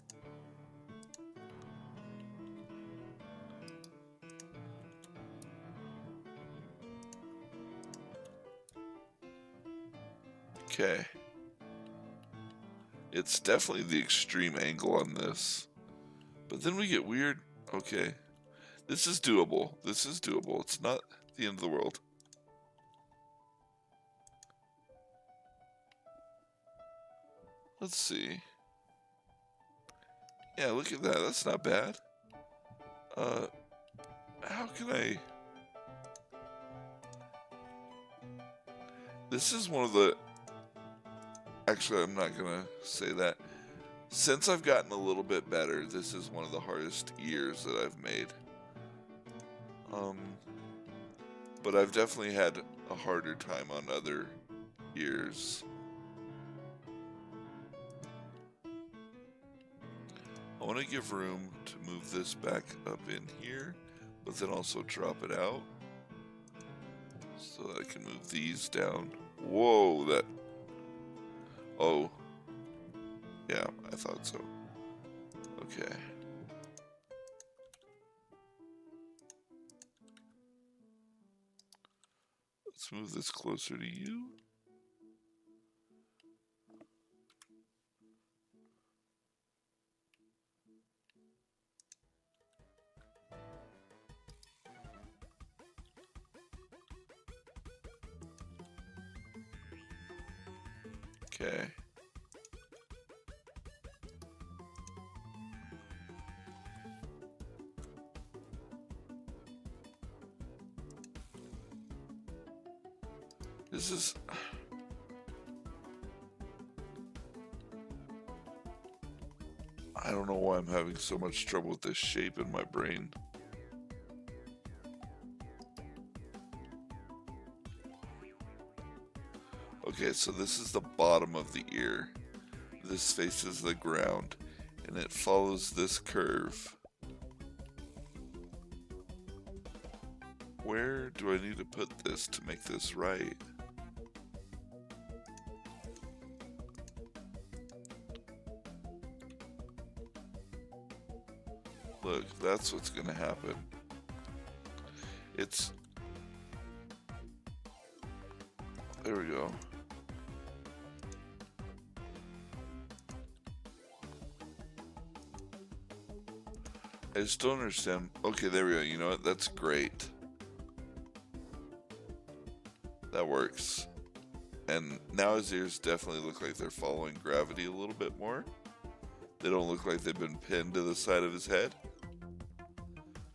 A: Okay. It's definitely the extreme angle on this. But then we get weird. Okay. This is doable. This is doable. It's not the end of the world. Let's see. Yeah, look at that. That's not bad. How can I... This is one of the... Actually, I'm not gonna say that. Since I've gotten a little bit better, this is one of the hardest years that I've made. But I've definitely had a harder time on other years. I want to give room to move this back up in here, but then also drop it out. So that I can move these down. Whoa, that... Oh. Yeah, I thought so. Okay. Let's move this closer to you. Okay. This is... I don't know why I'm having so much trouble with this shape in my brain. Okay, so this is the bottom of the ear. This faces the ground, and it follows this curve. Where do I need to put this to make this right? Look, that's what's gonna happen. It's... There we go. I just don't understand. Okay, there we go. You know what? That's great. That works. And now his ears definitely look like they're following gravity a little bit more. They don't look like they've been pinned to the side of his head.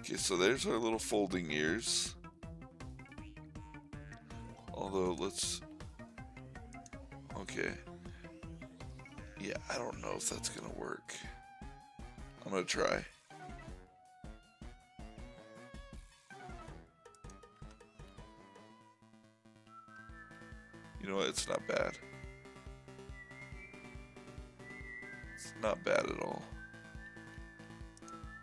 A: Okay, so there's our little folding ears. Although, let's... Okay. Yeah, I don't know if that's gonna work. I'm gonna try. You know what? It's not bad. It's not bad at all.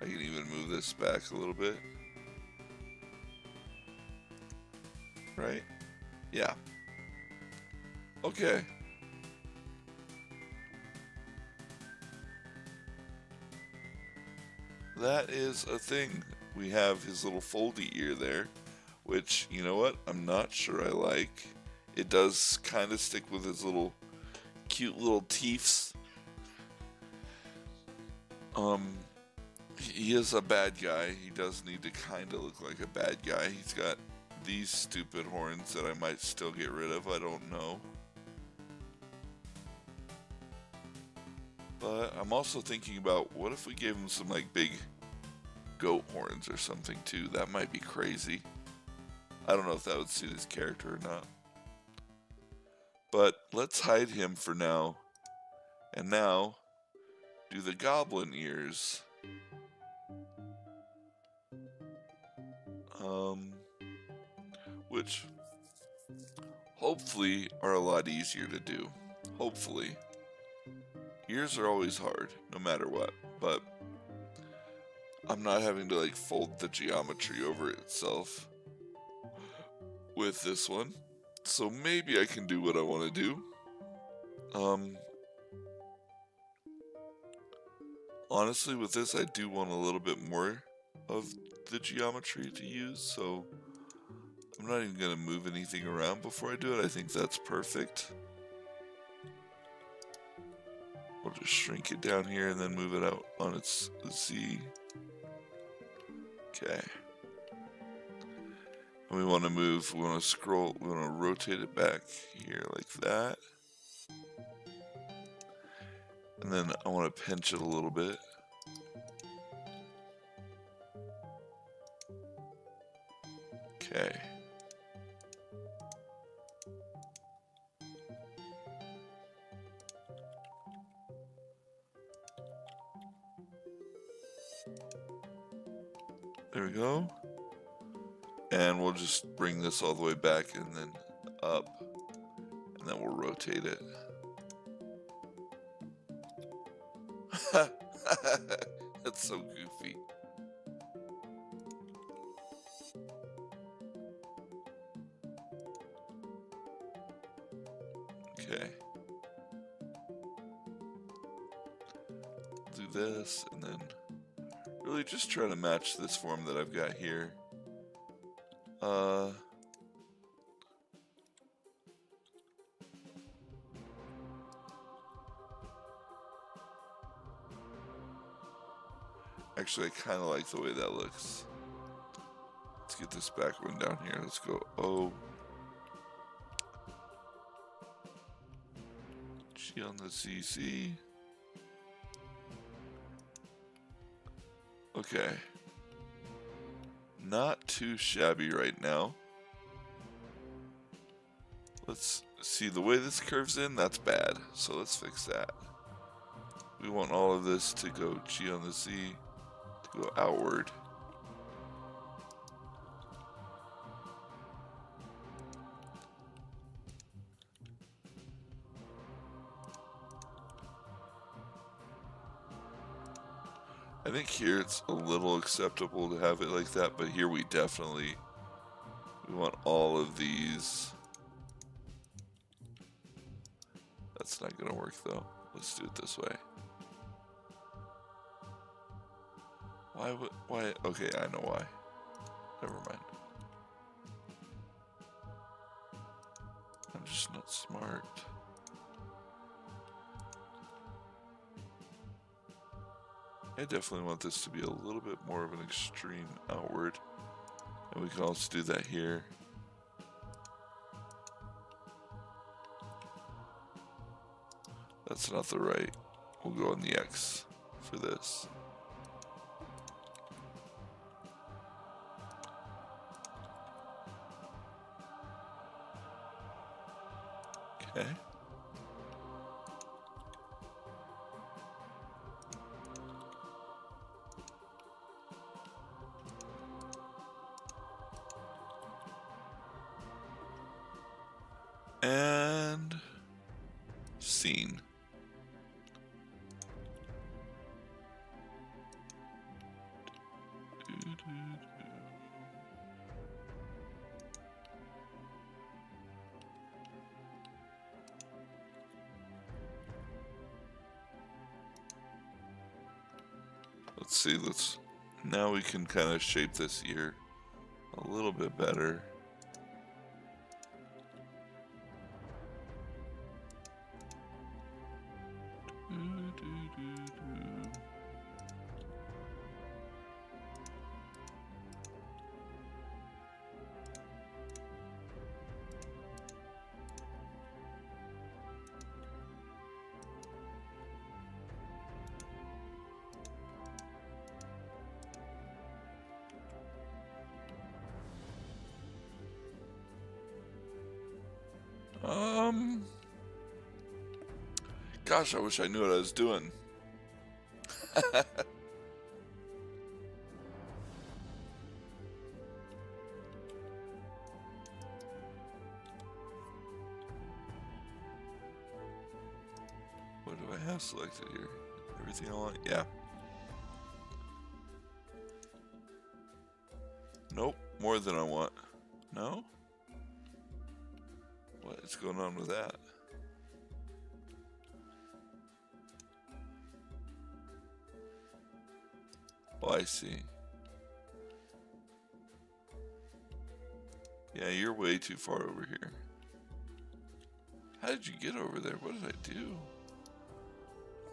A: I can even move this back a little bit. Right? Yeah. Okay. that is a thing. We have his little foldy ear there, which, you know what, I'm not sure I like. It does kind of stick with his little cute little teeths. Um, he is a bad guy. He does need to kind of look like a bad guy. He's got these stupid horns that I might still get rid of. I don't know. But I'm also thinking about, what if we gave him some like big goat horns or something too? That might be crazy. I don't know if that would suit his character or not. But let's hide him for now. And now, do the goblin ears. Which hopefully are a lot easier to do. Hopefully. Ears are always hard, no matter what, but I'm not having to like fold the geometry over itself with this one. So maybe I can do what I want to do. Honestly, with this, I do want a little bit more of the geometry to use, so I'm not even going to move anything around before I do it. I think that's perfect. We'll just shrink it down here and then move it out on its Z. Okay. And we want to scroll, we want to rotate it back here like that. And then I want to pinch it a little bit. Okay. There we go. And we'll just bring this all the way back and then up. And then we'll rotate it. That's so goofy. Okay. Do this and then really just try to match this form that I've got here. Actually, I kind of like the way that looks. Let's get this back one down here. Let's go O. G on the CC. Okay. Not too shabby right now. Let's see, the way this curves in, that's bad. So let's fix that. We want all of this to go G on the Z, to go outward. I think here it's a little acceptable to have it like that, but here we want all of these. That's not gonna work though. Let's do it this way. Why? Okay, I know why. Never mind. I'm just not smart. I definitely want this to be a little bit more of an extreme outward. And we can also do that here. That's not the right. We'll go on the X for this. Okay. And scene. Let's see, let's Now we can kind of shape this ear a little bit better. Gosh, I wish I knew what I was doing. What do I have selected here? Everything I want? Yeah. Nope, more than I want. No? What is going on with that? Oh, I see. Yeah, you're way too far over here. How did you get over there? What did I do?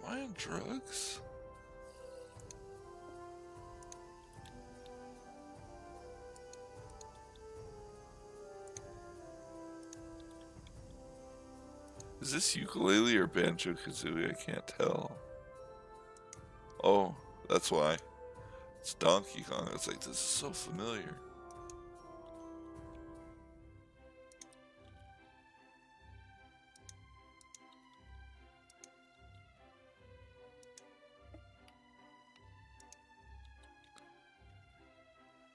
A: Am I on drugs? Is this ukulele or Banjo-Kazooie? I can't tell. Oh, that's why. It's Donkey Kong. It's like, this is so familiar.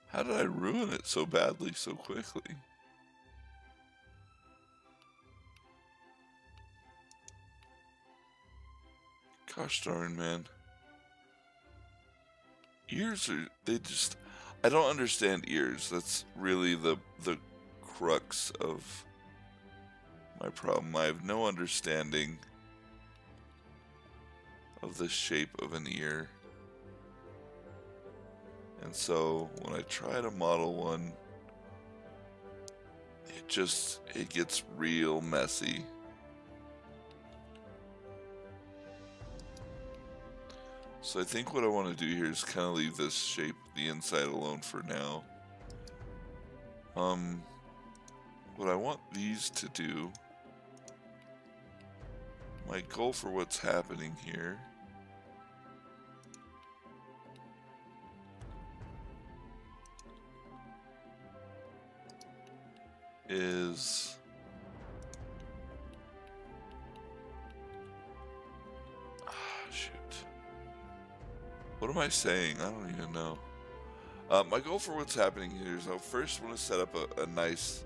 A: How did I ruin it so badly so quickly? Gosh darn, man. Ears are, they just, I don't understand ears. That's really the crux of my problem. I have no understanding of the shape of an ear. And so when I try to model one, it gets real messy. So I think what I want to do here is kind of leave this shape, the inside, alone for now. What I want these to do, my goal for what's happening here is shoot. What am I saying? I don't even know. My goal for what's happening here is I first want to set up a nice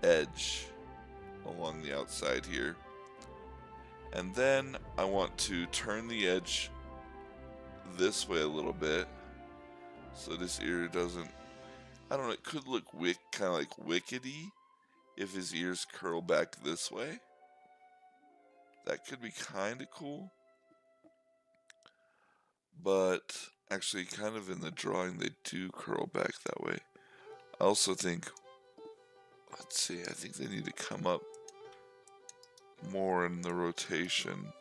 A: edge along the outside here. And then I want to turn the edge this way a little bit so this ear doesn't, I don't know, it could look kind of like Wickedy if his ears curl back this way. That could be kind of cool. But actually, kind of in the drawing, they do curl back that way. I also think, let's see, I think they need to come up more in the rotation.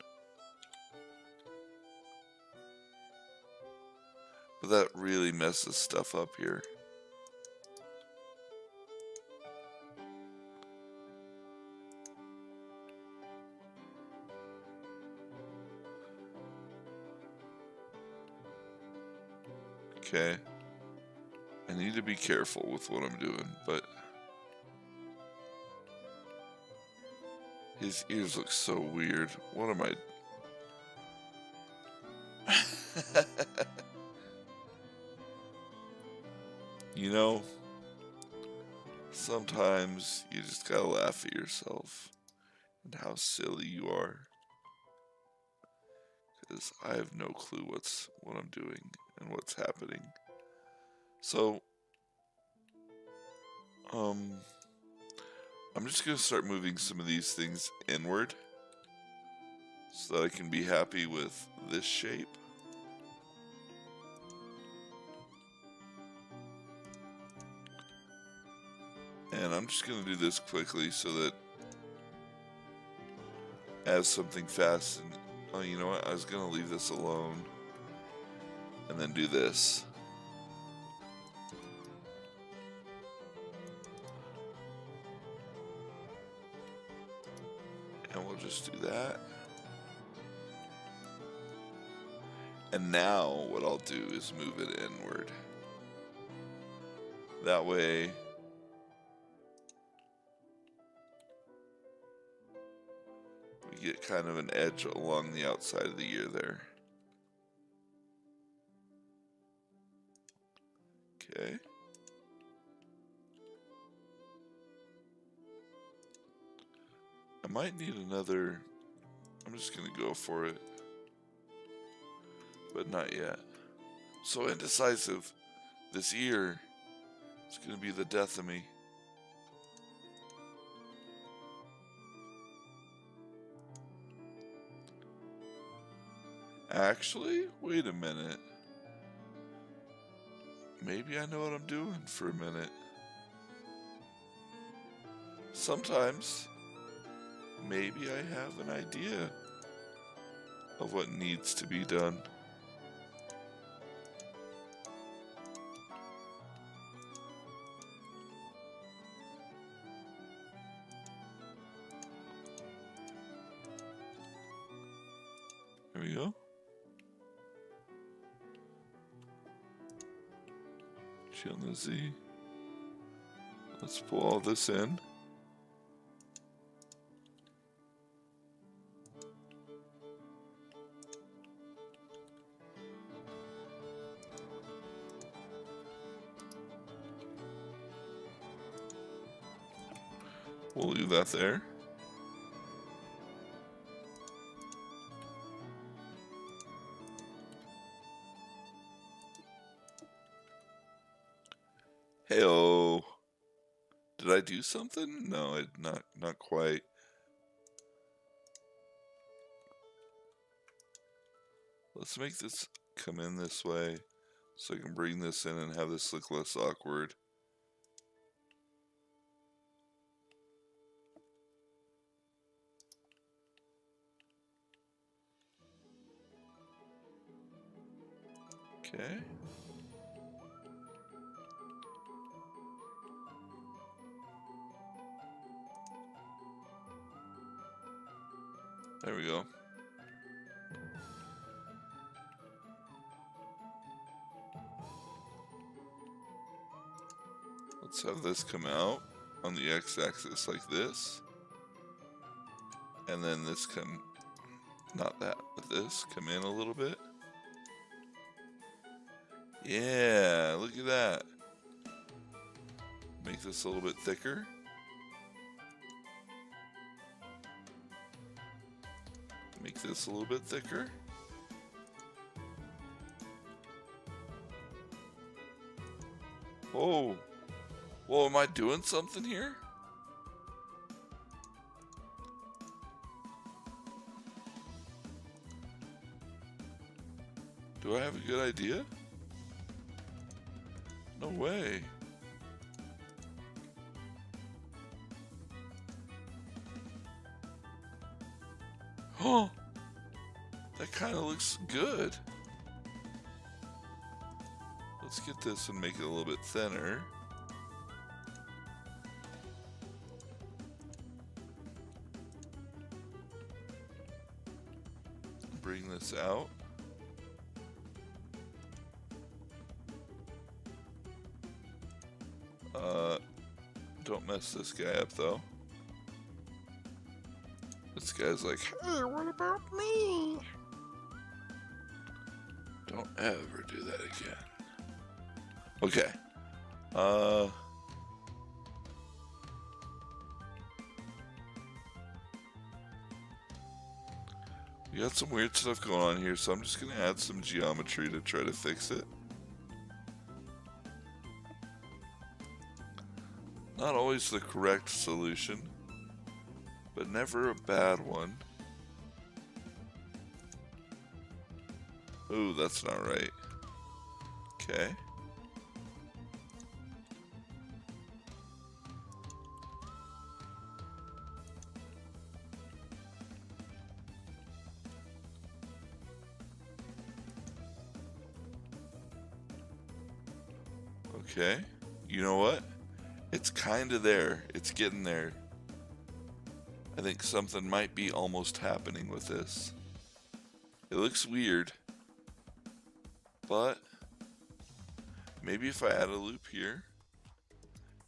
A: But that really messes stuff up here. Okay. I need to be careful with what I'm doing, but his ears look so weird. What am I... You know, sometimes you just gotta laugh at yourself and how silly you are. Because I have no clue what I'm doing and what's happening. So, I'm just gonna start moving some of these things inward so that I can be happy with this shape. And I'm just going to do this quickly so that as something fast and oh, you know what? I was going to leave this alone and then do this. And we'll just do that. And now what I'll do is move it inward. That way we get kind of an edge along the outside of the ear there. Okay. I might need another. I'm just going to go for it. But not yet. So indecisive. This ear is going to be the death of me. Actually, wait a minute. Maybe I know what I'm doing for a minute. Sometimes, maybe I have an idea of what needs to be done. There we go. G on the Z. Let's pull all this in. We'll leave that there. Heyo. Did I do something? No, not quite. Let's make this come in this way so I can bring this in and have this look less awkward. Okay. There we go. Let's have this come out on the x-axis like this. And then this come, not that, but this come in a little bit. Yeah, look at that. Make this a little bit thicker. Make this a little bit thicker. Whoa. Whoa, am I doing something here? Do I have a good idea? No way. Oh, that kind of looks good. Let's get this and make it a little bit thinner. Bring this out. Don't mess this guy up though. This guy's like, hey, what about me? Don't ever do that again. Okay. We got some weird stuff going on here, so I'm just gonna add some geometry to try to fix it. Not always the correct solution, but never a bad one. Ooh, that's not right. Okay. Okay. You know what? It's kind of there. It's getting there. I think something might be almost happening with this. It looks weird, but maybe if I add a loop here,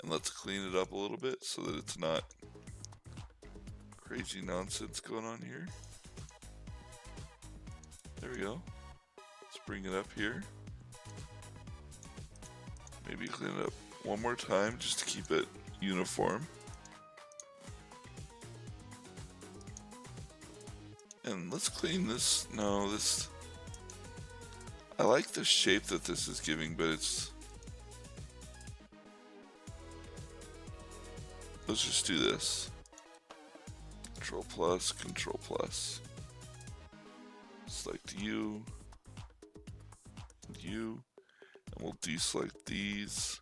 A: and let's clean it up a little bit so that it's not crazy nonsense going on here. There we go. Let's bring it up here. Maybe clean it up one more time just to keep it uniform. And let's clean this. No, this... I like the shape that this is giving, but it's... Let's just do this. Control plus, Control plus. Select you, and we'll deselect these.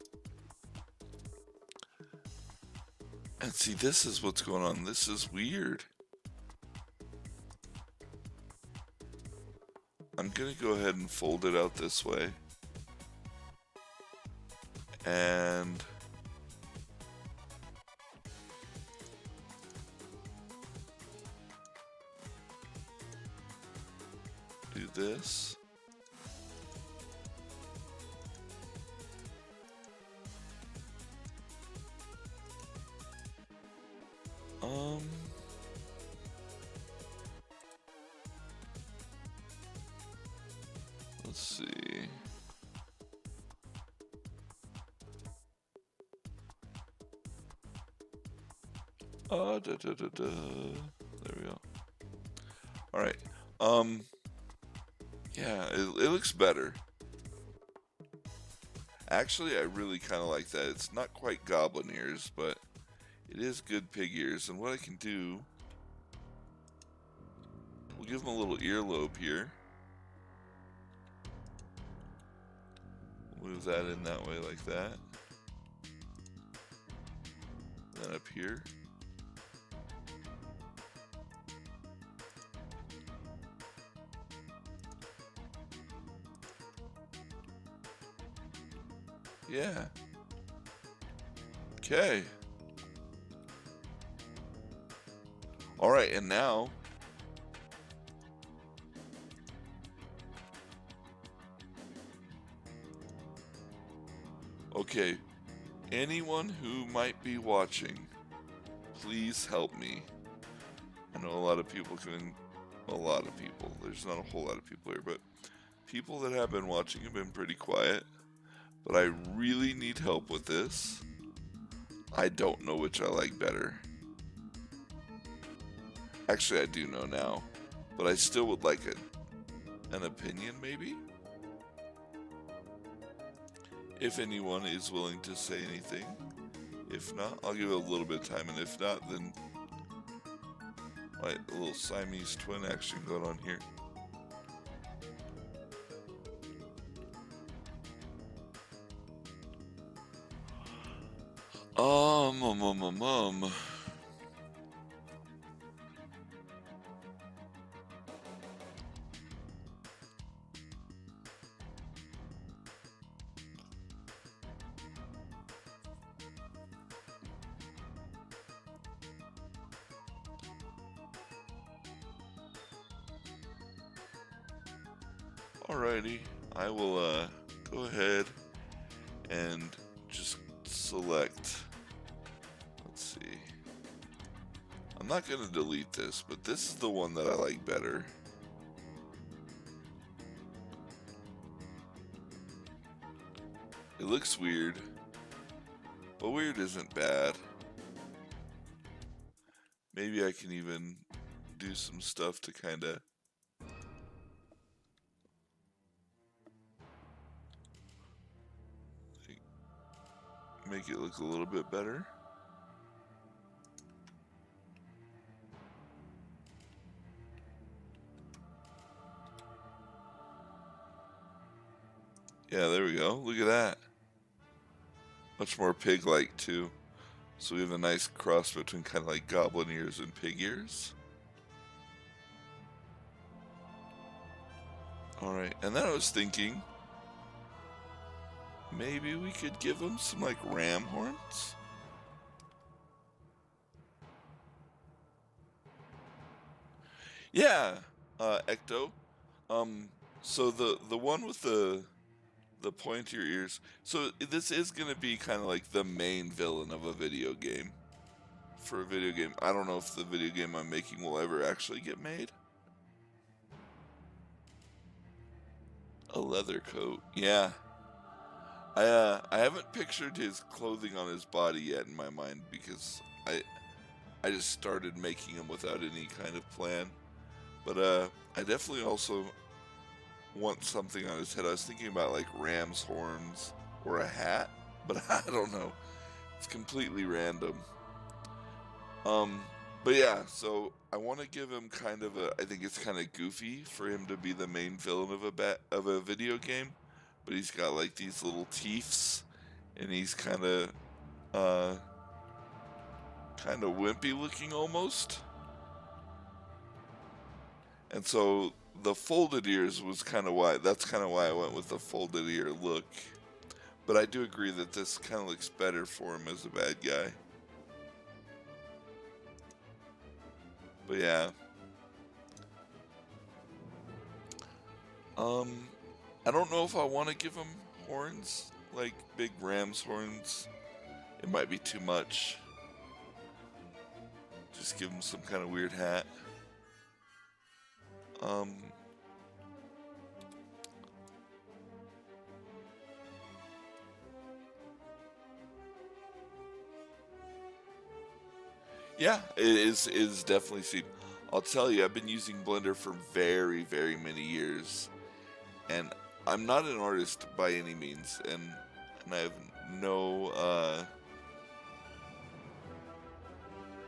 A: And see, this is what's going on. This is weird. I'm gonna go ahead and fold it out this way. And do this. Let's see. There we go. All right. Yeah, it looks better. Actually, I really kind of like that. It's not quite goblin ears, but it is good pig ears. And what I can do, we'll give them a little earlobe here. Move that in that way like that. Then up here. Yeah. Okay. All right, and now okay, anyone who might be watching, please help me. I know a lot of people there's not a whole lot of people here, but people that have been watching have been pretty quiet. But I really need help with this. I don't know which I like better. Actually, I do know now, but I still would like an opinion maybe? If anyone is willing to say anything. If not, I'll give it a little bit of time, and if not, then a little Siamese twin action going on here. Alrighty, I will go ahead and just select, let's see, I'm not going to delete this, but this is the one that I like better. It looks weird, but weird isn't bad. Maybe I can even do some stuff to kind of make it look a little bit better. Yeah, there we go. Look at that. Much more pig-like too. So we have a nice cross between kind of like goblin ears and pig ears. Alright, and then I was thinking, maybe we could give him some like ram horns. Yeah, Ecto. So the one with the pointier ears. So this is gonna be kind of like the main villain of a video game. For a video game, I don't know if the video game I'm making will ever actually get made. A leather coat, yeah. I haven't pictured his clothing on his body yet in my mind because I just started making him without any kind of plan. But I definitely also want something on his head. I was thinking about like ram's horns or a hat, but I don't know. It's completely random. But yeah, so I want to give him kind of a. I think it's kind of goofy for him to be the main villain of a video game, but he's got like these little teeths, and he's uh, kind of wimpy looking almost. And so the folded ears was kind of why. That's kind of why I went with the folded ear look. But I do agree that this kind of looks better for him as a bad guy. But yeah. I don't know if I want to give him horns, like big ram's horns. It might be too much. Just give him some kind of weird hat. Yeah, it is definitely seen. I'll tell you, I've been using Blender for very, very many years, and I'm not an artist by any means, and I have no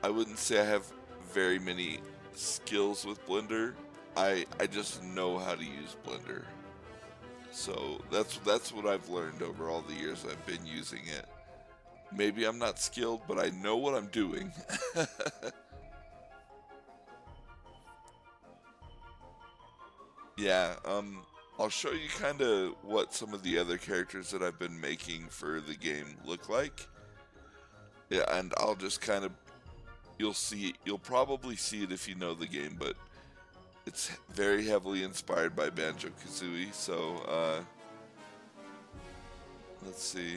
A: I wouldn't say I have very many skills with Blender. I just know how to use Blender. So that's what I've learned over all the years I've been using it. Maybe I'm not skilled, but I know what I'm doing. Yeah, I'll show you kind of what some of the other characters that I've been making for the game look like. Yeah, and I'll just kind of, you'll probably see it if you know the game, but it's very heavily inspired by Banjo-Kazooie, so, let's see.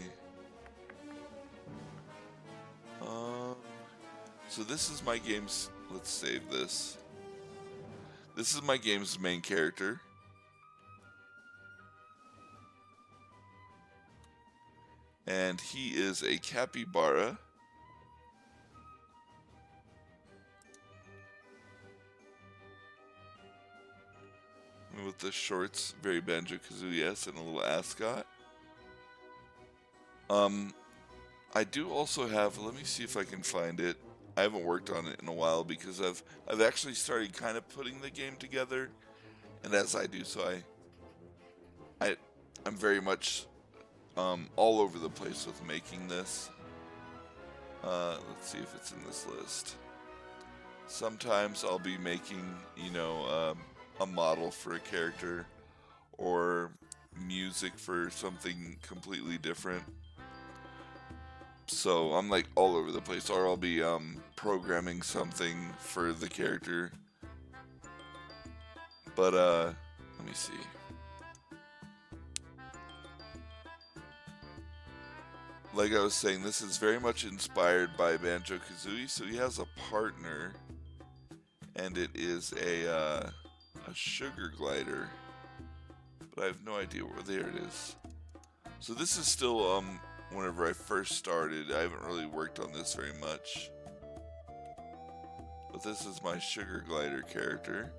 A: So this is my game's, let's save this. This is my game's main character. And he is a capybara. With the shorts, very Banjo-Kazooie-esque, and a little ascot. I do also have, let me see if I can find it. I haven't worked on it in a while because I've actually started kind of putting the game together, and as I do so, I'm very much all over the place with making this. Let's see if it's in this list. Sometimes I'll be making, a model for a character or music for something completely different. So I'm like all over the place, or I'll be programming something for the character. But let me see. Like I was saying, this is very much inspired by Banjo-Kazooie. So he has a partner, and it is a sugar glider. But I have no idea where. There it is. So this is still whenever I first started. I haven't really worked on this very much. But this is my sugar glider character.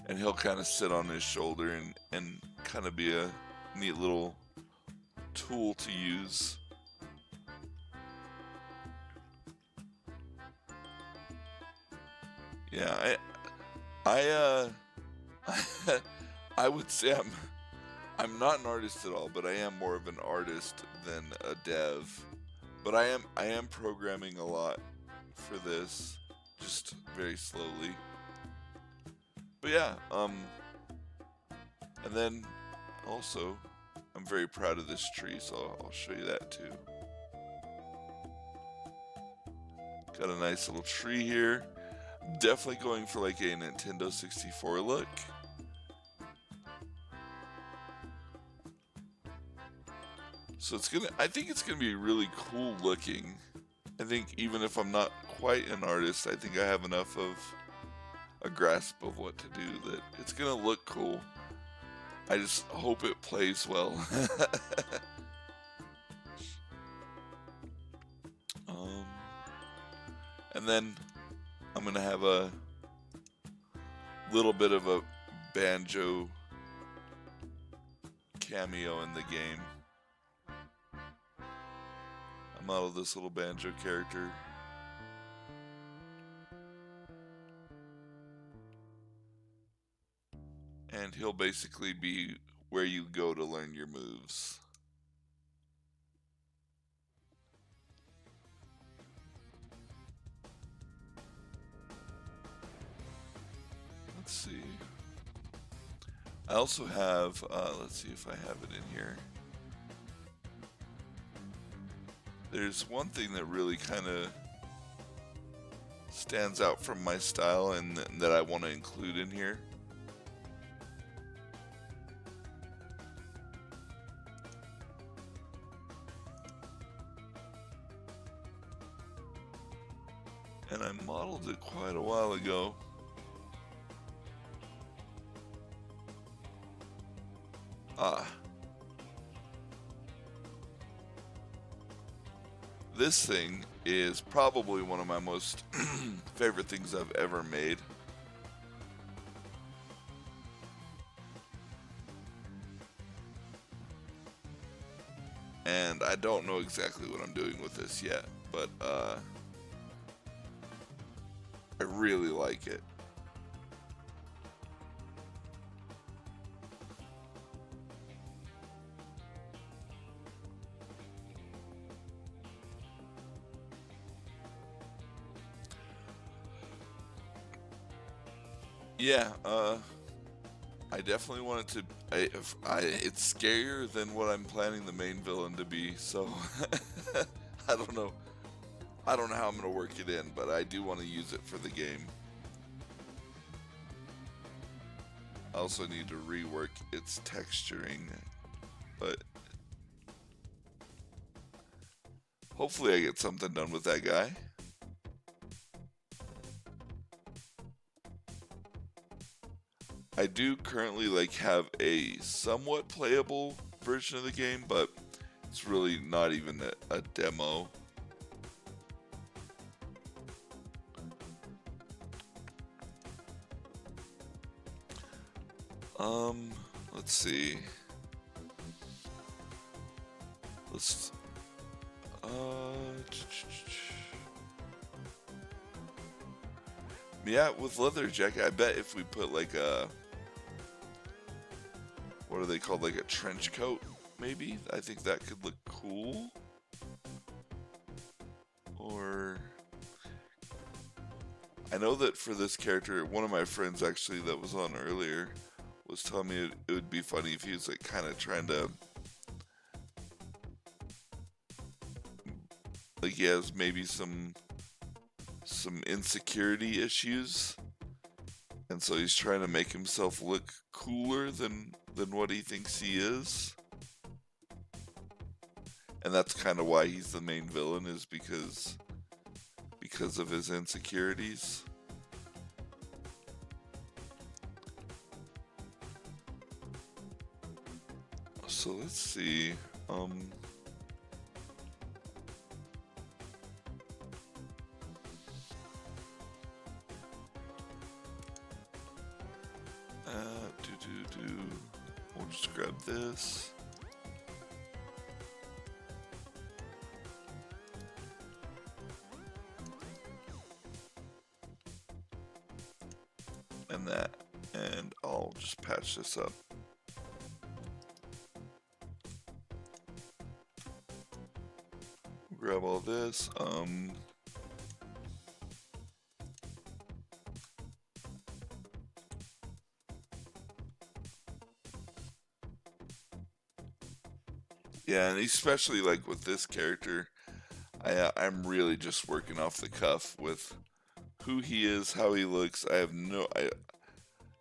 A: And he'll kind of sit on his shoulder and kind of be a neat little tool to use. Yeah, I I would say I'm not an artist at all, but I am more of an artist than a dev. But I am programming a lot for this, just very slowly. But yeah, and then also, I'm very proud of this tree, so I'll show you that too. Got a nice little tree here. Definitely going for like a Nintendo 64 look. So I think it's gonna be really cool looking. I think even if I'm not quite an artist, I think I have enough of a grasp of what to do that it's gonna look cool. I just hope it plays well. And then I'm gonna have a little bit of a banjo cameo in the game. I modeled this little banjo character. And he'll basically be where you go to learn your moves. Let's see. I also have, let's see if I have it in here. There's one thing that really kind of stands out from my style and that I want to include in here. And I modeled it quite a while ago. This thing is probably one of my most favorite things I've ever made. And I don't know exactly what I'm doing with this yet, but I really like it. Yeah, I definitely want it to. It's scarier than what I'm planning the main villain to be, so I don't know. I don't know how I'm gonna work it in, but I do want to use it for the game. I also need to rework its texturing, but hopefully I get something done with that guy. I do currently have a somewhat playable version of the game, but it's really not even a demo. Let's see. Yeah, with leather jacket, I bet if we put like a, what are they called, like a trench coat, maybe? I think that could look cool. Or, I know that for this character, one of my friends actually that was on earlier was telling me it would be funny if he was like kind of trying to, like he has maybe some insecurity issues, and so he's trying to make himself look cooler than what he thinks he is. And that's kind of why he's the main villain, is because of his insecurities. So let's see. We'll just grab this. And that, and I'll just patch this up. Grab all this. Yeah, and especially like with this character, I'm really just working off the cuff with who he is, how he looks. I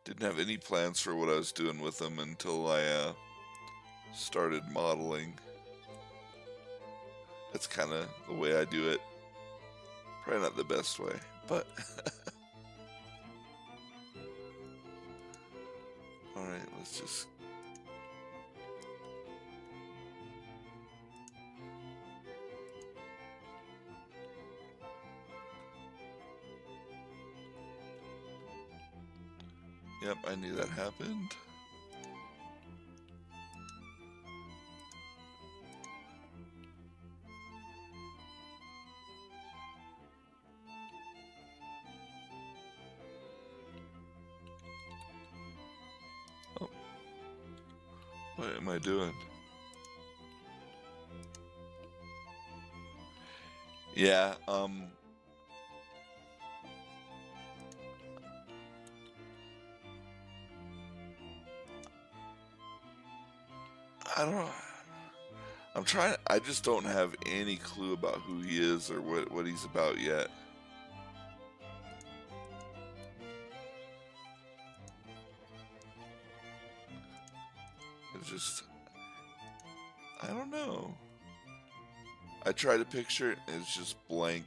A: didn't have any plans for what I was doing with him until I started modeling. That's kind of the way I do it. Probably not the best way, but all right, let's just. Yep, I knew that happened. Oh, what am I doing? Yeah, I don't know. I just don't have any clue about who he is or what he's about yet. It's just, I don't know. I try to picture it, and it's just blank.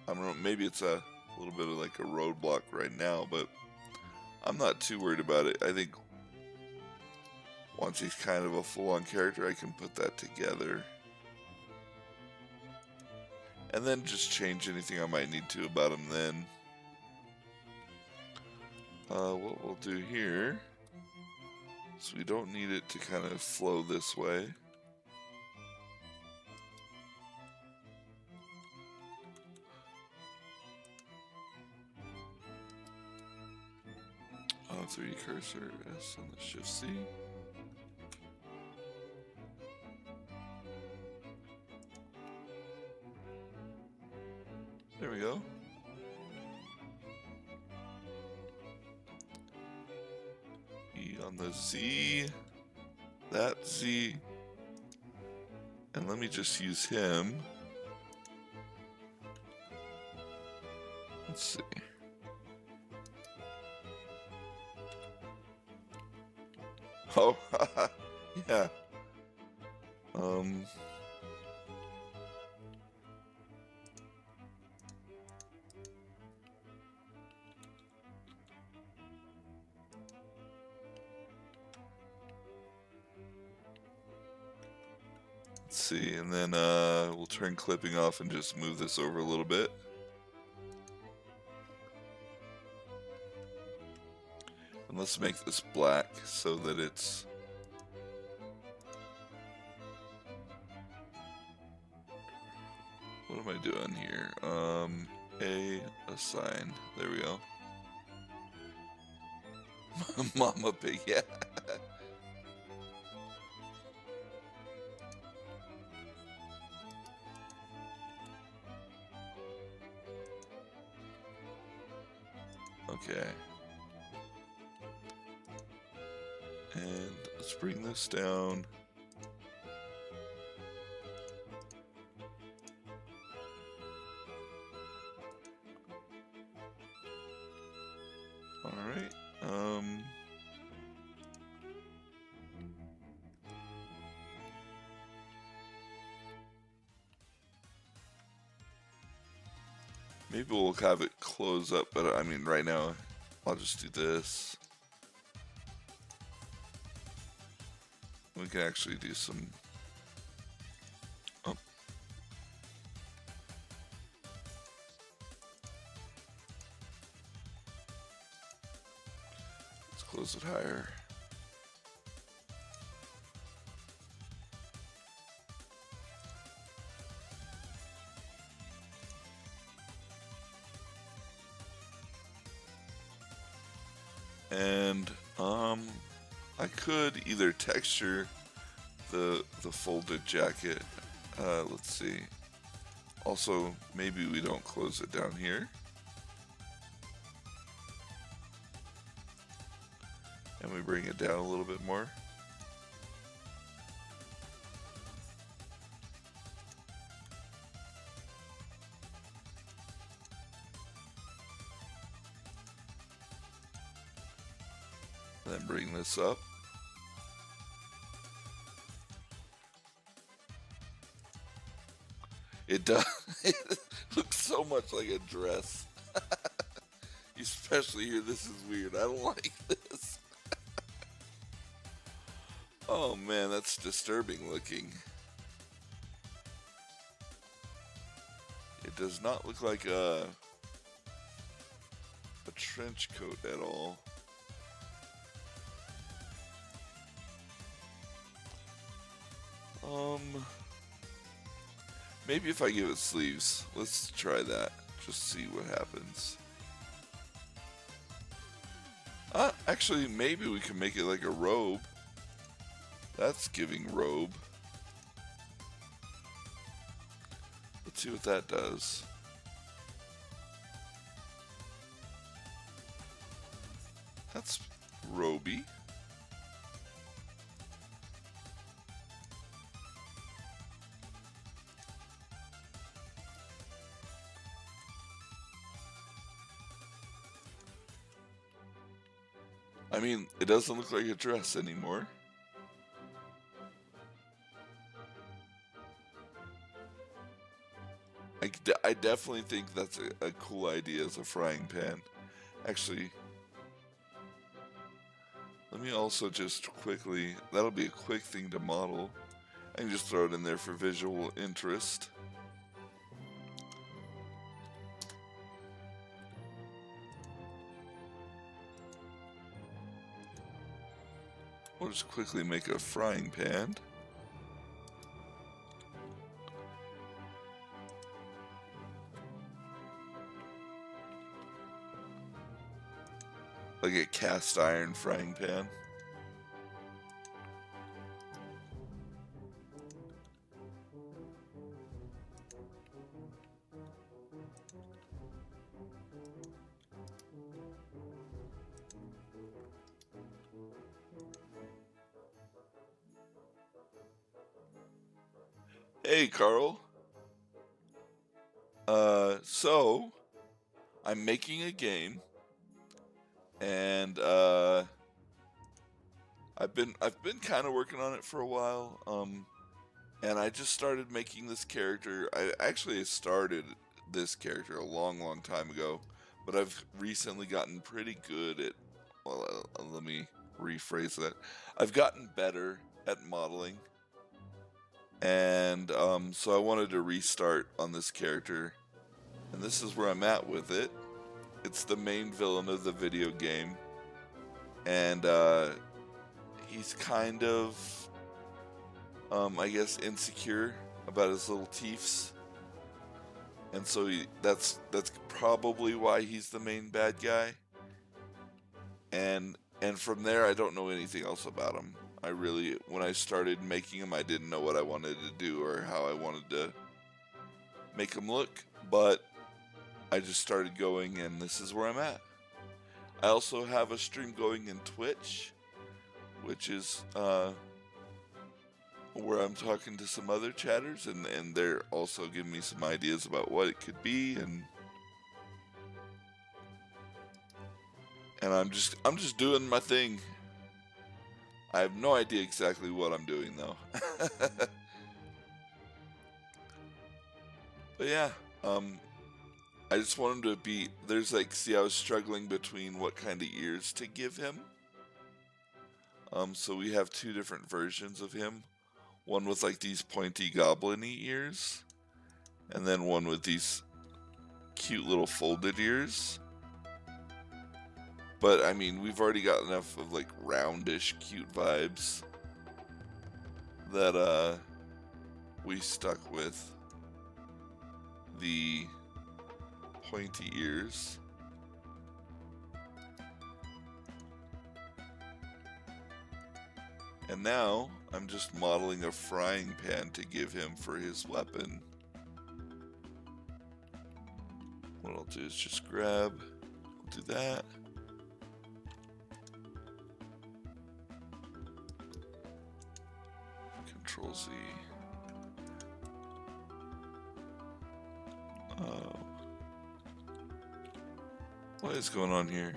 A: I don't know, maybe it's a little bit of like a roadblock right now, but I'm not too worried about it. I think once he's kind of a full-on character, I can put that together. And then just change anything I might need to about him then. What we'll do here, so we don't need it to kind of flow this way. Oh, 3D cursor, S and the Shift C. There we go. E on the Z, that Z, and let me just use him. Let's see. Oh, yeah. Let's see, and then we'll turn clipping off and just move this over a little bit. And let's make this black so that it's what am I doing here? Assign. There we go. Mama Pig, yeah. Okay. And let's bring this down. All right. Maybe we'll have it close up, but I mean, right now, I'll just do this. We can actually do some. Oh. Let's close it higher. And I could either texture the folded jacket. Let's see. Also, maybe we don't close it down here. And we bring it down a little bit more. Then bring this up. It does. It looks so much like a dress. Especially here, this is weird. I don't like this. Oh man, that's disturbing looking. It does not look like a trench coat at all. Maybe if I give it sleeves. Let's try that. Just see what happens. Actually, maybe we can make it like a robe. That's giving robe. Let's see what that does. That's roby. I mean, it doesn't look like a dress anymore. I definitely think that's a cool idea as a frying pan. Actually, let me also just quickly, that'll be a quick thing to model. I can just throw it in there for visual interest. We'll just quickly make a frying pan. Like a cast iron frying pan. Hey, Carl. So I'm making a game, and I've been kind of working on it for a while. And I just started making this character. I actually started this character a long time ago, but I've recently gotten pretty good at. Well, let me rephrase that. I've gotten better at modeling, and so I wanted to restart on this character, and this is where I'm at with it. It's the main villain of the video game, and he's kind of, I guess, insecure about his little teeths, and so that's probably why he's the main bad guy. And from there, I don't know anything else about him. When I started making him, I didn't know what I wanted to do or how I wanted to make him look, but I just started going, and this is where I'm at. I also have a stream going in Twitch, which is where I'm talking to some other chatters, and they're also giving me some ideas about what it could be, and I'm just doing my thing. I have no idea exactly what I'm doing though. But yeah, I just want him to be. There's like, see, I was struggling between what kind of ears to give him. So we have two different versions of him. One with like these pointy goblin-y ears, and then one with these cute little folded ears. But I mean, we've already got enough of like roundish cute vibes that we stuck with the pointy ears. And now I'm just modeling a frying pan to give him for his weapon. What I'll do is just grab, I'll do that. Control Z. What is going on here?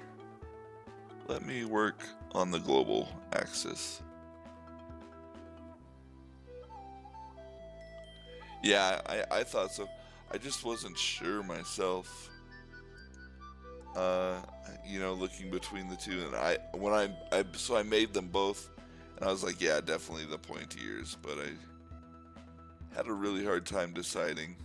A: Let me work on the global axis. Yeah, I thought so. I just wasn't sure myself. Uh, looking between the two, and I made them both, and I was like, yeah, definitely the pointy ears, but I had a really hard time deciding.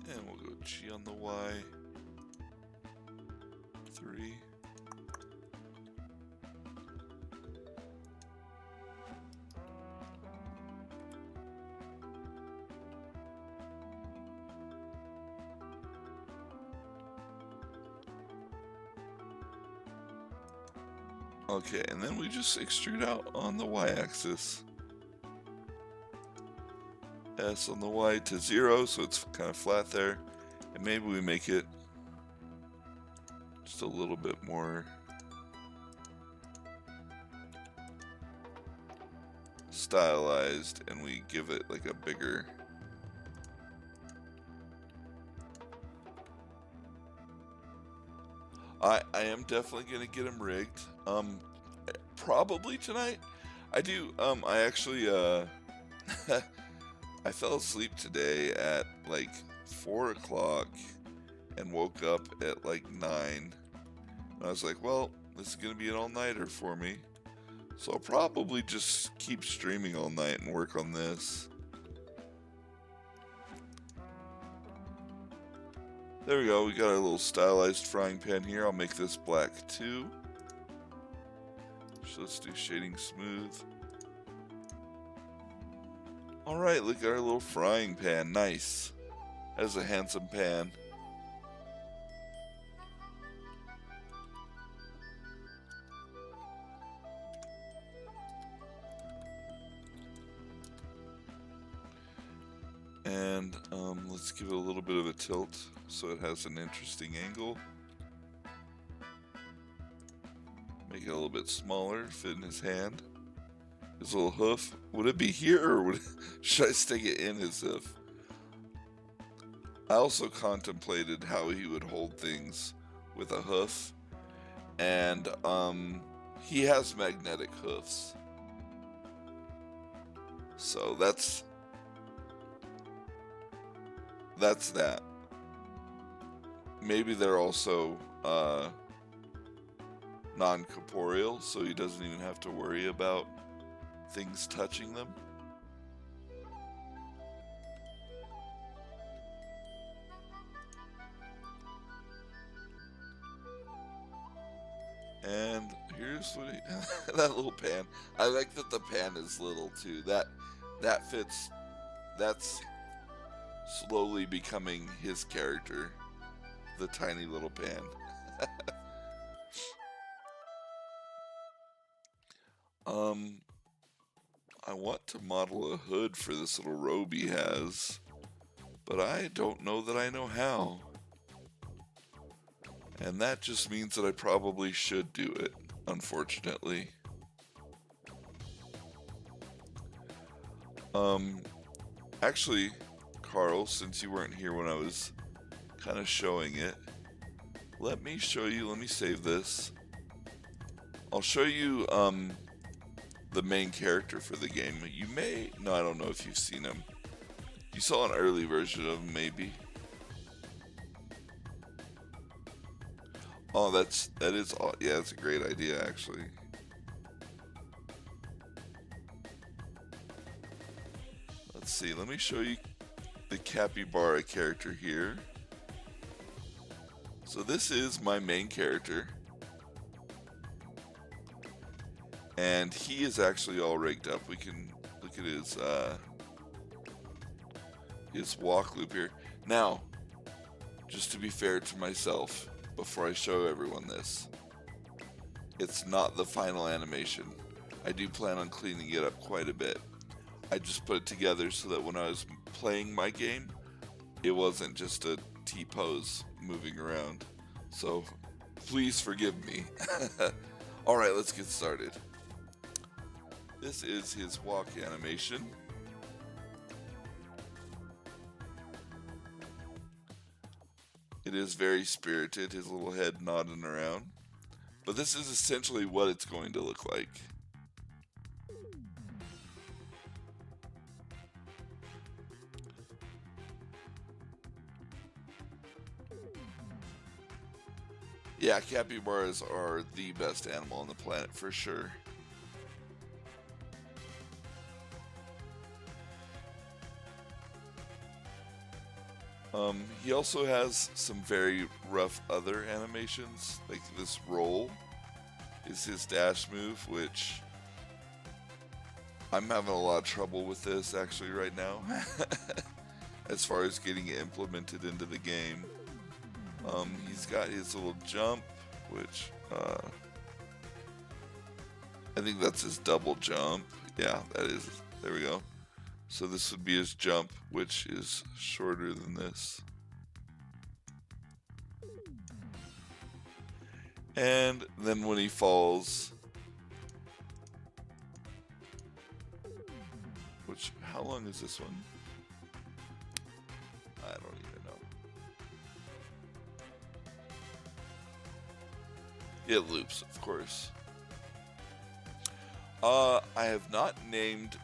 A: And we'll go G on the Y. 3. Okay, and then we just extrude out on the y-axis. S on the y to 0, so it's kind of flat there. And maybe we make it just a little bit more stylized, and we give it like a bigger... I am definitely going to get them rigged. Probably tonight. I do, I actually, I fell asleep today at like 4 o'clock and woke up at like 9. And I was like, well, this is going to be an all-nighter for me. So I'll probably just keep streaming all night and work on this. There we go, we got our little stylized frying pan here. I'll make this black too. So let's do shading smooth. Alright, look at our little frying pan, nice. That is a handsome pan. And let's give it a little bit of a tilt so it has an interesting angle. Make it a little bit smaller, fit in his hand. His little hoof. Would it be here, or should I stick it in his hoof? I also contemplated how he would hold things with a hoof. And he has magnetic hoofs. So that's that. Maybe they're also non-corporeal, so he doesn't even have to worry about things touching them. And here's what that little pan. I like that the pan is little too. That fits. That's slowly becoming his character, the tiny little pan. I want to model a hood for this little robe he has, but I don't know that I know how. And that just means that I probably should do it, unfortunately. Actually, Carl, since you weren't here when I was kind of showing it, let me show you, let me save this. I'll show you the main character for the game. You may, no, I don't know if you've seen him. You saw an early version of him, maybe. Oh, that is, yeah, that's a great idea, actually. Let's see, let me show you the capybara character here. So this is my main character. And he is actually all rigged up. We can look at his walk loop here. Now, just to be fair to myself, before I show everyone this, it's not the final animation. I do plan on cleaning it up quite a bit. I just put it together so that when I was playing my game, it wasn't just a T-pose moving around. So, please forgive me. Alright, let's get started. This is his walk animation. It is very spirited, his little head nodding around. But this is essentially what it's going to look like. Yeah, capybaras are the best animal on the planet for sure. He also has some very rough other animations, like this roll is his dash move, which I'm having a lot of trouble with this actually right now, as far as getting it implemented into the game. He's got his little jump, which I think that's his double jump. Yeah, that is. There we go. So this would be his jump, which is shorter than this. And then when he falls, which, how long is this one? I don't even know. It loops, of course. I have not named,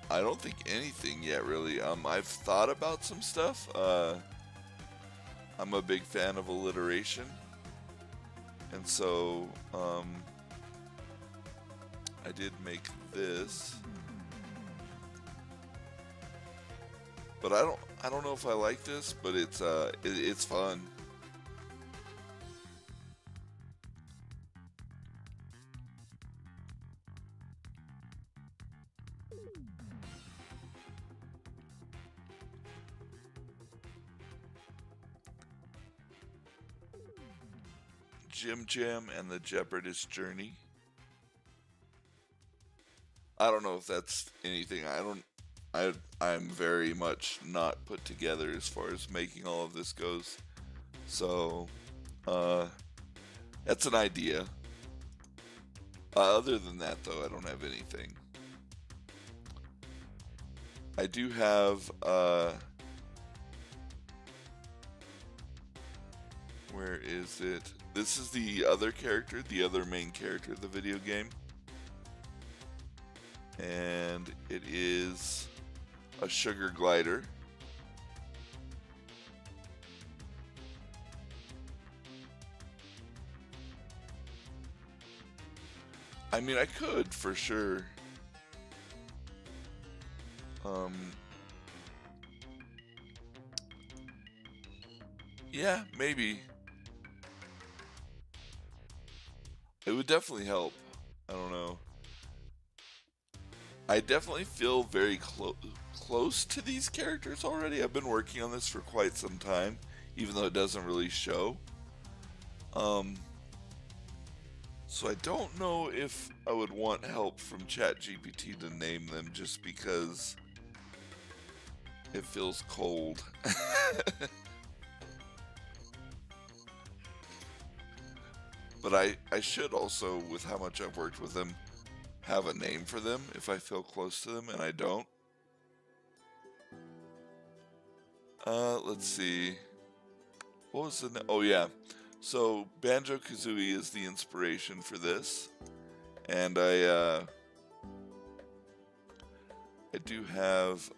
A: I don't think, anything yet, really. I've thought about some stuff. I'm a big fan of alliteration. And so, I did make this. But I don't know if I like this, but it's fun. Jim Jam and the Jeopardist Journey. I don't know if that's anything. I'm very much not put together as far as making all of this goes. So, that's an idea. Other than that, though, I don't have anything. I do have, where is it? This is the other character, the other main character of the video game. And it is a sugar glider. I mean, I could for sure. Yeah, maybe. It would definitely help. I don't know. I definitely feel very close to these characters already. I've been working on this for quite some time, even though it doesn't really show. So I don't know if I would want help from ChatGPT to name them, just because it feels cold. But I should also, with how much I've worked with them, have a name for them if I feel close to them, and I don't. Let's see. What was the oh yeah. So Banjo-Kazooie is the inspiration for this. And I do have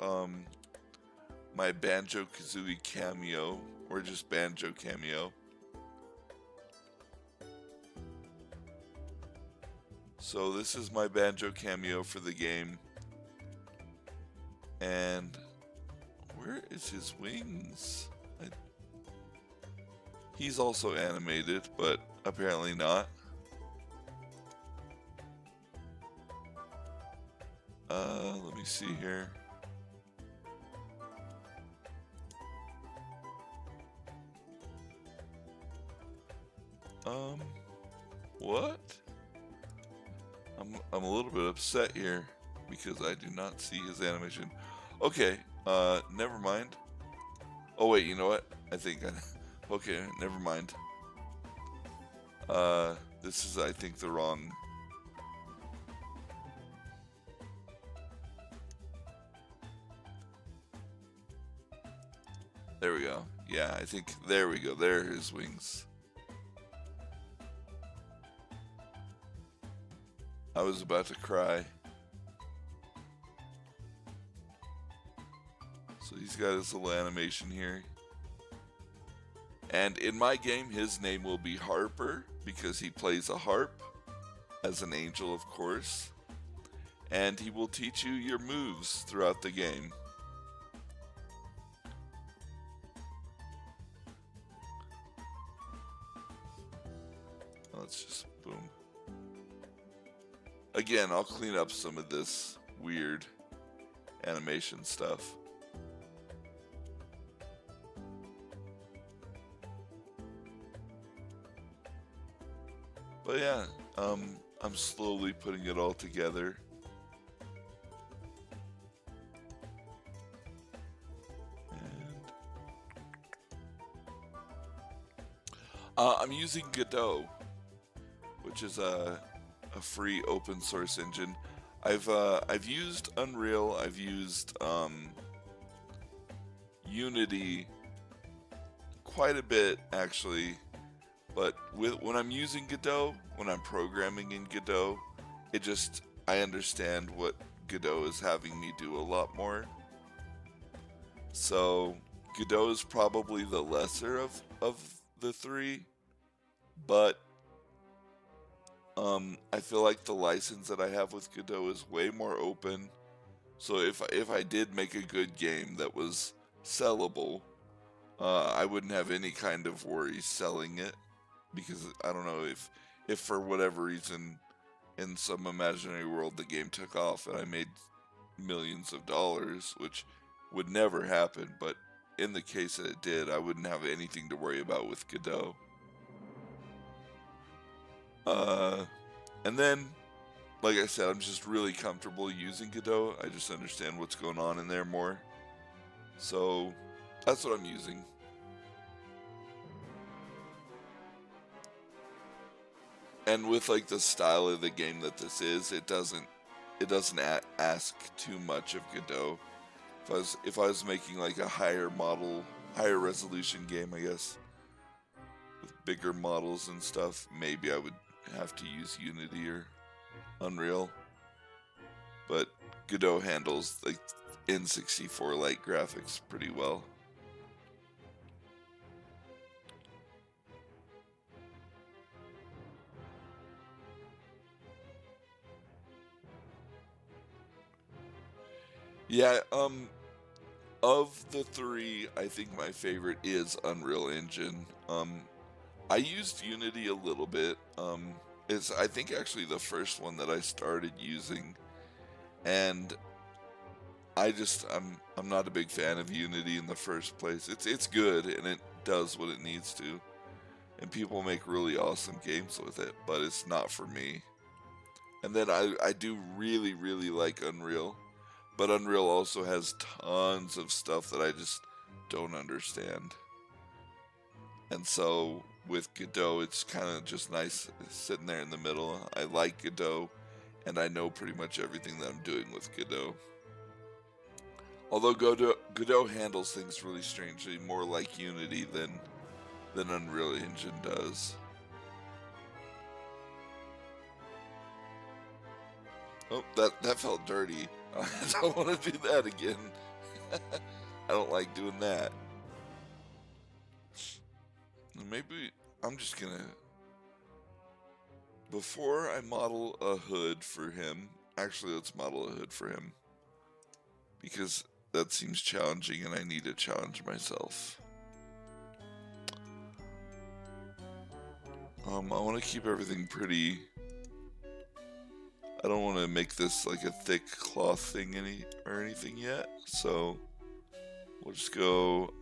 A: my Banjo-Kazooie cameo, or just Banjo cameo. So this is my Banjo cameo for the game. And where is his wings? He's also animated, but apparently not. Let me see here. What? I'm a little bit upset here because I do not see his animation. Okay, never mind. Oh wait, you know what? Okay, never mind. This is, I think, the wrong. There we go. Yeah, I think there we go. There are his wings. I was about to cry. So he's got his little animation here. And in my game, his name will be Harper because he plays a harp as an angel, of course. And he will teach you your moves throughout the game. Let's just boom. Again, I'll clean up some of this weird animation stuff. But yeah, I'm slowly putting it all together. I'm using Godot, which is a free open source engine. I've used Unreal, I've used Unity quite a bit actually, but when I'm using Godot, when I'm programming in Godot, I understand what Godot is having me do a lot more. So Godot is probably the lesser of the three, but I feel like the license that I have with Godot is way more open. So if I did make a good game that was sellable, I wouldn't have any kind of worry selling it, because I don't know if for whatever reason in some imaginary world the game took off and I made millions of dollars, which would never happen, but in the case that it did, I wouldn't have anything to worry about with Godot. And then, like I said, I'm just really comfortable using Godot. I just understand what's going on in there more. So that's what I'm using. And with like the style of the game that this is, it doesn't ask too much of Godot. If I was making like a higher resolution game, I guess, with bigger models and stuff, maybe I would have to use Unity or Unreal. But Godot handles like N64 light graphics pretty well. Yeah, of the three, I think my favorite is Unreal Engine. I used Unity a little bit. It's I think actually the first one that I started using, and I'm not a big fan of Unity in the first place. It's good and it does what it needs to, and people make really awesome games with it, but it's not for me. And then I do really like Unreal, but Unreal also has tons of stuff that I just don't understand. And so with Godot, it's kind of just nice sitting there in the middle. I like Godot, and I know pretty much everything that I'm doing with Godot. Although Godot handles things really strangely, more like Unity than Unreal Engine does. Oh, that felt dirty. I don't want to do that again. I don't like doing that. Maybe I'm just gonna, before I model a hood for him, actually let's model a hood for him, because that seems challenging and I need to challenge myself. I want to keep everything pretty. I don't want to make this like a thick cloth thing or anything yet, so we'll just go,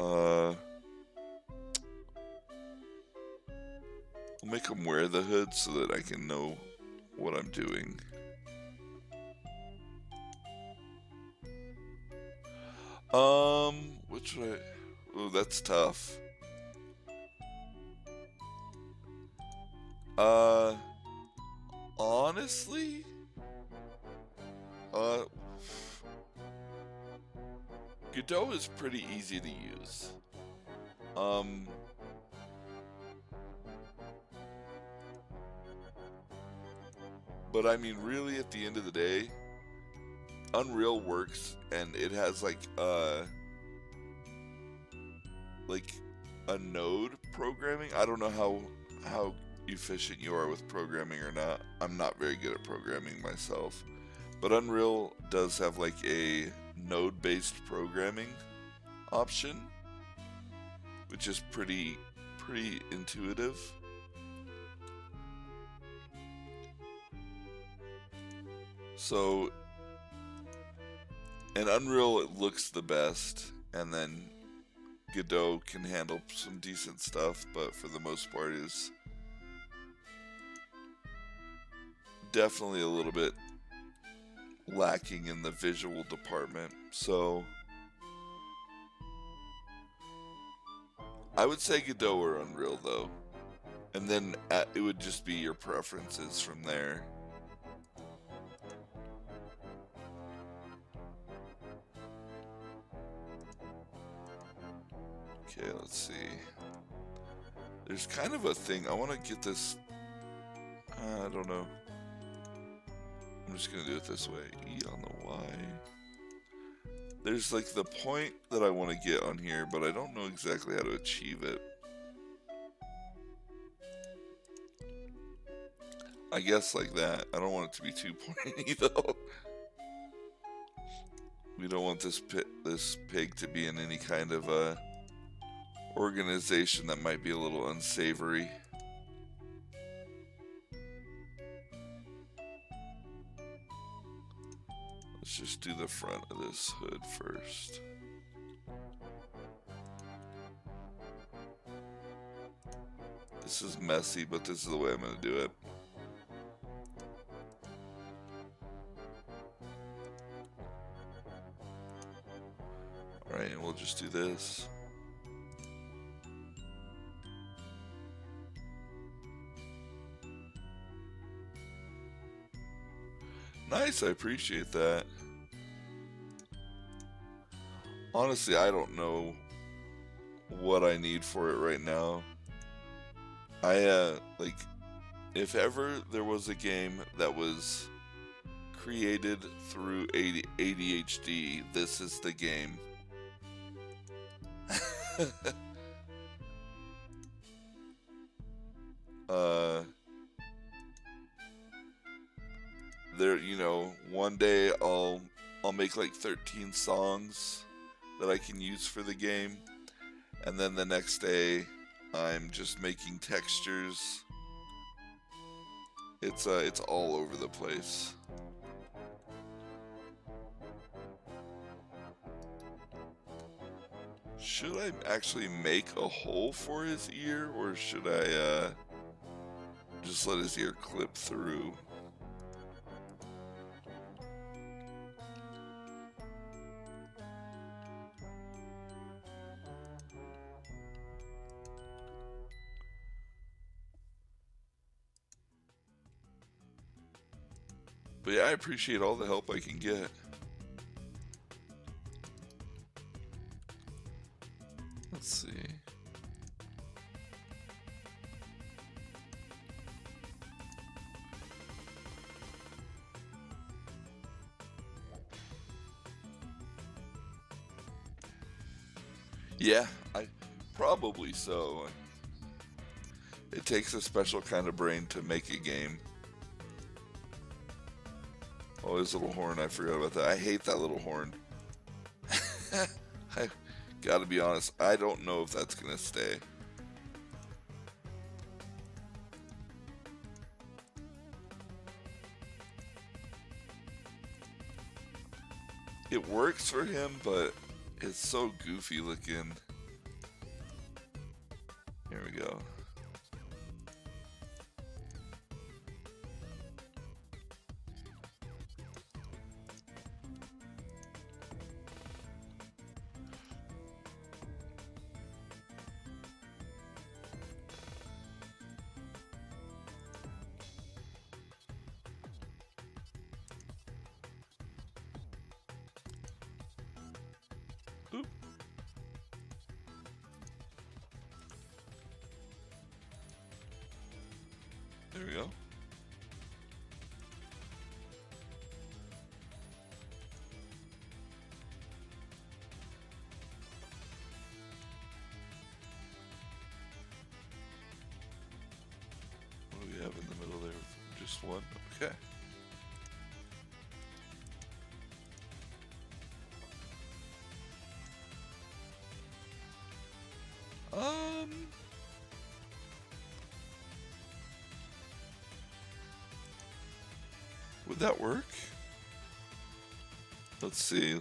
A: we'll make him wear the hood so that I can know what I'm doing. Which way? Oh, that's tough. Honestly, Godot is pretty easy to use. Um, but I mean, really, at the end of the day, Unreal works, and it has like a node programming. I don't know how efficient you are with programming or not. I'm not very good at programming myself, but Unreal does have like a node-based programming option, which is pretty intuitive. So, in Unreal it looks the best, and then Godot can handle some decent stuff, but for the most part is definitely a little bit lacking in the visual department. So I would say Godot or Unreal though, and then it would just be your preferences from there. Okay, let's see. There's kind of a thing. I want to get this. I don't know. I'm just going to do it this way. E on the Y. There's like the point that I want to get on here, but I don't know exactly how to achieve it. I guess like that. I don't want it to be too pointy though. We don't want this pig to be in any kind of organization that might be a little unsavory. Let's just do the front of this hood first. This is messy, but this is the way I'm going to do it. Alright, and we'll just do this. Nice, I appreciate that. Honestly, I don't know what I need for it right now. Like, if ever there was a game that was created through ADHD, this is the game. One day I'll make like 13 songs that I can use for the game, and then the next day I'm just making textures. It's all over the place. Should I actually make a hole for his ear, or should I just let his ear clip through? But yeah, I appreciate all the help I can get. Let's see. Yeah, probably so. It takes a special kind of brain to make a game. Oh, his little horn, I forgot about that. I hate that little horn. I gotta be honest, I don't know if that's gonna stay. It works for him, but it's so goofy looking. Here we go. Oop. There we go. What do we have in the middle there? Just one? Okay. Would that work? Let's see.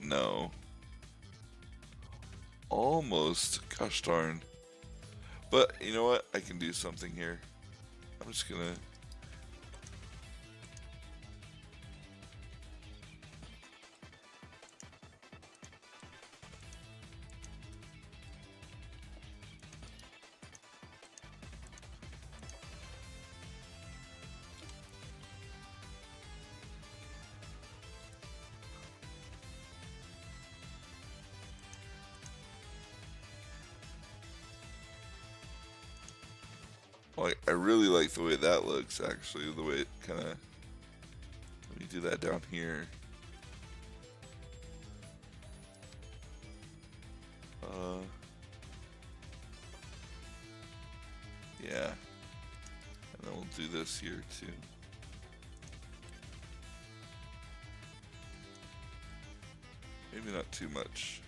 A: No. Almost. Gosh darn. But you know what? I can do something here. I'm just gonna... Well, I really like the way that looks, actually. The way it kind of... Let me do that down here. Yeah. And then we'll do this here, too. Maybe not too much.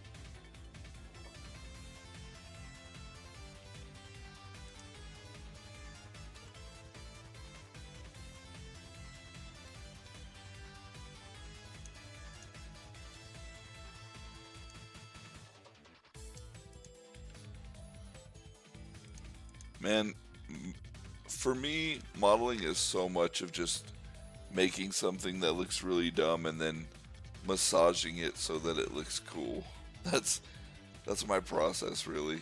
A: Man, for me, modeling is so much of just making something that looks really dumb and then massaging it so that it looks cool. That's my process, really.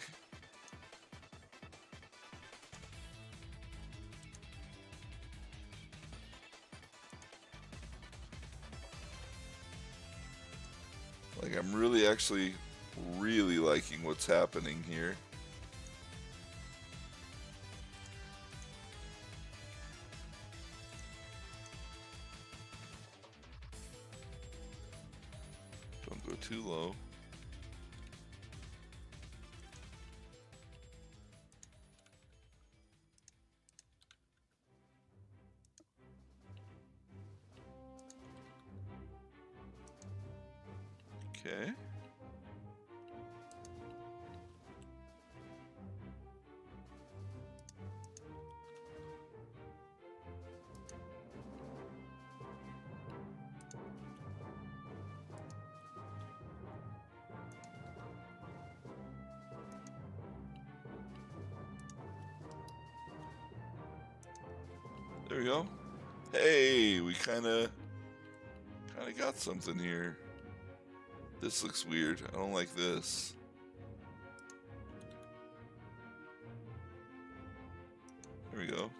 A: Like, I'm really actually really liking what's happening here. Don't go too low. Okay. There we go. Hey, we kind of got something here. This looks weird. I don't like this. There we go.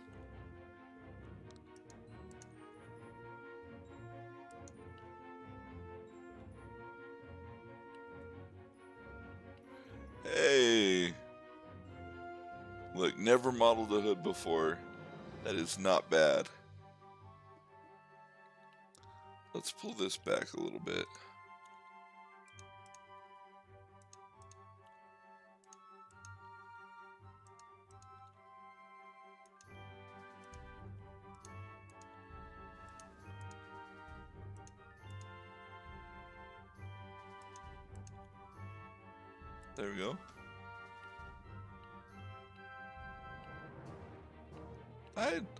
A: Hey! Look, never modeled a hood before. That is not bad. Let's pull this back a little bit. There we go.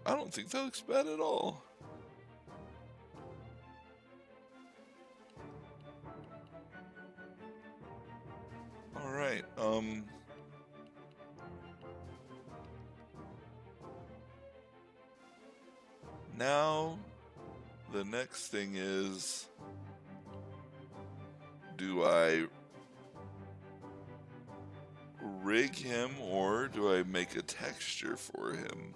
A: I don't think that looks bad at all. All right. Now the next thing is, do I rig him or do I make a texture for him?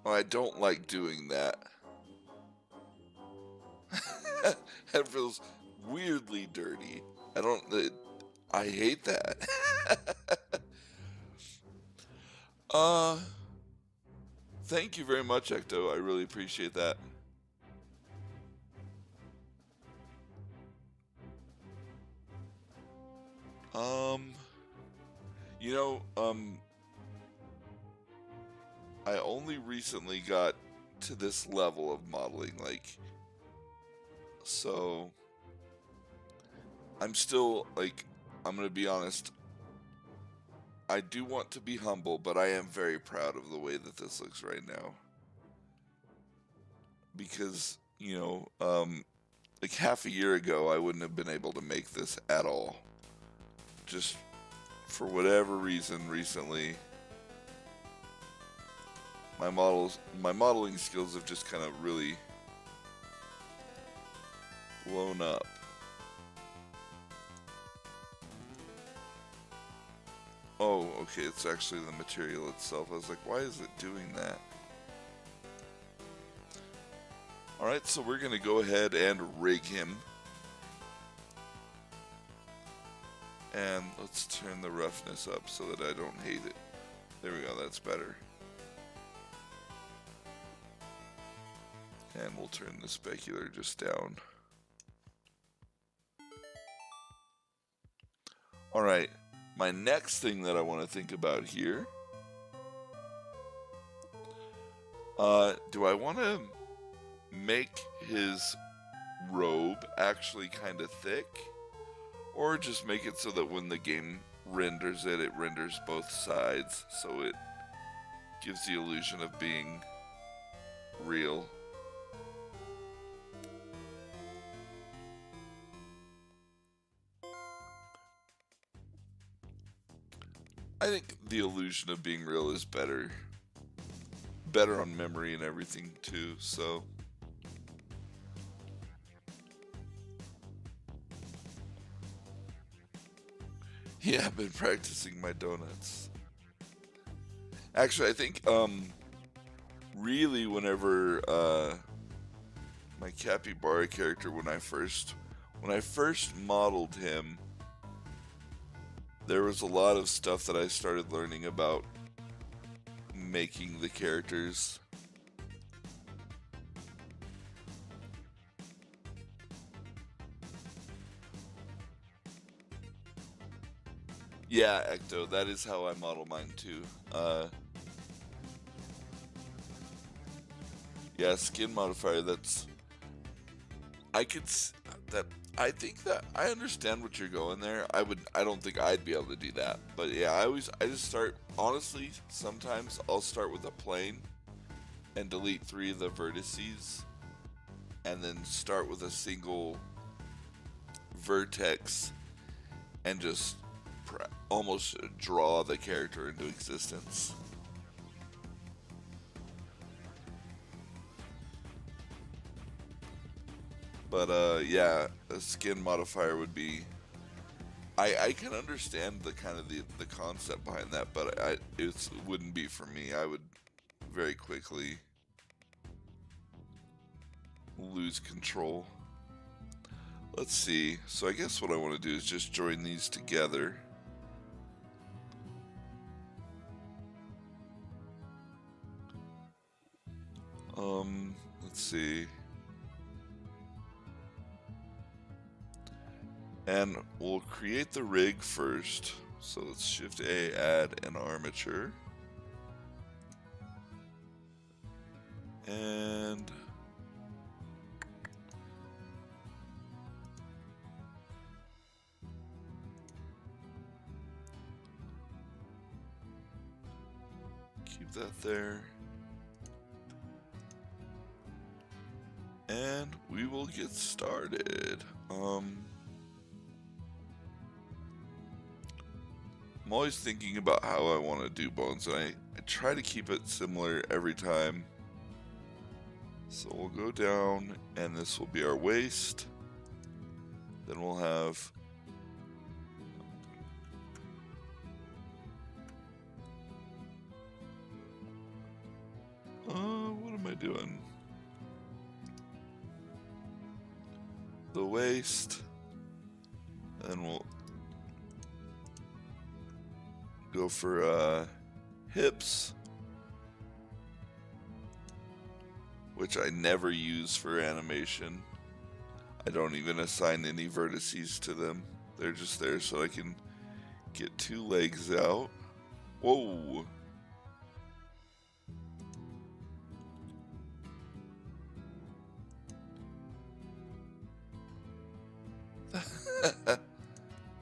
A: Oh, I don't like doing that. That feels weirdly dirty. I don't. I hate that. uh, Thank you very much, Ecto. I really appreciate that. Um, you know, I only recently got to this level of modeling, like, so I'm still, like, I'm gonna be honest, I do want to be humble, but I am very proud of the way that this looks right now. Because, like half a year ago, I wouldn't have been able to make this at all. Just for whatever reason recently, my modeling skills have just kind of really blown up. Oh, okay, it's actually the material itself. I was like, why is it doing that? Alright, so we're going to go ahead and rig him. And let's turn the roughness up so that I don't hate it. There we go, that's better. And we'll turn the specular just down. Alright, my next thing that I want to think about here. Do I want to make his robe actually kind of thick? Or just make it so that when the game renders it, it renders both sides, so it gives the illusion of being real. I think the illusion of being real is better on memory and everything too, so yeah, I've been practicing my donuts. Actually, I think really whenever my capybara character, when I first modeled him, there was a lot of stuff that I started learning about making the characters. Yeah, Ecto, that is how I model mine too. Yeah, skin modifier, that's... I think that I understand what you're going there. I don't think I'd be able to do that. But yeah, I just start, honestly, sometimes I'll start with a plane and delete 3 of the vertices and then start with a single vertex and just almost draw the character into existence. But yeah, a skin modifier would be... I can understand the kind of the concept behind that, but it wouldn't be for me. I would very quickly lose control. Let's see. So I guess what I want to do is just join these together. Let's see. And we'll create the rig first. So let's Shift A, add an armature. And keep that there. And we will get started. I'm always thinking about how I want to do bones, and I try to keep it similar every time. So we'll go down, and this will be our waist. Then we'll have what am I doing? The waist. then we'll go for hips, which I never use for animation. I don't even assign any vertices to them. They're just there so I can get 2 legs out. Whoa!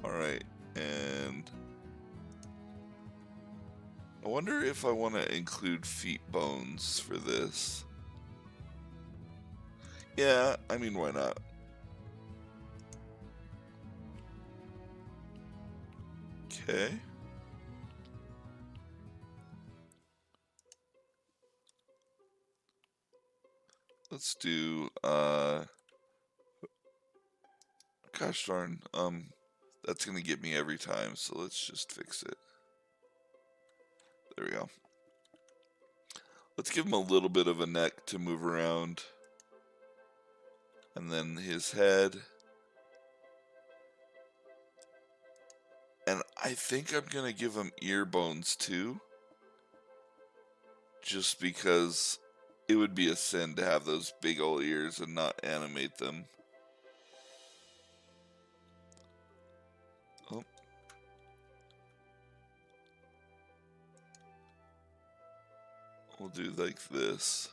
A: Alright, and I wonder if I want to include feet bones for this. Yeah, I mean, why not? Okay. Let's do, gosh darn, that's gonna get me every time, so let's just fix it. There we go. Let's give him a little bit of a neck to move around. And then his head. And I think I'm gonna give him ear bones too. Just because it would be a sin to have those big old ears and not animate them. Oh. We'll do like this.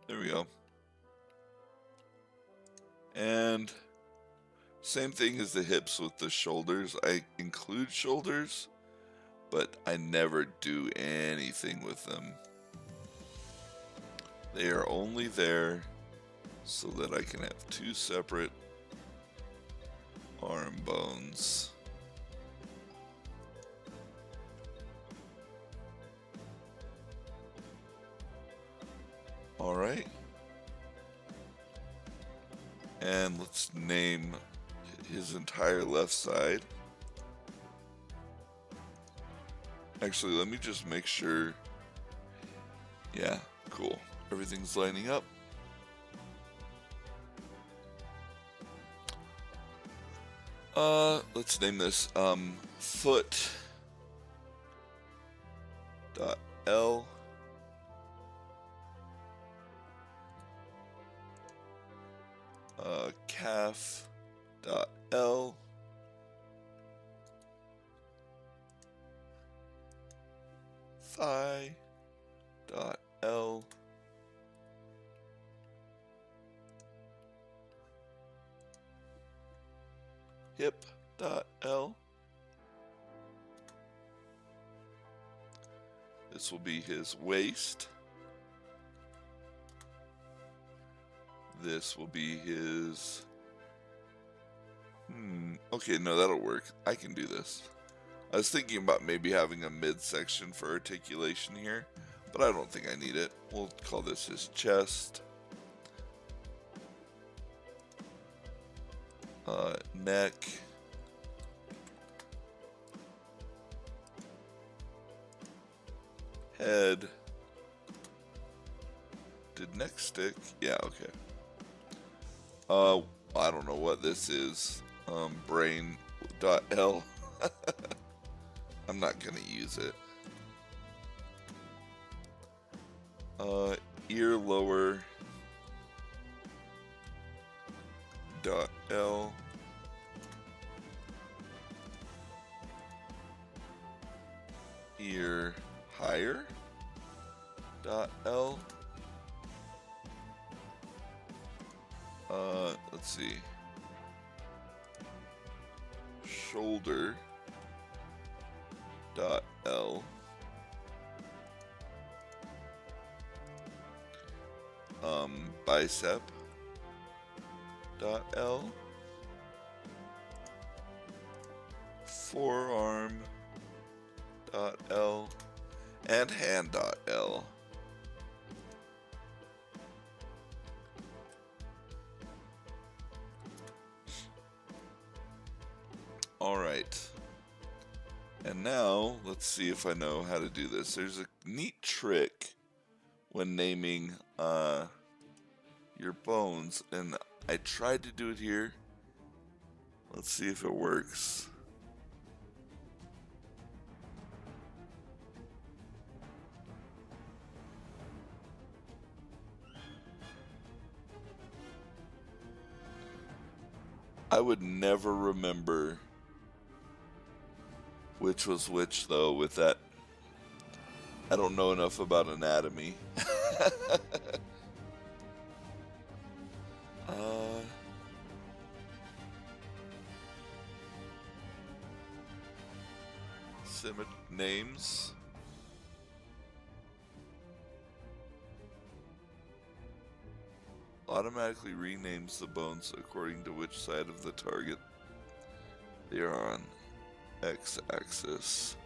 A: There we go. And same thing as the hips with the shoulders. I include shoulders, but I never do anything with them. They are only there so that I can have 2 separate arm bones. Alright. And let's name his entire left side. Actually, let me just make sure. Yeah, cool. Everything's lining up. Let's name this foot dot L calf dot L thigh dot L hip dot L. This will be his waist. This will be his... Okay, no, that'll work. I can do this. I was thinking about maybe having a midsection for articulation here, but I don't think I need it. We'll call this his chest. Neck. Head. Did neck stick? Yeah, okay. I don't know what this is. Brain.L. I'm not gonna use it. Ear lower .L. Ear higher .L. Let's see. Shoulder .L. Bicep .L. Forearm .L. and hand.l. Alright. And now, let's see if I know how to do this. There's a neat trick when naming your bones, and I tried to do it here. Let's see if it works. I would never remember which was which, though, with that. I don't know enough about anatomy. Names. Automatically renames the bones according to which side of the target they are on. X-axis.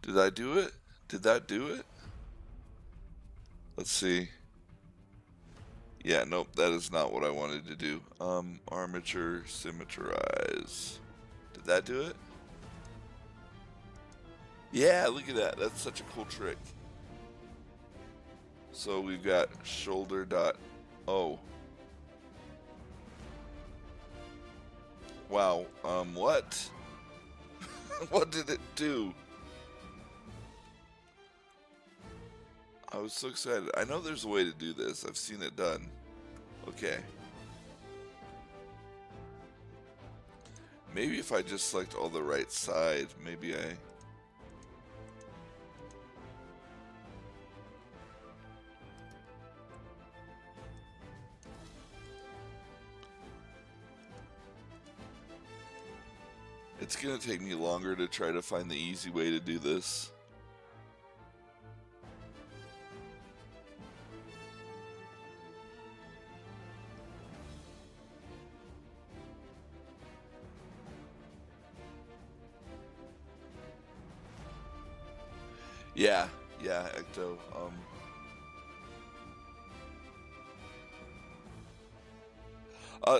A: Did I do it? Did that do it? Let's see. Yeah, nope, that is not what I wanted to do. Armature symmetrize. Did that do it? Yeah, look at that. That's such a cool trick. So we've got shoulder dot. Oh. Wow. What? What did it do? I was so excited. I know there's a way to do this. I've seen it done. Okay. Maybe if I just select all the right side, maybe I... It's gonna take me longer to try to find the easy way to do this. Yeah, Ecto.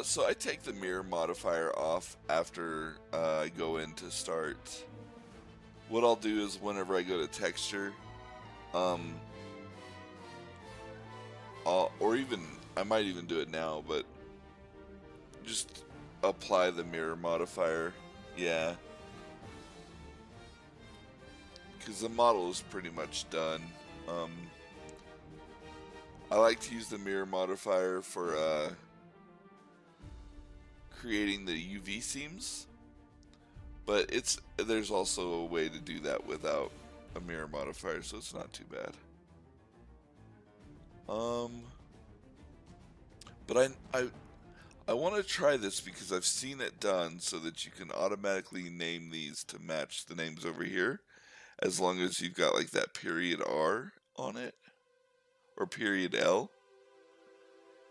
A: So I take the mirror modifier off after I go in to start. What I'll do is whenever I go to texture, or even, I might even do it now, but just apply the mirror modifier. Yeah. Because the model is pretty much done. I like to use the mirror modifier for creating the UV seams, but there's also a way to do that without a mirror modifier, so it's not too bad. But I want to try this because I've seen it done so that you can automatically name these to match the names over here, as long as you've got like that period R on it, or period L.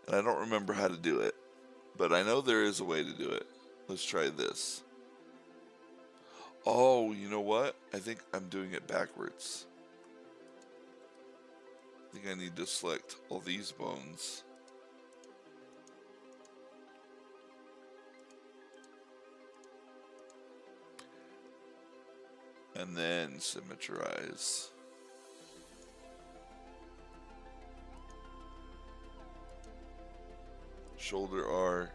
A: And I don't remember how to do it, but I know there is a way to do it. Let's try this. Oh, you know what? I think I'm doing it backwards. I think I need to select all these bones. And then symmetrize. Shoulder R,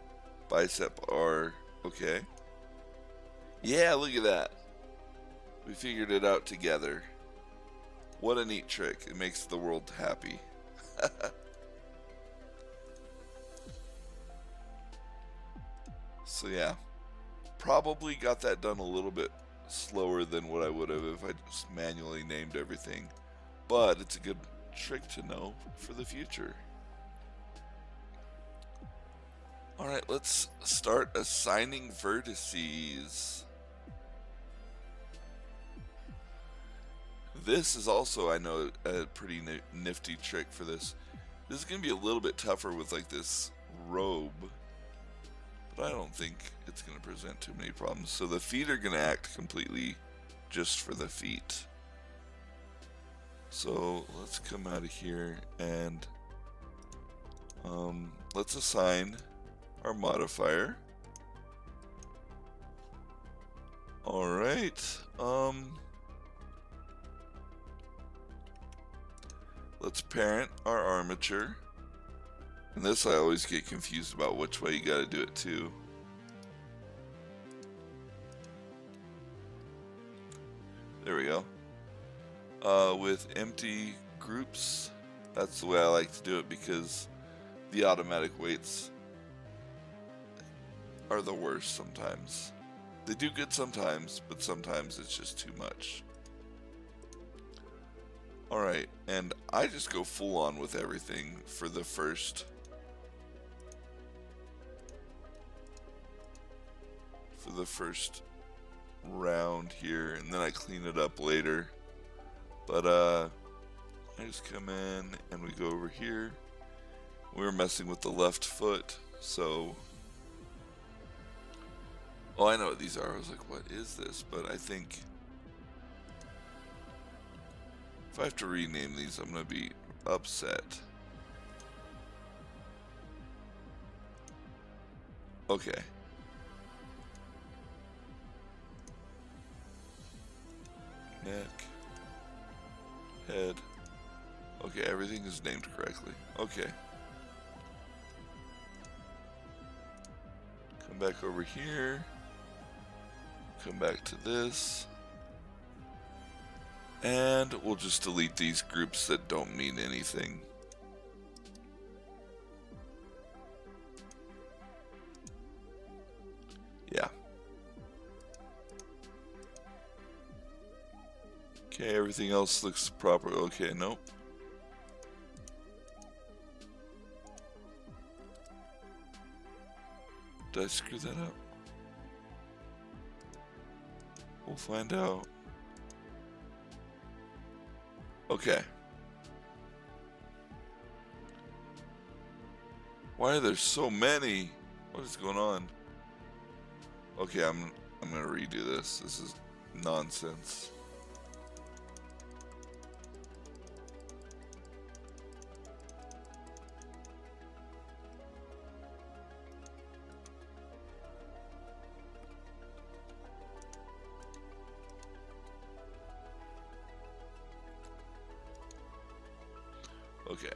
A: bicep R, okay. Yeah, look at that. We figured it out together. What a neat trick. It makes the world happy. So yeah, probably got that done a little bit slower than what I would have if I just manually named everything. But it's a good trick to know for the future. Alright, let's start assigning vertices. This is also, I know, a pretty nifty trick for this. This is going to be a little bit tougher with like this robe. but I don't think it's going to present too many problems. So the feet are going to act completely just for the feet. So let's come out of here and let's assign our modifier. All right. Let's parent our armature. And this I always get confused about which way you got to do it too. There we go. With empty groups, that's the way I like to do it because the automatic weights are the worst sometimes. They do good sometimes, but sometimes it's just too much. Alright, and I just go full on with everything for the first round here, and then I clean it up later. But I just come in and we go over here. We were messing with the left foot, so oh, I know what these are. I was like, what is this? But I think if I have to rename these, I'm gonna be upset. Okay. Neck. Head. Okay, everything is named correctly. Okay. Come back over here. Come back to this. And we'll just delete these groups that don't mean anything. Yeah. Okay, everything else looks proper. Okay, nope. Did I screw that up? We'll find out. Okay. Why are there so many? What is going on? Okay, I'm gonna redo this. This is nonsense. Okay.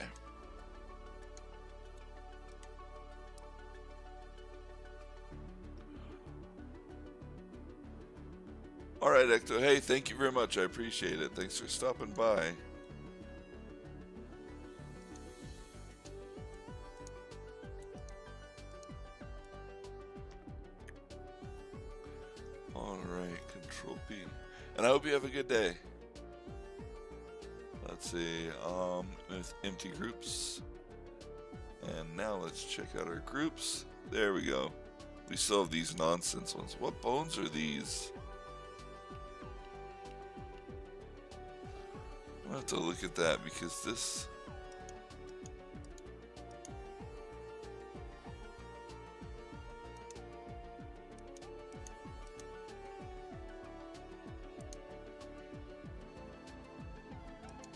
A: Alright, Ecto. Hey, thank you very much. I appreciate it. Thanks for stopping by. Alright, Control P. And I hope you have a good day. Let's see, with empty groups. And now let's check out our groups. There we go. We still have these nonsense ones. What bones are these? I'll have to look at that because this...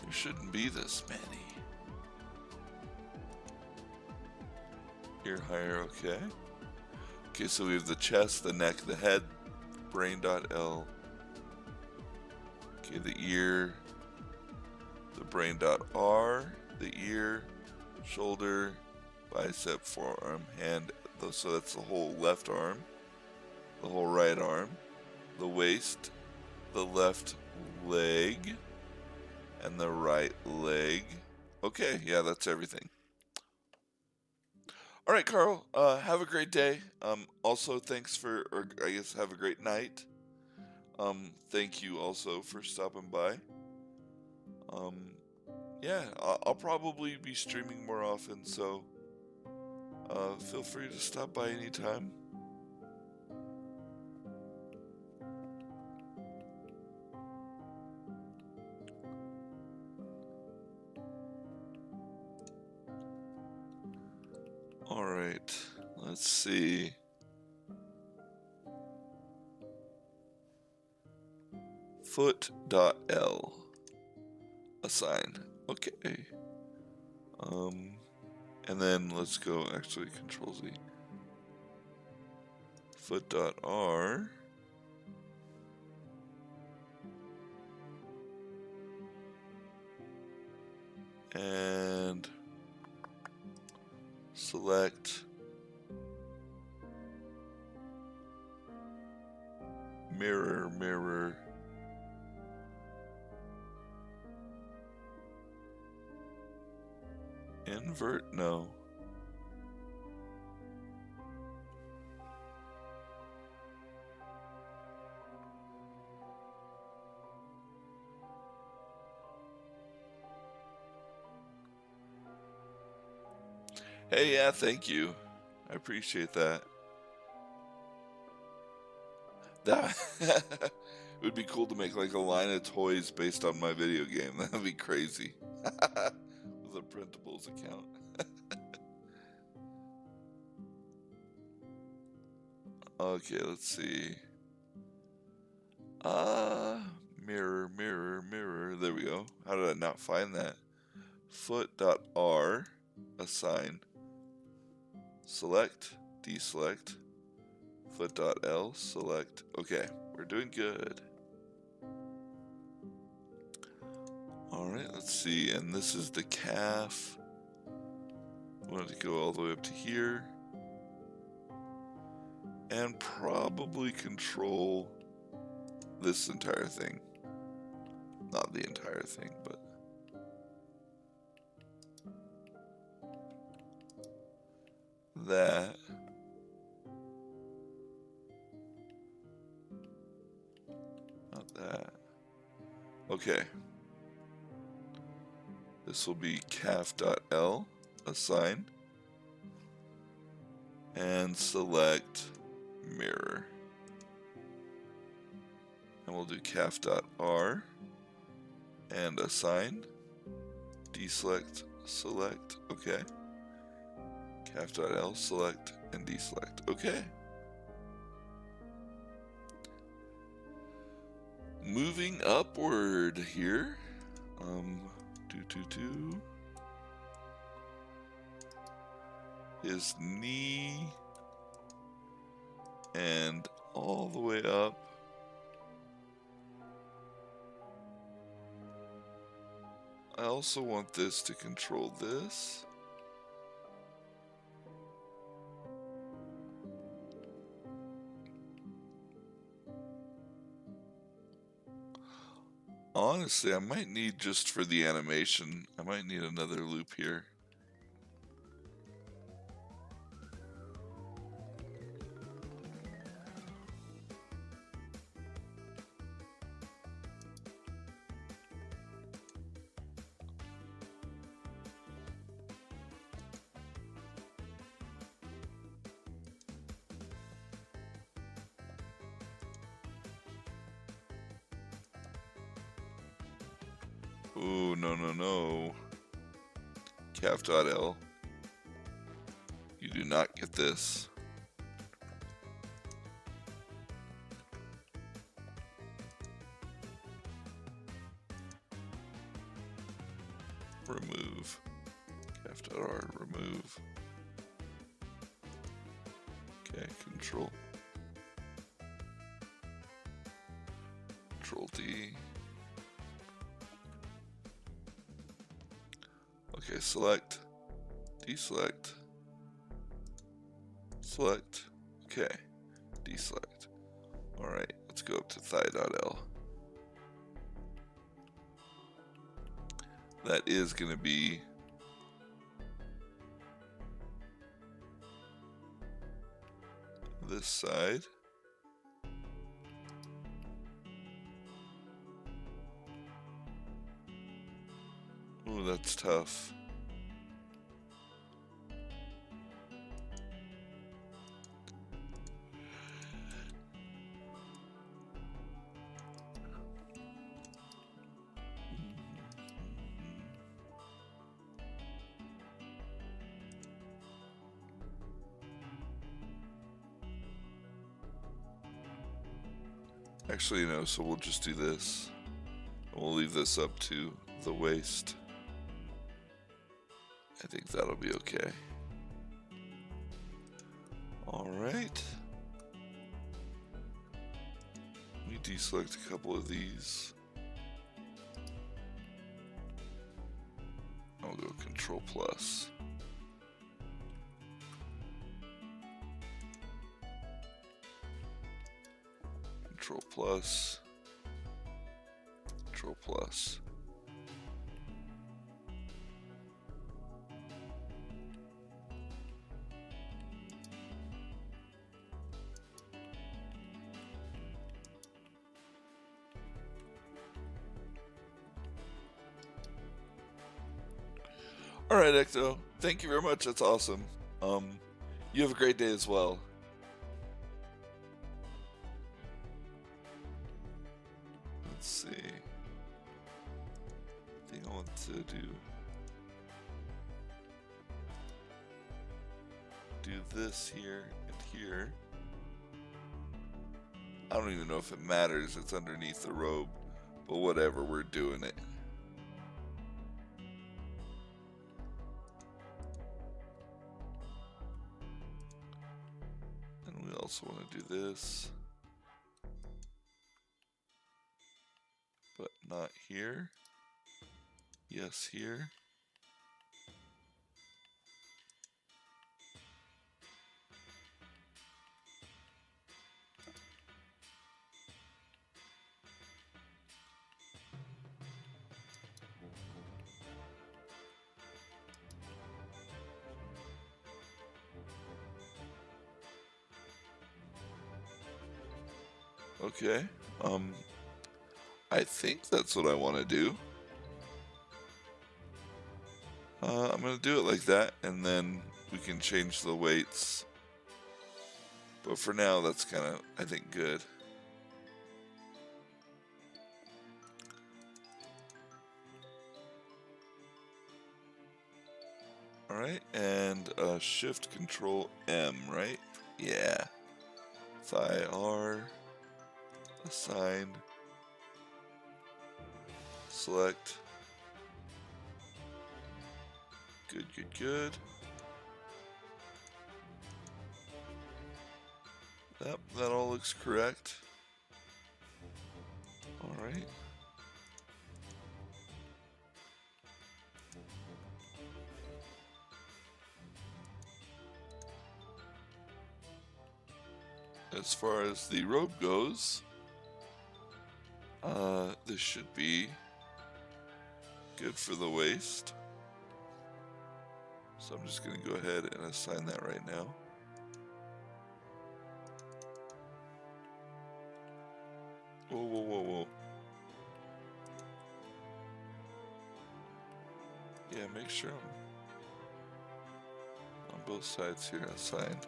A: there shouldn't be this many. Ear higher, okay. Okay, so we have the chest, the neck, the head, brain.L. Okay, the ear, the brain.R, the ear, shoulder, bicep, forearm, hand. So that's the whole left arm, the whole right arm, the waist, the left leg, and the right leg. Okay, yeah, that's everything. All right, Carl, have a great day. Also, thanks for, or I guess have a great night. Thank you also for stopping by. Yeah, I'll probably be streaming more often, so feel free to stop by anytime. All right, let's see. foot.l assign. Okay. And then let's go actually Control Z. Foot.r. And select mirror, mirror. Invert? No. Hey, yeah, thank you. I appreciate that. That it would be cool to make like a line of toys based on my video game. That would be crazy. With a printables account. Okay, let's see. Mirror, mirror, mirror. There we go. How did I not find that? Foot.r assign. Select, deselect. Foot.l select. Okay, we're doing good. Alright, let's see. And this is the calf. We want to go all the way up to here. And probably control this entire thing. Not the entire thing, but that. Not that. Okay. This will be calf.l assign. And select mirror. And we'll do calf.r and assign. Deselect, select. Okay. Calf.l select and deselect. Okay. Moving upward here. His knee and all the way up. I also want this to control this. Honestly, I might need, just for the animation, I might need another loop here. Oh, no, no, no. Calf.l. You do not get this. Remove. Calf.r, remove. Okay, control. Control D. Okay, select, deselect, select, okay, deselect. Alright, let's go up to thigh.l. That is going to be this side. Ooh, that's tough. Actually, no, so we'll just do this. We'll leave this up to the waist. I think that'll be okay. Alright. Let me deselect a couple of these. I'll go Control Plus. Control Plus. Control Plus. All right, Ecto. Thank you very much. That's awesome. You have a great day as well. Let's see. I think I want to do this here and here. I don't even know if it matters. It's underneath the robe, but whatever. We're doing it. Also want to do this, but not here. Yes, here. Okay, I think that's what I want to do. I'm going to do it like that, and then we can change the weights. But for now, that's kind of, I think, good. Alright, and Shift Control M, right? Yeah. Thigh R. Assign, select, good, good, good. Yep, that all looks correct. All right. As far as the robe goes, this should be good for the waist. So I'm just going to go ahead and assign that right now. Whoa, whoa, whoa, whoa. Yeah, make sure I'm on both sides here assigned.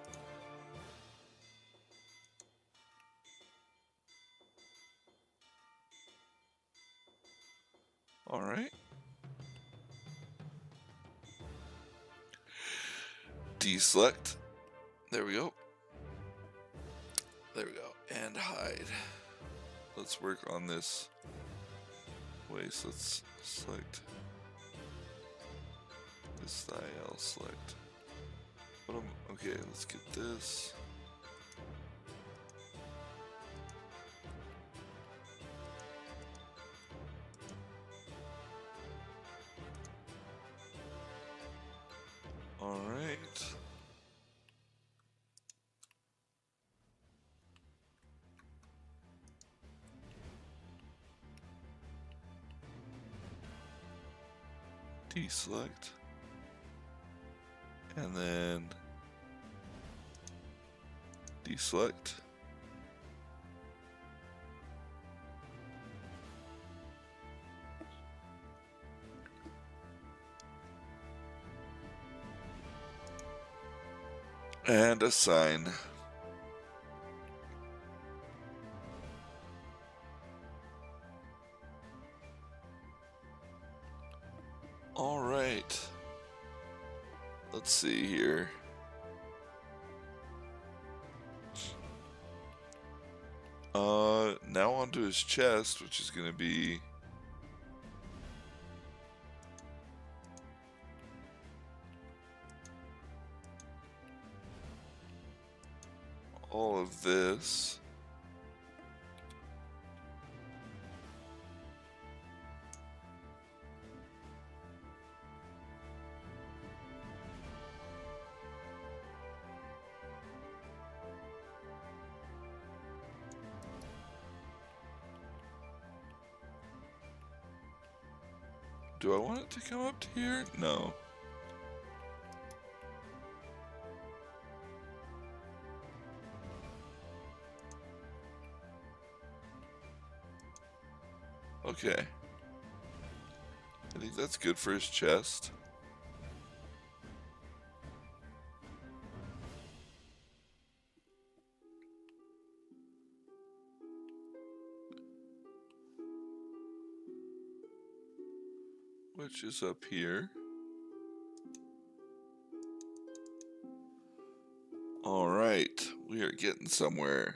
A: All right. Deselect. There we go. There we go. And hide. Let's work on this waist. Let's select this thigh. I'll select. Okay, let's get this. All right. Deselect. And then deselect. And assign. All right. Let's see here. Now onto his chest, which is going to be all of this. Do I want it to come up to here? No. Okay. I think that's good for his chest. Which is up here. All right, we are getting somewhere.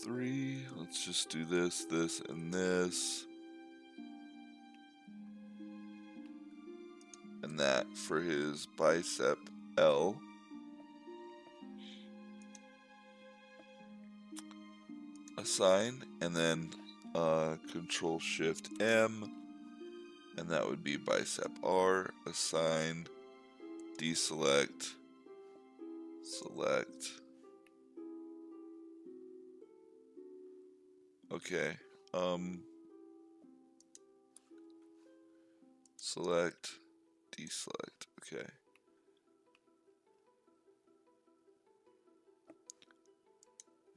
A: Three, let's just do this, this, and this. And that for his bicep L. Assign, and then Control Shift M, and that would be bicep R. Assign, deselect, select. Okay. Select, deselect. Okay.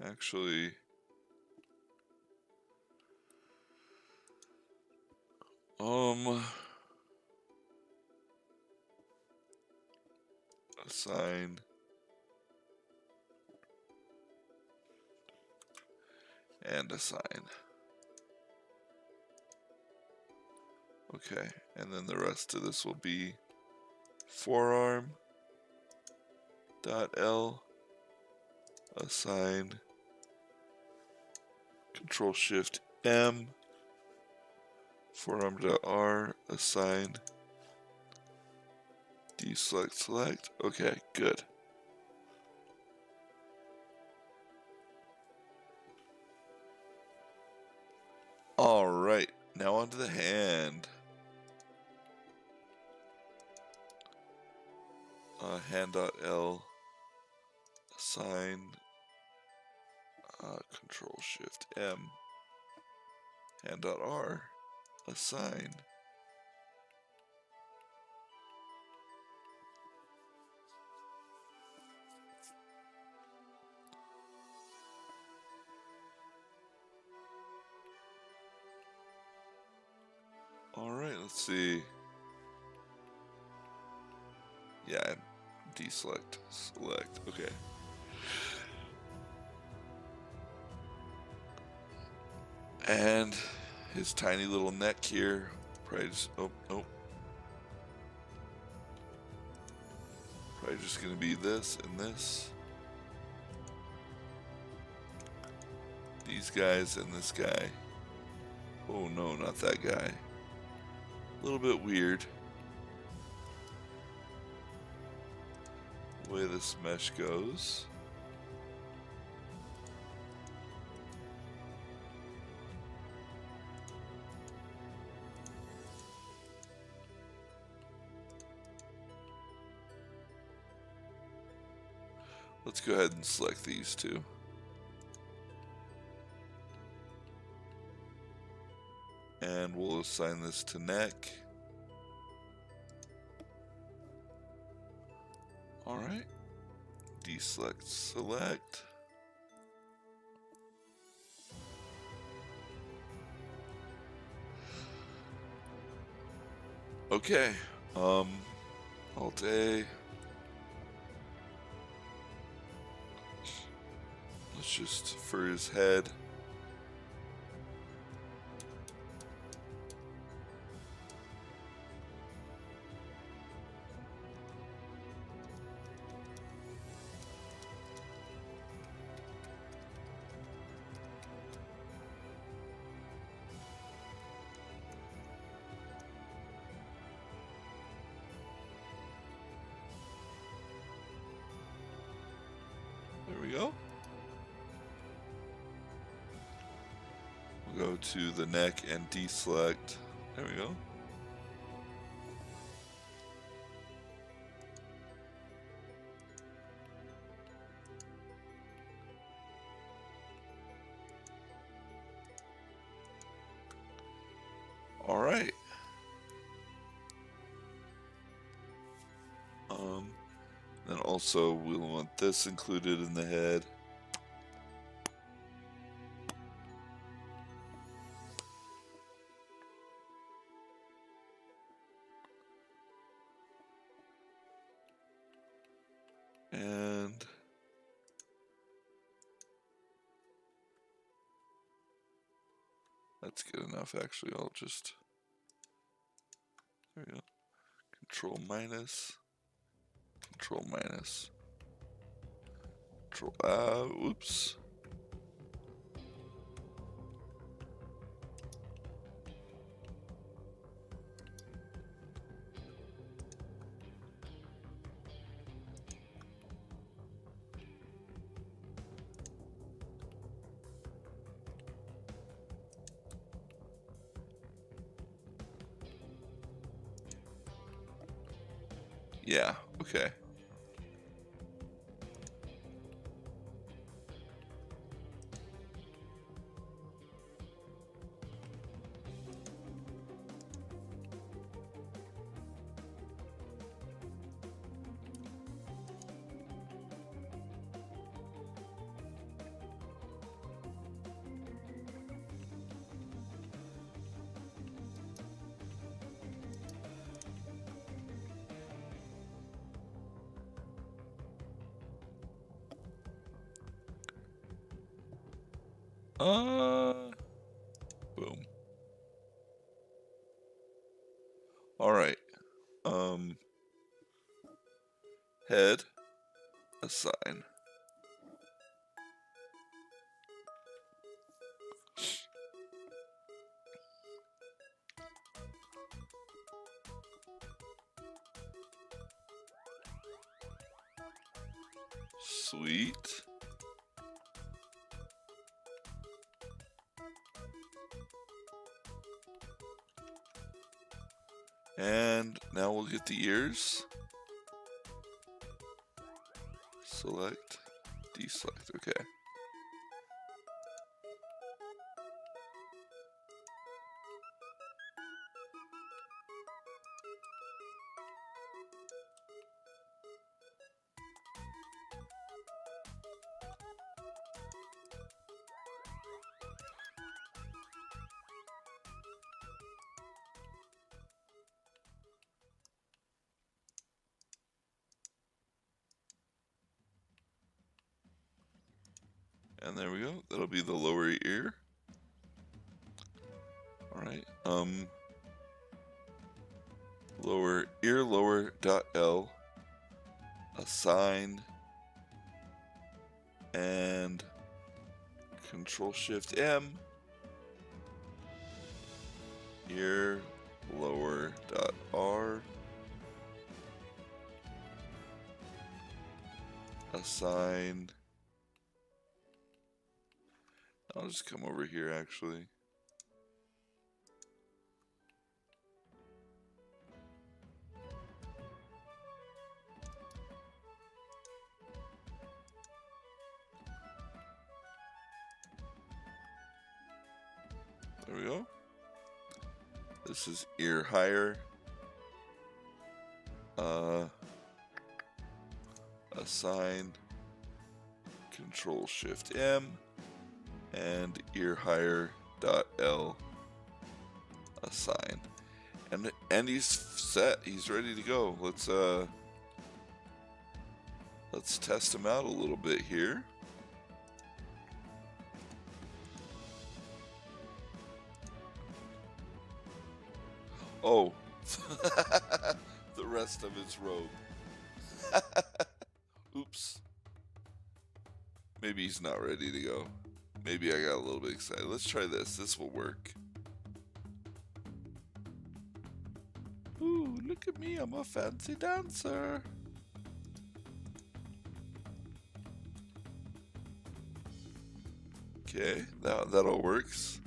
A: Actually, assign and assign. Okay, and then the rest of this will be forearm dot L, assign, Control Shift M, forearm dot R, assign, deselect, select. Okay, good. All right, now onto the hand. Hand.L, assign, Control Shift M, hand.R, assign. All right, let's see. Yeah, deselect, select. Okay. And his tiny little neck here. Probably just, Probably just gonna be this and this. These guys and this guy. Oh no, not that guy. A little bit weird. The way this mesh goes. Let's go ahead and select these two. And we'll assign this to neck. All right. Deselect, select. Okay. Alt A. Let's just, for his head, go. We'll go to the neck and deselect. There we go. All right. Then also we'll want this included in the head. And that's good enough, actually. I'll just, there we go. Control minus. Control minus. Control, oops. Yeah, okay. Boom. All right. Head, assign. Sweet. And now we'll get the ears. Select, deselect, okay. And there we go. That'll be the lower ear. All right. Lower ear lower dot L, assign, and Control Shift M. Ear lower dot R, assign. I'll just come over here actually. There we go. This is ear higher. Assign, Control Shift M, and ear higher dot L, assign. And he's set. He's ready to go. Let's test him out a little bit here. Oh, the rest of his robe. Oops. Maybe he's not ready to go. Maybe I got a little bit excited. Let's try this. This will work. Ooh, look at me. I'm a fancy dancer. Okay, that all works.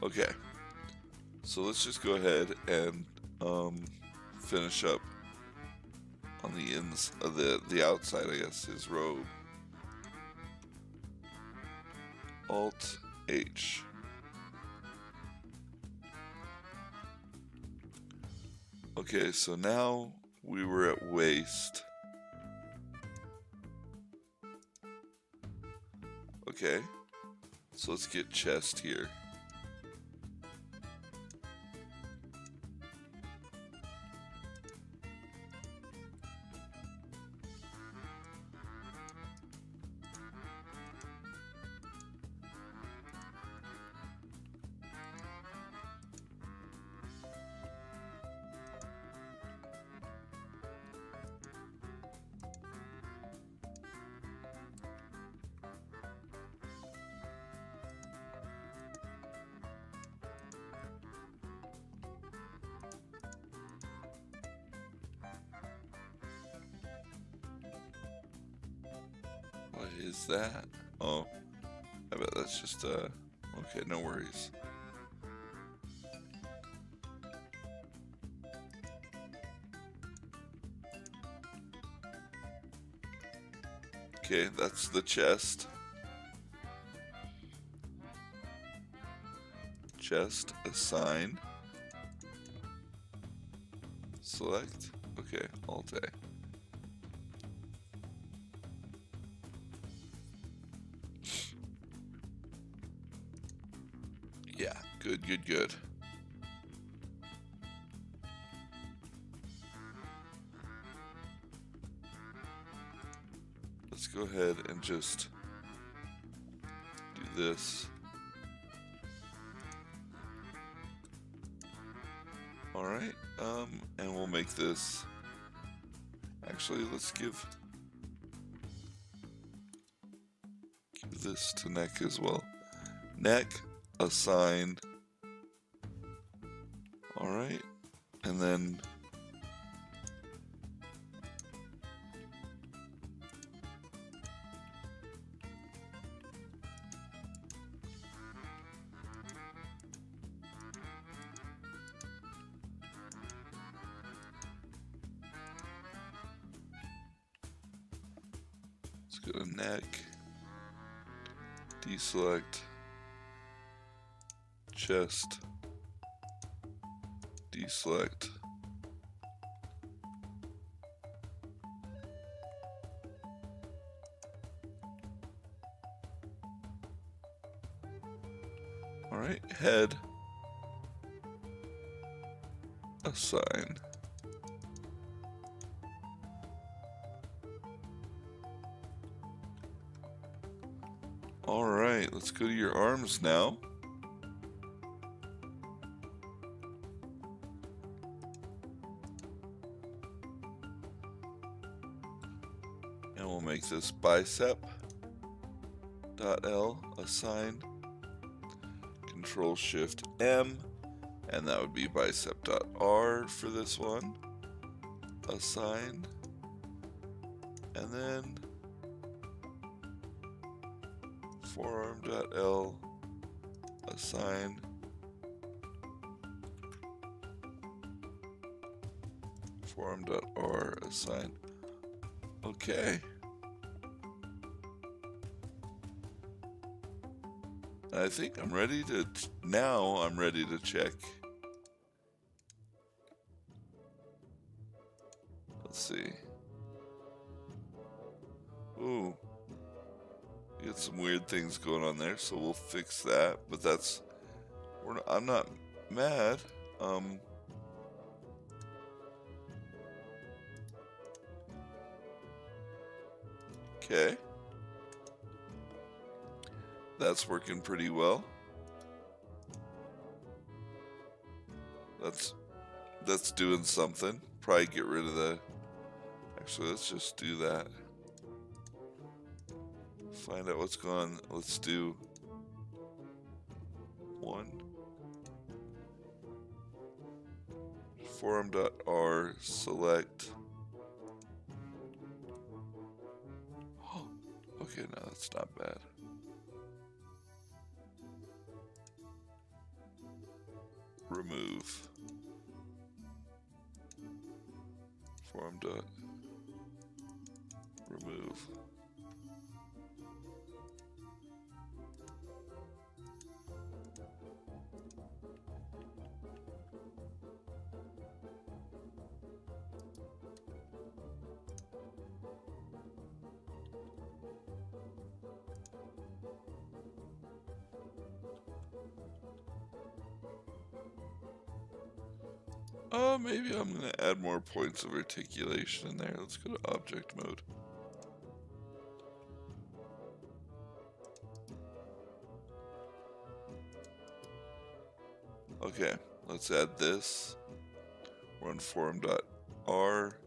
A: Okay, so let's just go ahead and finish up on the ends of the outside, I guess, his robe. Alt H. Okay, so now we were at waist. Okay, so let's get chest here. What is that? Oh, I bet that's just okay, no worries. Okay, that's the chest. Chest, assign. Select. Okay, Alt A. Yeah, good, good, good. Let's go ahead and just do this. Alright, and we'll make this, actually let's give this to neck as well. Neck, assign. Alright, and then let's go to neck, deselect, chest, deselect. Alright, head, assign. Alright, let's go to your arms now. And we'll make this bicep.L, assign, Control Shift M, and that would be bicep.R for this one. Assign, and then forearm.L, assign, forearm.R, assign. Okay. I think I'm ready to, now I'm ready to check. Let's see. Ooh. We got some weird things going on there, so we'll fix that. But that's, I'm not mad. Okay. That's working pretty well. That's doing something. Probably get rid of the, actually let's just do that. Find out what's going on. Let's do one. Forearm.R, select. Okay, no, that's not bad. Remove. Form dot remove. Maybe I'm gonna add more points of articulation in there. Let's go to object mode. Okay, let's add this. Run form.r,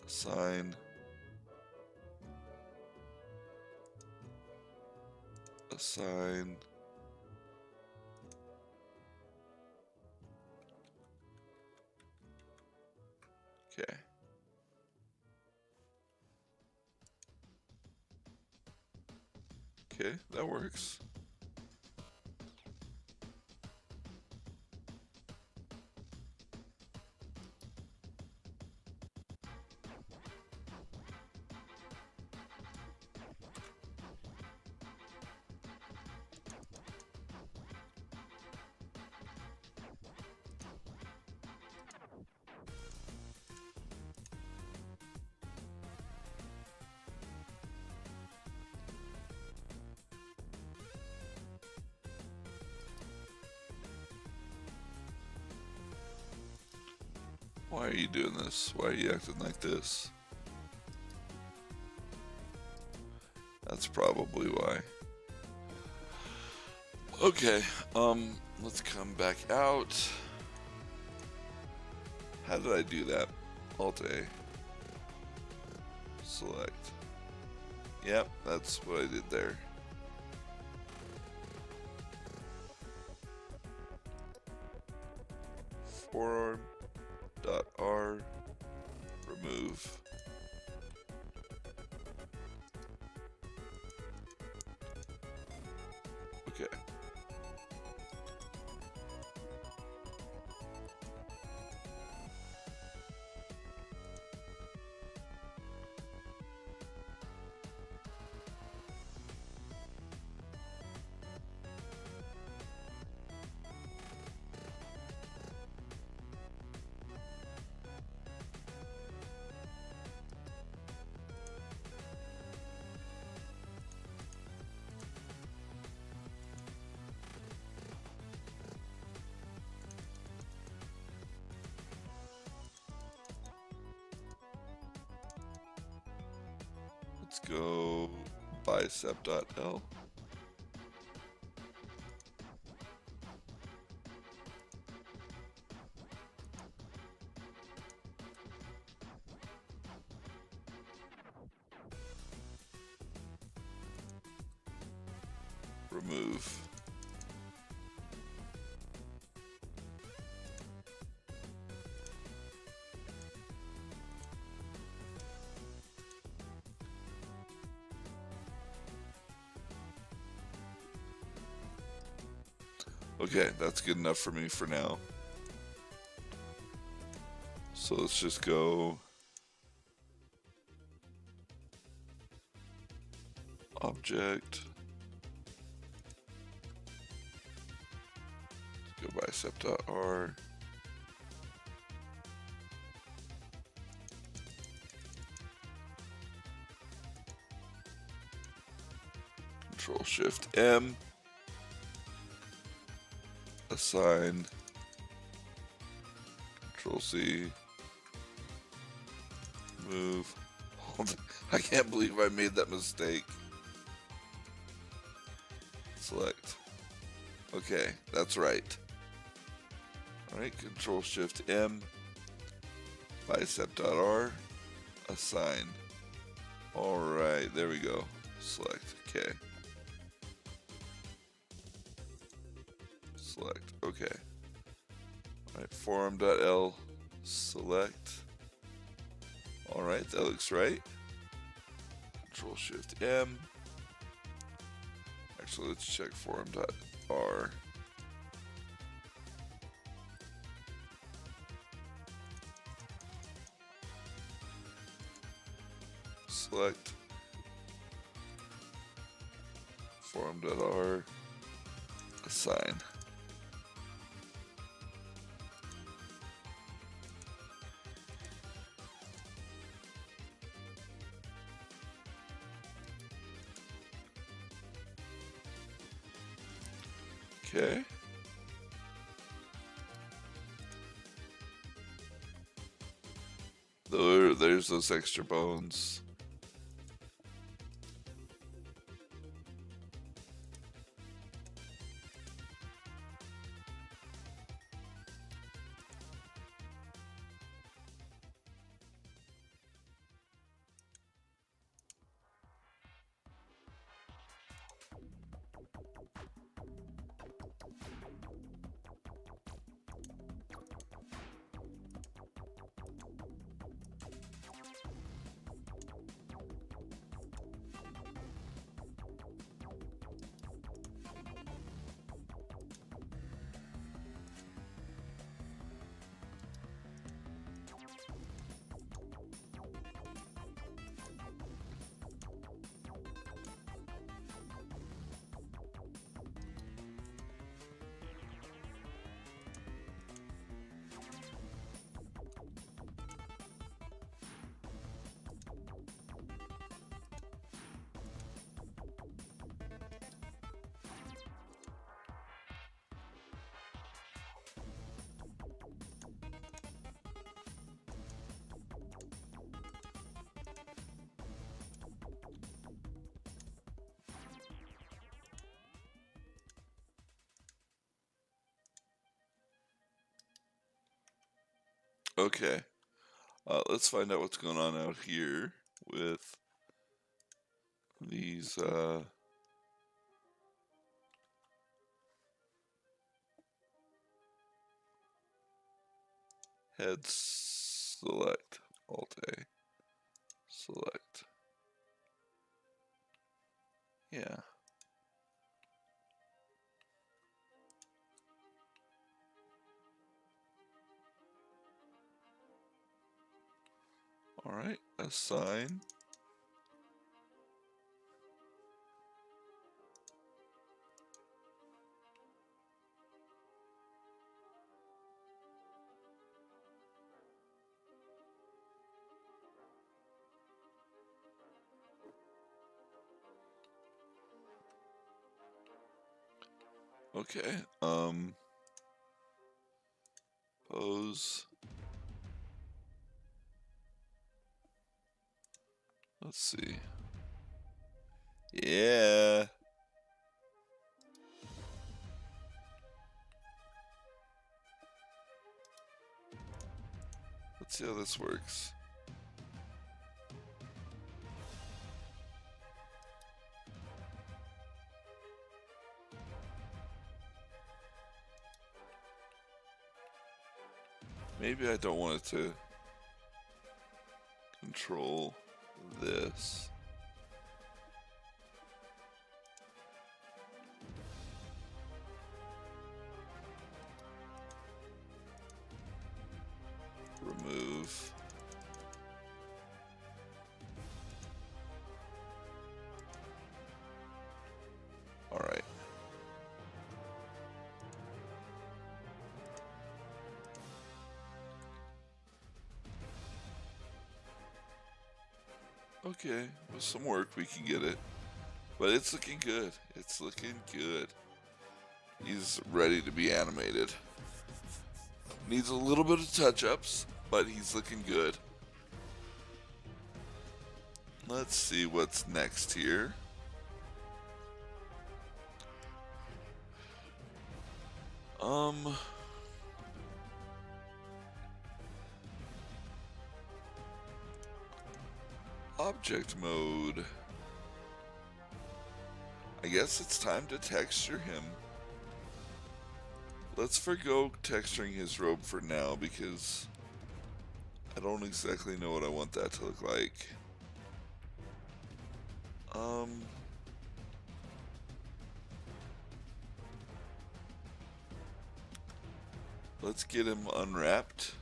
A: assign, assign. Okay. Okay, that works. Why are you doing this? Why are you acting like this? That's probably why. Okay, let's come back out. How did I do that? Alt-A. Select. Yep, that's what I did there. Form.r remove. Okay. Let's go bicep.l. Remove. Okay, that's good enough for me for now. So let's just go object. Let's go bicep.r. Control-Shift-M. Assign. Control-C. Move. I can't believe I made that mistake. Select. Okay, that's right. Alright, Control-Shift-M. Bicep.r. Assign. Alright, there we go. Select. Okay. Select. Okay. Alright, form.l. Select. Alright, that looks right. Control Shift M. Actually, let's check form.r. Select form.r, assign. Okay. There's those extra bones. Okay. Let's find out what's going on out here with these heads. Select Alt A. Select. Yeah. All right. Assign. Okay. Pose. Let's see. Yeah. Let's see how this works. Maybe I don't want it to control this. Remove. All right. Okay, with some work we can get it. But it's looking good. It's looking good. He's ready to be animated. Needs a little bit of touch-ups, but he's looking good. Let's see what's next here. Object mode. I guess it's time to texture him. Let's forgo texturing his robe for now because I don't exactly know what I want that to look like. Um, let's get him unwrapped.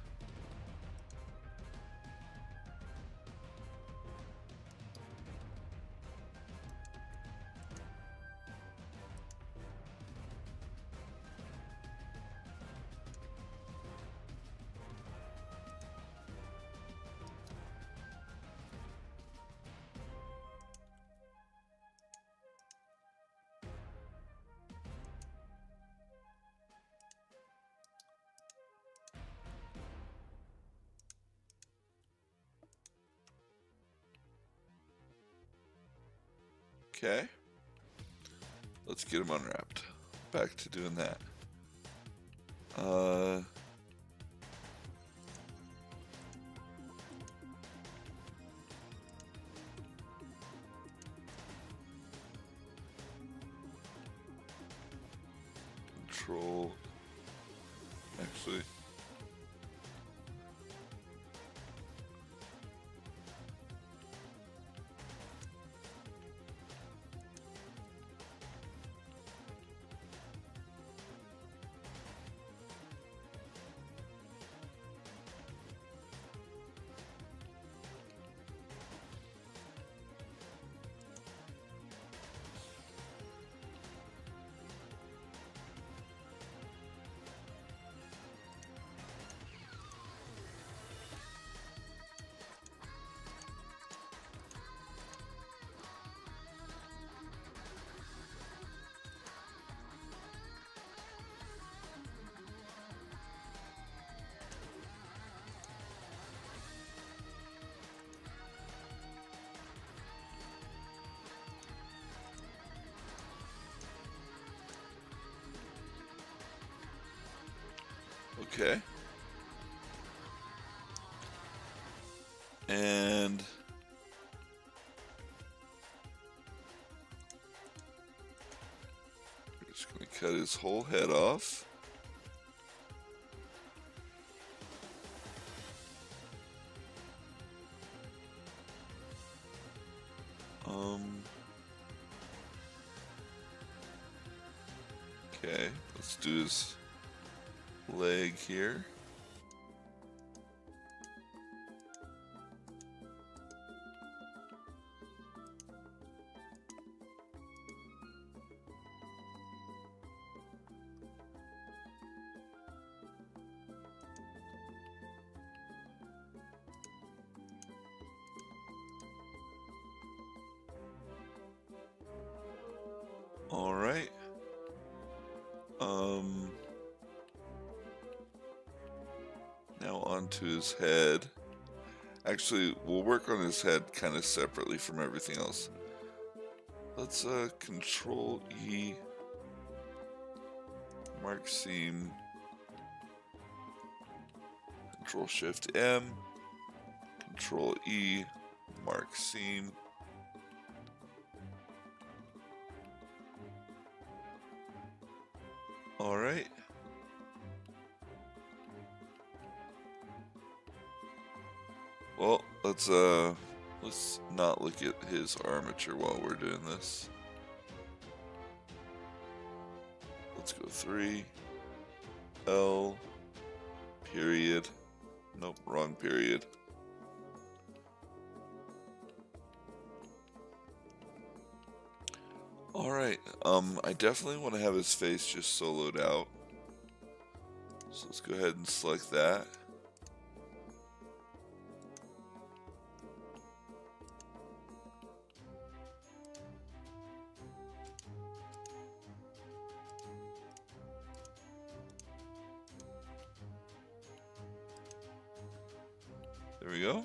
A: Okay. Let's get him unwrapped. Back to doing that. Control. Actually. Okay. And we're just going to cut his whole head off. Okay, let's do his leg here. All right. Now onto his head. Actually, we'll work on his head kind of separately from everything else. Let's Control E, mark seam, Control Shift M, Control E, mark seam. All right. Well, let's not look at his armature while we're doing this. Let's go 3 L period. Nope, wrong period. All right. I definitely want to have his face just soloed out. So let's go ahead and select that. There we go.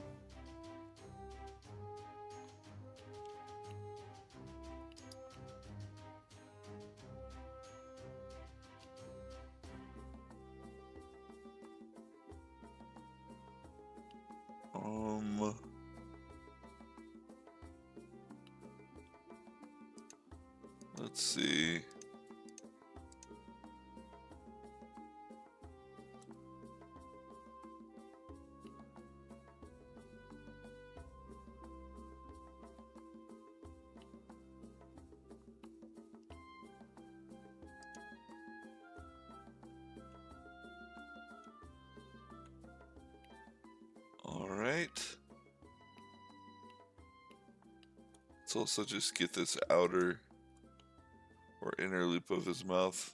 A: Let's see. let's also just get this outer or inner loop of his mouth.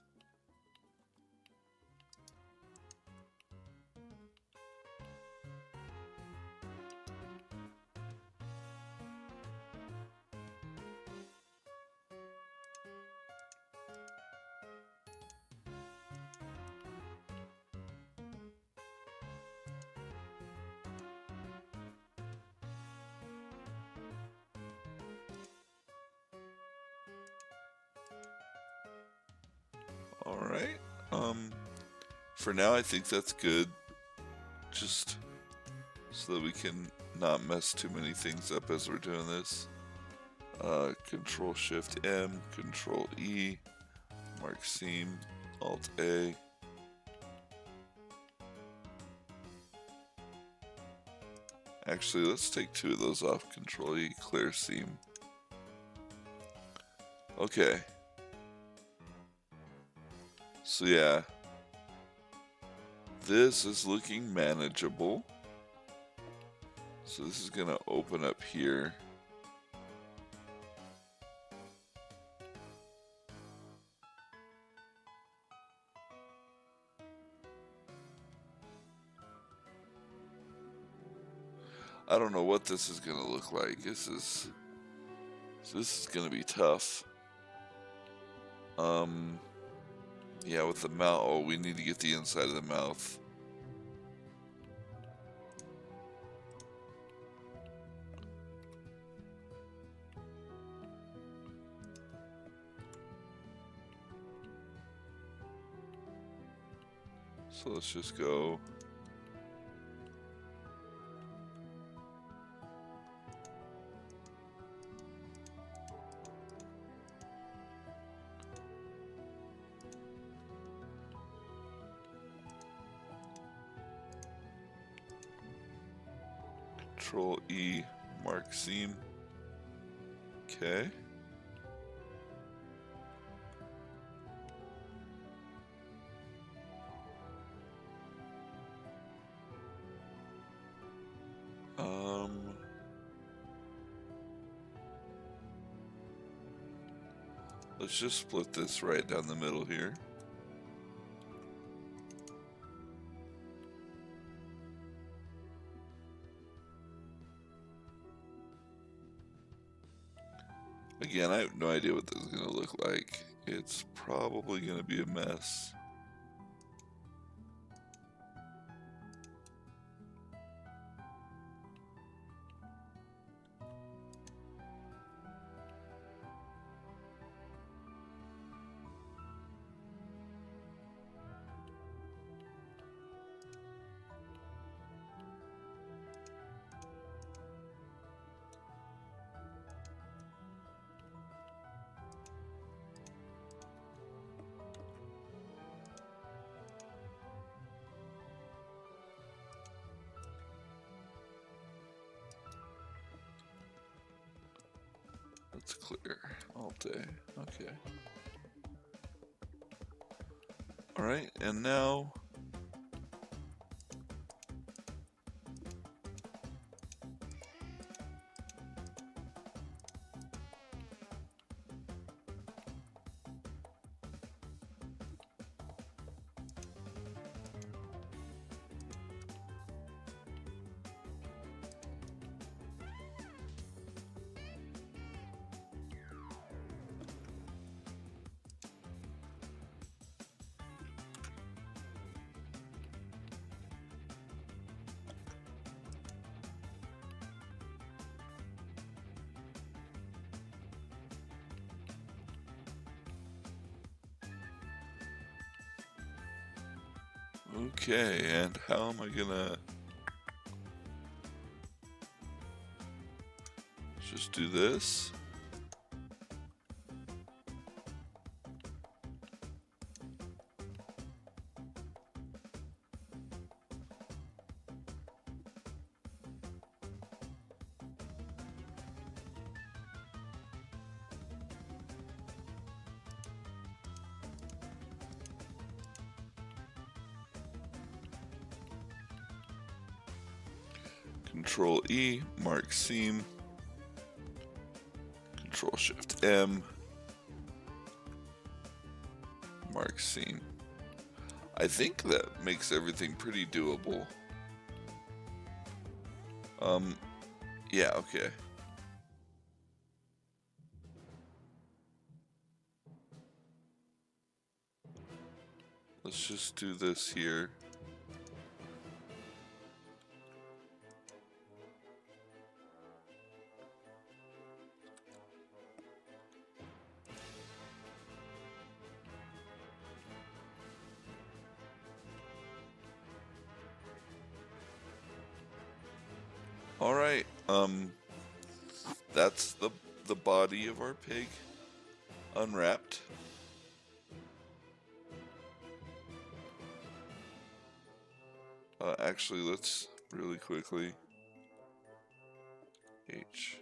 A: Alright, for now I think that's good, just so that we can not mess too many things up as we're doing this. Control Shift M, Control E, mark seam, Alt A. Actually, let's take two of those off. Control E, clear seam. Okay. So yeah, this is looking manageable. So this is gonna open up here. I don't know what this is gonna look like. This is gonna be tough. Yeah, with the mouth. Oh, we need to get the inside of the mouth. So let's just go. Control E, mark seam. Okay. Let's just split this right down the middle here. Again, I have no idea what this is going to look like. It's probably going to be a mess. That's clear. Alt A. Okay. Alright, and now okay, and how am I gonna just do this? Control E, mark seam. Control Shift M, mark seam. I think that makes everything pretty doable. Yeah, okay. Let's just do this here. All right, that's the body of our pig unwrapped. Actually, let's really quickly H.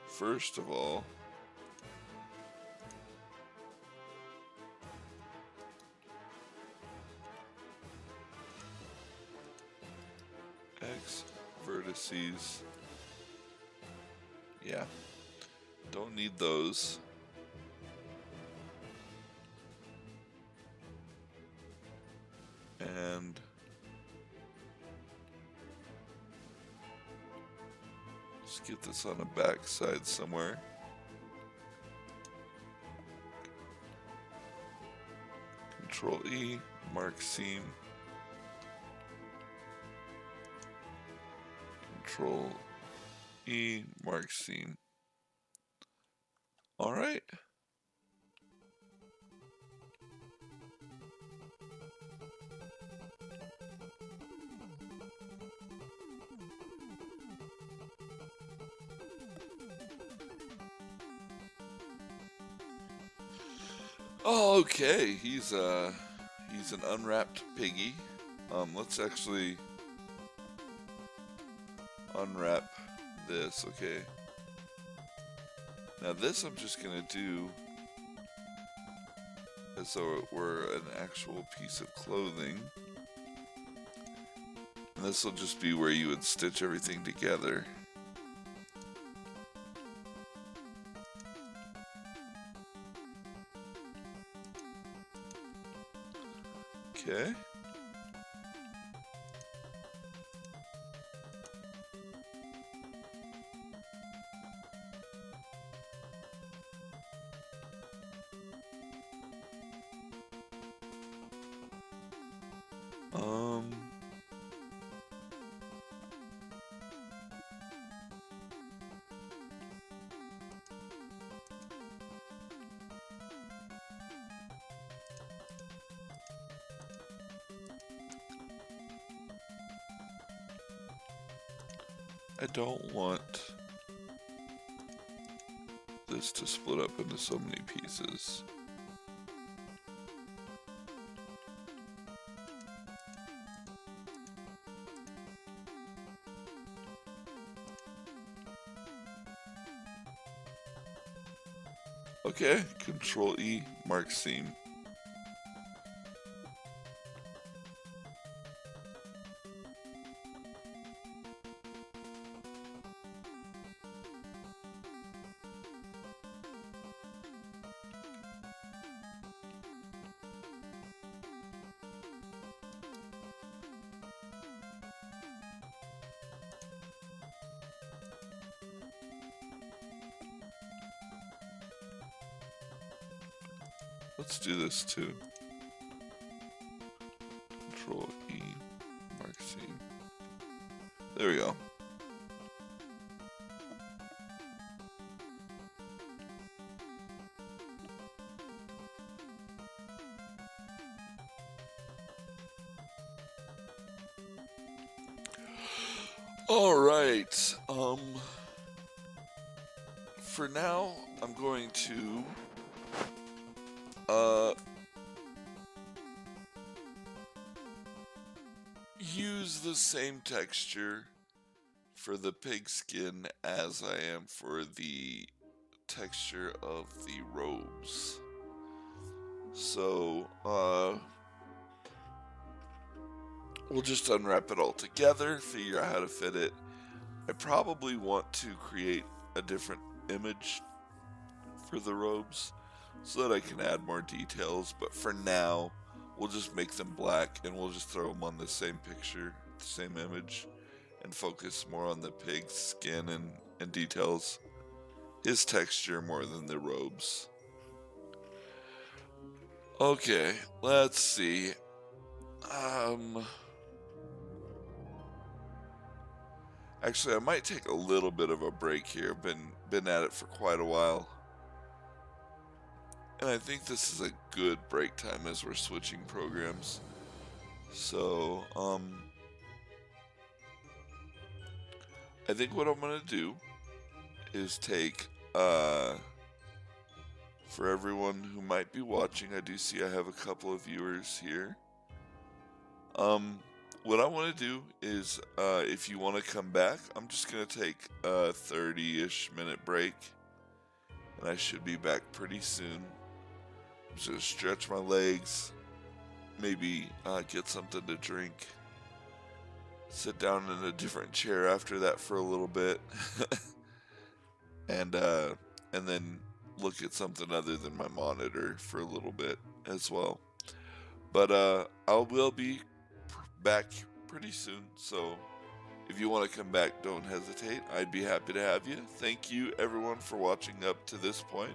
A: First of all, X vertices. Yeah, don't need those. And let's get this on the back side somewhere. Control E, mark seam. Control E, mark seam. All right. Oh, okay. He's an unwrapped piggy. Let's actually unwrap this. Okay. Now this I'm just gonna do as though it were an actual piece of clothing. And this will just be where you would stitch everything together. Okay. I don't want this to split up into so many pieces. Okay, Control E, mark seam. Let's do this too. Control E, mark seam. There we go. All right. For now, I'm going to use the same texture for the pig skin as I am for the texture of the robes. So, we'll just unwrap it all together, figure out how to fit it. I probably want to create a different image for the robes so that I can add more details, but for now we'll just make them black and we'll just throw them on the same picture, the same image, and focus more on the pig's skin and details, his texture more than the robes. Okay, let's see. Actually, I might take a little bit of a break here. Been at it for quite a while. And I think this is a good break time as we're switching programs. So, I think what I'm going to do is take, for everyone who might be watching, I do see I have a couple of viewers here. What I want to do is, if you want to come back, I'm just going to take a 30-ish minute break. And I should be back pretty soon. I'm just going to stretch my legs, maybe get something to drink, sit down in a different chair after that for a little bit, and then look at something other than my monitor for a little bit as well. But I will be back pretty soon, so if you want to come back, don't hesitate. I'd be happy to have you. Thank you, everyone, for watching up to this point.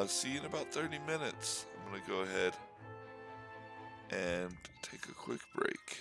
A: See you in about 30 minutes. I'm going to go ahead and take a quick break.